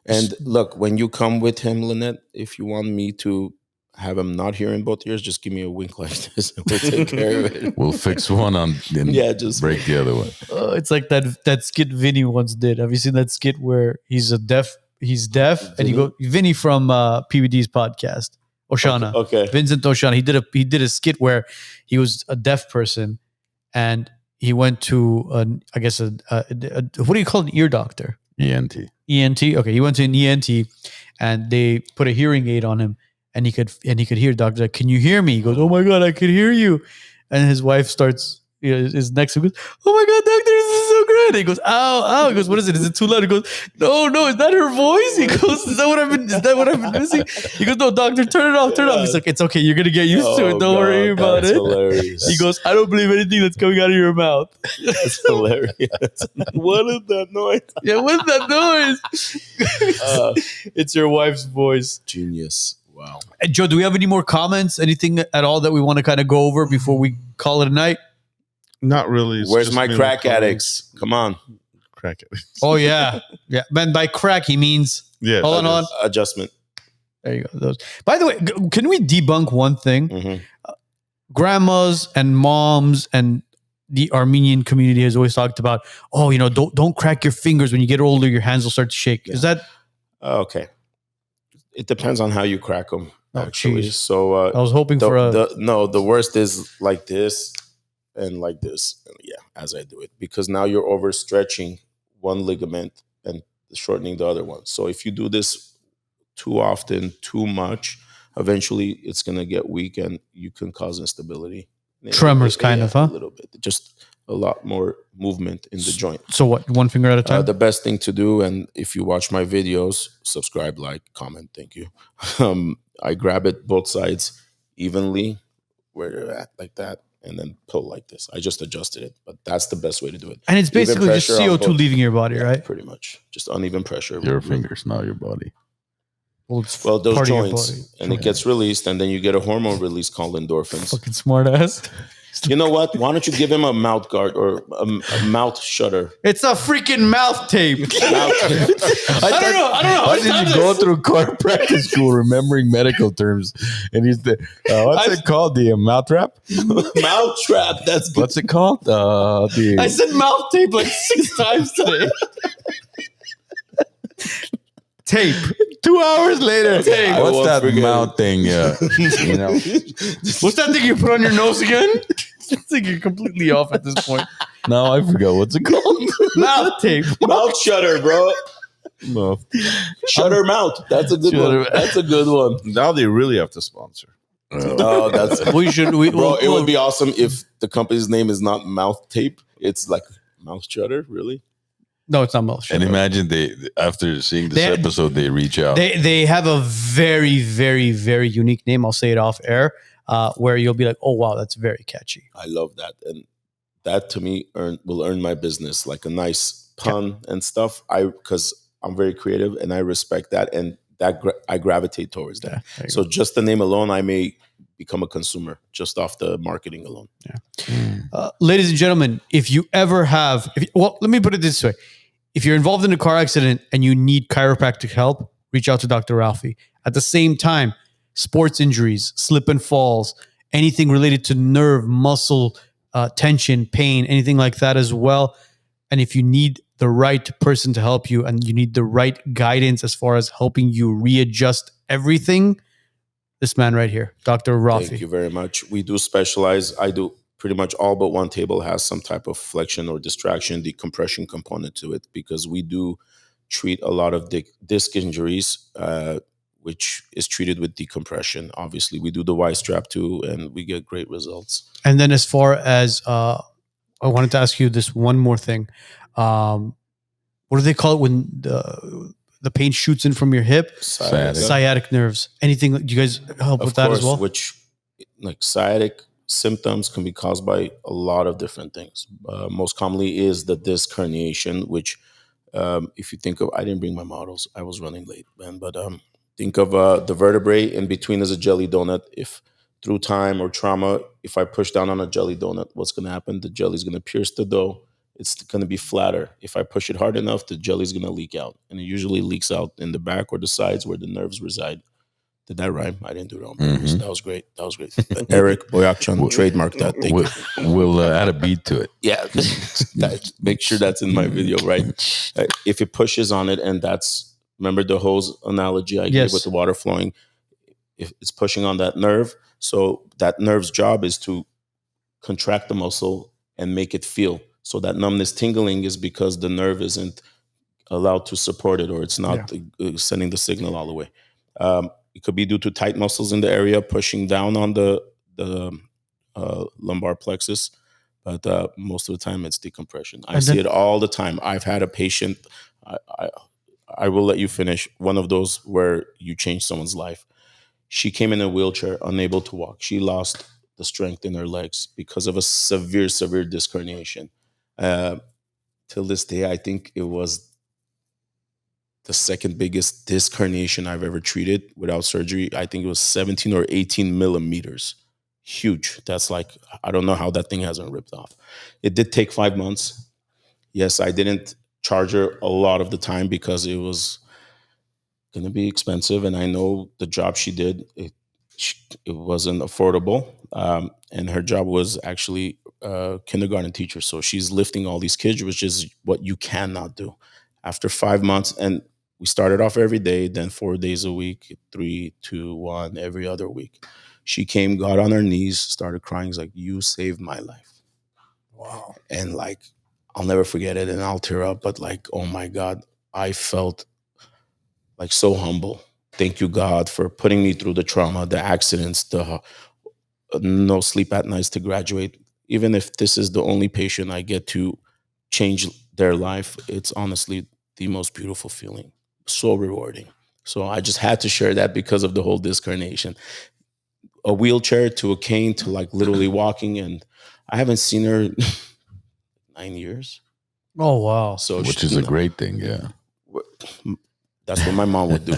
And look, when you come with him, Lynette, if you want me to have him not hear in both ears, just give me a wink like this and we'll take care of it. We'll fix one and just break the other one. It's like that skit Vinny once did. Have you seen that skit where he's deaf and you go Vinny from PBD's podcast, Oshana. Okay. Vincent Oshana. He did a skit where he was a deaf person and he went to what do you call an ear doctor? ENT. Okay, he went to an ENT and they put a hearing aid on him and he could hear. Doctor like, can you hear me? He goes, oh my God, I could hear you. And his wife starts is next to him, goes, oh my God, doctor, this is so great. And he goes, ow. He goes, what is it? Is it too loud? He goes, no, is that her voice? He goes, is that what I've been missing? He goes, no, doctor, turn it off. He's like, it's okay, you're gonna get used to it. Don't worry about it. Hilarious. He goes, I don't believe anything that's coming out of your mouth. That's hilarious. What is that noise? Yeah, what's that noise? It's your wife's voice. Genius. Wow. And Joe, do we have any more comments? Anything at all that we want to kind of go over before we call it a night? Not really. It's Where's just my mainly crack comments. addicts? Come on. Crack addicts. Oh, yeah. Yeah. Man, by crack, he means... Yeah. Hold on. Adjustment. There you go. Those. By the way, can we debunk one thing? Mm-hmm. Grandmas and moms and the Armenian community has always talked about, don't crack your fingers. When you get older, your hands will start to shake. Yeah. Is that... Okay. It depends on how you crack them, actually. Geez. So I was hoping the worst is like this and like this. Yeah, as I do it. Because now you're overstretching one ligament and shortening the other one. So if you do this too often, too much, eventually it's going to get weak and you can cause instability. Tremors, kind of, huh? A little bit. Just a lot more movement in the joint. So what? One finger at a time? The best thing to do, and if you watch my videos, subscribe, like, comment. Thank you. I grab it both sides evenly where they're at, like that, and then pull like this. I just adjusted it, but that's the best way to do it. And it's basically just CO2 leaving your body, right? Pretty much. Just uneven pressure. Your fingers, not your body. Well, those joints, and it gets released, and then you get a hormone release called endorphins. Fucking smart ass. You know what? Why don't you give him a mouth guard or a mouth shutter? It's a freaking mouth tape. I don't know. Why did you go through chiropractic school remembering medical terms? And he's the what's it called? The mouth trap? Mouth trap. That's good. What's it called? I said mouth tape like 6 times today. Tape. 2 hours later. Tape. What's that mouth thing? What's that thing you put on your nose again? I think you're completely off at this point. No, I forgot. What's it called? Mouth tape. Mouth shutter, bro. No. Shutter mouth. That's a good one. That's a good one. Now they really have to sponsor. Oh, that's it would be awesome if the company's name is not mouth tape. It's like mouth shutter, really. No, it's not Melchor. And imagine they after seeing this They- episode, they reach out. They have a very, very, very unique name. I'll say it off air, where you'll be like, oh, wow, that's very catchy. I love that. And that to me will earn my business, like a nice pun and stuff. Because I'm very creative and I respect that. And that I gravitate towards that. Yeah, So just the name alone, I may become a consumer just off the marketing alone. Ladies and gentlemen, if you ever have, well, let me put it this way. If you're involved in a car accident and you need chiropractic help, reach out to Dr. Raffi. At the same time, sports injuries, slip and falls, anything related to nerve, muscle, tension, pain, anything like that as well. And if you need the right person to help you and you need the right guidance as far as helping you readjust everything, this man right here, Dr. Raffi. Thank you very much. We do specialize. I do pretty much all but one table has some type of flexion or distraction, decompression component to it, because we do treat a lot of disc injuries, which is treated with decompression. Obviously, we do the Y strap too, and we get great results. And then as far as, I wanted to ask you this one more thing. What do they call it when the pain shoots in from your hip? Sciatic nerves. Anything? Do you guys help with that as well? Which, like sciatic symptoms can be caused by a lot of different things. Most commonly is the disc herniation, which if you think of, I didn't bring my models. I was running late, man. But think of the vertebrae in between is a jelly donut. If through time or trauma, if I push down on a jelly donut, what's going to happen? The jelly is going to pierce the dough. It's going to be flatter. If I push it hard enough, the jelly is going to leak out. And it usually leaks out in the back or the sides where the nerves reside. Did that rhyme? I didn't do it on purpose. That was great. That was great. Eric Boyakchan trademarked that. We'll add a beat to it. Yeah. Make sure that's in my video, right? If it pushes on it, and that's, remember the hose analogy I gave with the water flowing? If it's pushing on that nerve, so that nerve's job is to contract the muscle and make it feel. So that numbness tingling is because the nerve isn't allowed to support it, or it's not sending the signal all the way. It could be due to tight muscles in the area pushing down on the lumbar plexus, but most of the time it's decompression. I see it all the time. I've had a patient, I will let you finish, one of those where you change someone's life. She came in a wheelchair, unable to walk. She lost the strength in her legs because of a severe disc herniation. Till this day, I think it was the second biggest disc herniation I've ever treated without surgery. I think it was 17 or 18 millimeters. Huge. That's like, I don't know how that thing hasn't ripped off. It did take 5 months. Yes, I didn't charge her a lot of the time because it was going to be expensive. And I know the job she did, it wasn't affordable. And her job was actually a kindergarten teacher. So she's lifting all these kids, which is what you cannot do. After 5 months, and we started off every day, then 4 days a week, 3, 2, 1, every other week. She came, got on her knees, started crying. She's like, you saved my life. Wow. And like, I'll never forget it, and I'll tear up, but like, oh my God, I felt like so humble. Thank you, God, for putting me through the trauma, the accidents, the no sleep at nights to graduate. Even if this is the only patient I get to change their life, it's honestly the most beautiful feeling. So rewarding. So I just had to share that because of the whole disc herniation. A wheelchair to a cane to like literally walking, and I haven't seen her in 9 years. Oh, wow. So which is a great thing, yeah. That's what my mom would do.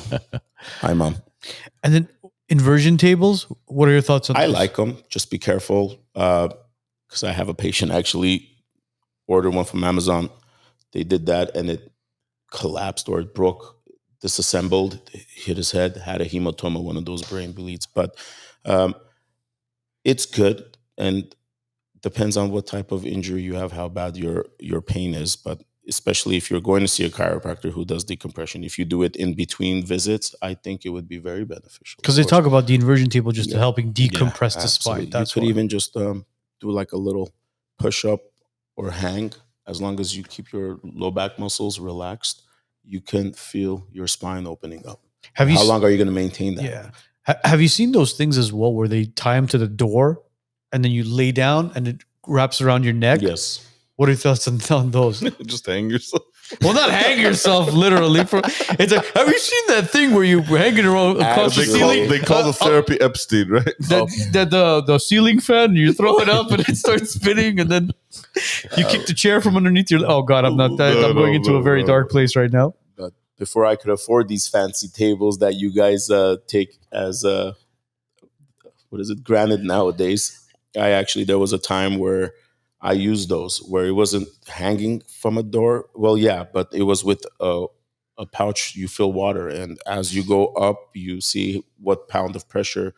Hi, Mom. And then inversion tables, what are your thoughts on I those? like them. Just be careful, because I have a patient actually ordered one from Amazon. They did that, and it collapsed or it broke, disassembled, hit his head, had a hematoma, one of those brain bleeds. But it's good, and depends on what type of injury you have, how bad your pain is. But especially if you're going to see a chiropractor who does decompression, if you do it in between visits, I think it would be very beneficial. Because they talk about the inversion table just to helping decompress the absolutely. spine. That's you could why. even just do like a little push-up or hang. As long as you keep your low back muscles relaxed, you can feel your spine opening up. How long are you going to maintain that? Yeah. Have you seen those things as well where they tie them to the door and then you lay down and it wraps around your neck? Yes. What are your thoughts on those? Just hang yourself. Well, not hang yourself literally. It's like, have you seen that thing where you hanging around across the ceiling? They call the therapy Epstein, right? The ceiling fan, you throw it up and it starts spinning, and then you kick the chair from underneath your. Oh God, I'm going into a very dark place right now. But before I could afford these fancy tables that you guys take as granted nowadays, there was a time where I used those where it wasn't hanging from a door. Well, yeah, but it was with a pouch. You fill water, and as you go up, you see what pound of pressure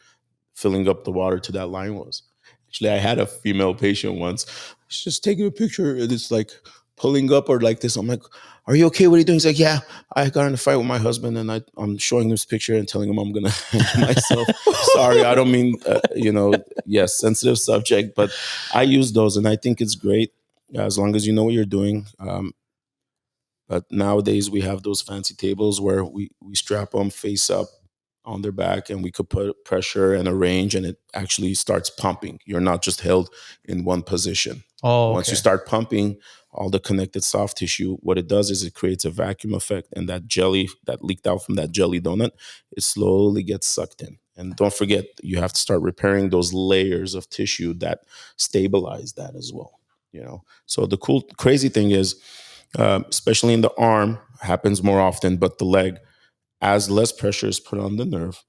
filling up the water to that line was. Actually, I had a female patient once. She's just taking a picture, and it's like pulling up or like this. I'm like, "Are you okay? What are you doing?" He's like, "Yeah, I got in a fight with my husband, and I'm showing him this picture and telling him I'm gonna hang myself." Sorry, I don't mean, yes, sensitive subject, but I use those, and I think it's great as long as you know what you're doing. But nowadays we have those fancy tables where we strap them face up on their back, and we could put pressure and a range, and it actually starts pumping. You're not just held in one position. Oh, Once you start pumping all the connected soft tissue, what it does is it creates a vacuum effect, and that jelly that leaked out from that jelly donut, it slowly gets sucked in. And don't forget, you have to start repairing those layers of tissue that stabilize that as well. So the crazy thing is, especially in the arm, happens more often, but the leg, as less pressure is put on the nerve,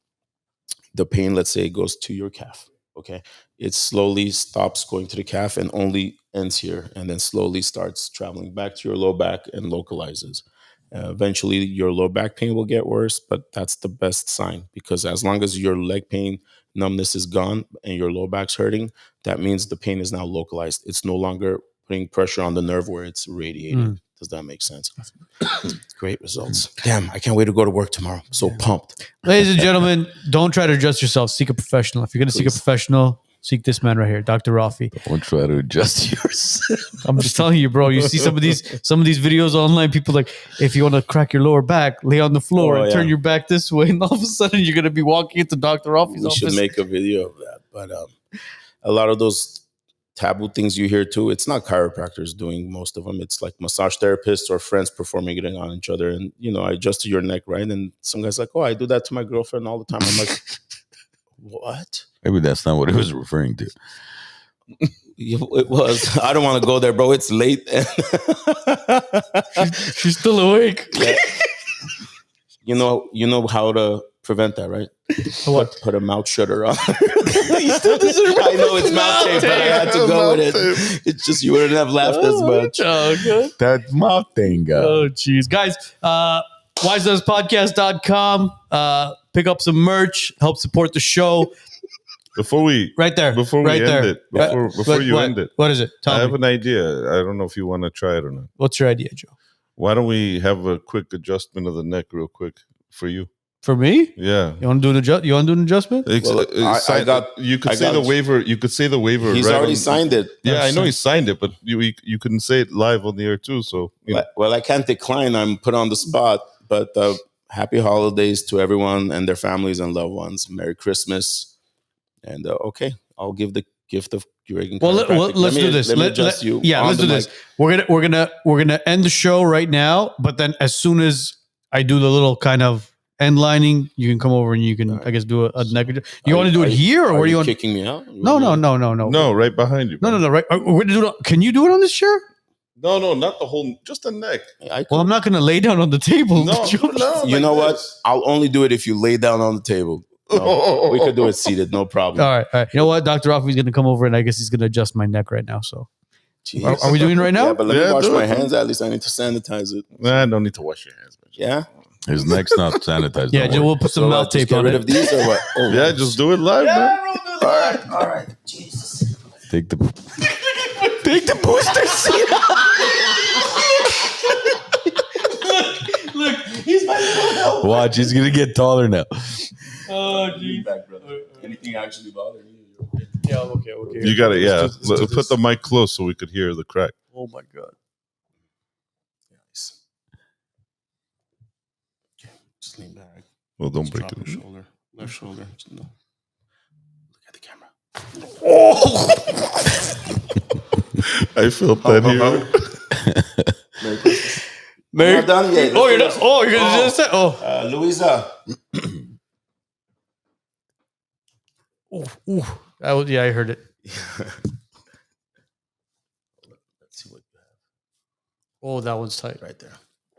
the pain, let's say, goes to your calf. Okay, it slowly stops going to the calf and only ends here, and then slowly starts traveling back to your low back and localizes. Eventually, your low back pain will get worse, but that's the best sign, because as long as your leg pain numbness is gone and your low back's hurting, that means the pain is now localized. It's no longer putting pressure on the nerve where it's radiating. Does that make sense? Great results. Damn, I can't wait to go to work tomorrow. I'm so pumped. Ladies and gentlemen, don't try to adjust yourself. Seek a professional. If you're going to seek a professional, seek this man right here, Dr. Raffi. Don't try to adjust yourself. I'm just telling you, bro. You see some of these videos online. People like, if you want to crack your lower back, lay on the floor and turn your back this way, and all of a sudden you're going to be walking into Dr. Raffi's office. We should make a video of that. But a lot of those taboo things you hear too, it's not chiropractors doing most of them. It's like massage therapists or friends performing it on each other. And, I adjusted your neck, right? And some guy's like, "Oh, I do that to my girlfriend all the time." I'm like, what? Maybe that's not what it was referring to. It was. I don't want to go there, bro. It's late. She's still awake. Yeah. You know how to prevent that, right? What? Put a mouth shutter on. I know it's mouth tape, but I had to go with it. It's just you wouldn't have laughed as much. Oh, good. That mouth thing. Oh, jeez. Guys, wisenutspodcast.com. Pick up some merch. Help support the show. Before we end it, what is it? I have an idea. I don't know if you want to try it or not. What's your idea, Joe? Why don't we have a quick adjustment of the neck real quick for you? For me? Yeah. You want to do an adjustment? You could say the waiver. You could say the waiver. He's already signed it. Yeah, I know he signed it, but you couldn't say it live on the air too. So well, I can't decline. I'm put on the spot. But happy holidays to everyone and their families and loved ones. Merry Christmas. And okay, I'll give the gift of Gureghian. Well, let's do this. Let's do this. We're gonna end the show right now. But then, as soon as I do the little kind of end lining, you can come over and you can, I guess, do a neck. You want to do it here, or where do you want? Kicking me out? No. No, right behind you. No. Right. We're gonna do it. Can you do it on this chair? No, not the whole, just the neck. Well, I'm not gonna lay down on the table. No. You know what? I'll only do it if you lay down on the table. No, we could do it seated, no problem. All right. You know what? Dr. Raffi's going to come over, and I guess he's going to adjust my neck right now. So, are we doing it right now? Yeah, but let me wash my hands. At least I need to sanitize it. Nah, I don't need to wash your hands. Yeah? His neck's not sanitized. Yeah, we'll put some mouth tape on it. Get rid of these or what? Oh, yeah, just do it live, man. All right. Jesus. Take the booster seat. Look, he's my little helper. Watch, he's going to get taller now. Oh, geez. Back, brother. Anything actually bothering you? Yeah, I'm okay. You got it, yeah. Put the mic close so we could hear the crack. Oh, my God. Nice. Okay, just lean back. Well, don't break it. Left shoulder. No. Look at the camera. Oh! I felt that here. Mary? I'm not done yet. Oh, you're not. Oh, you're gonna just say. Oh, Louisa. ooh. Yeah, I heard it. Let's see what you have Oh, that one's tight. right there.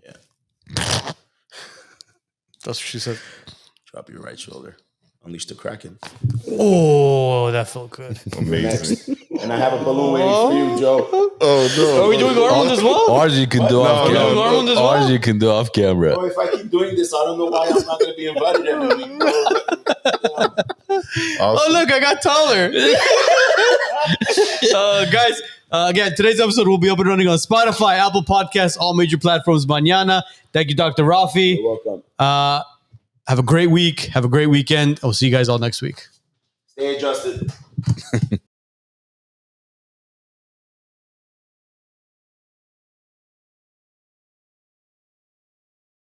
Yeah. That's what she said. Drop your right shoulder. Unleash the Kraken. Oh, that felt good. Amazing. And I have a balloon waiting for you, Joe. Oh no. Are we doing arm as well? Ours you can do off No, camera. no, Armand as well? Ours you can do off camera. Bro, if I keep doing this, I don't know why I'm not going to be invited every week. Bro. Oh, look, I got taller. Guys, again, today's episode will be up and running on Spotify, Apple Podcasts, all major platforms mañana. Thank you, Dr. Raffi. You're welcome. Have a great week. Have a great weekend. I'll see you guys all next week. Stay adjusted.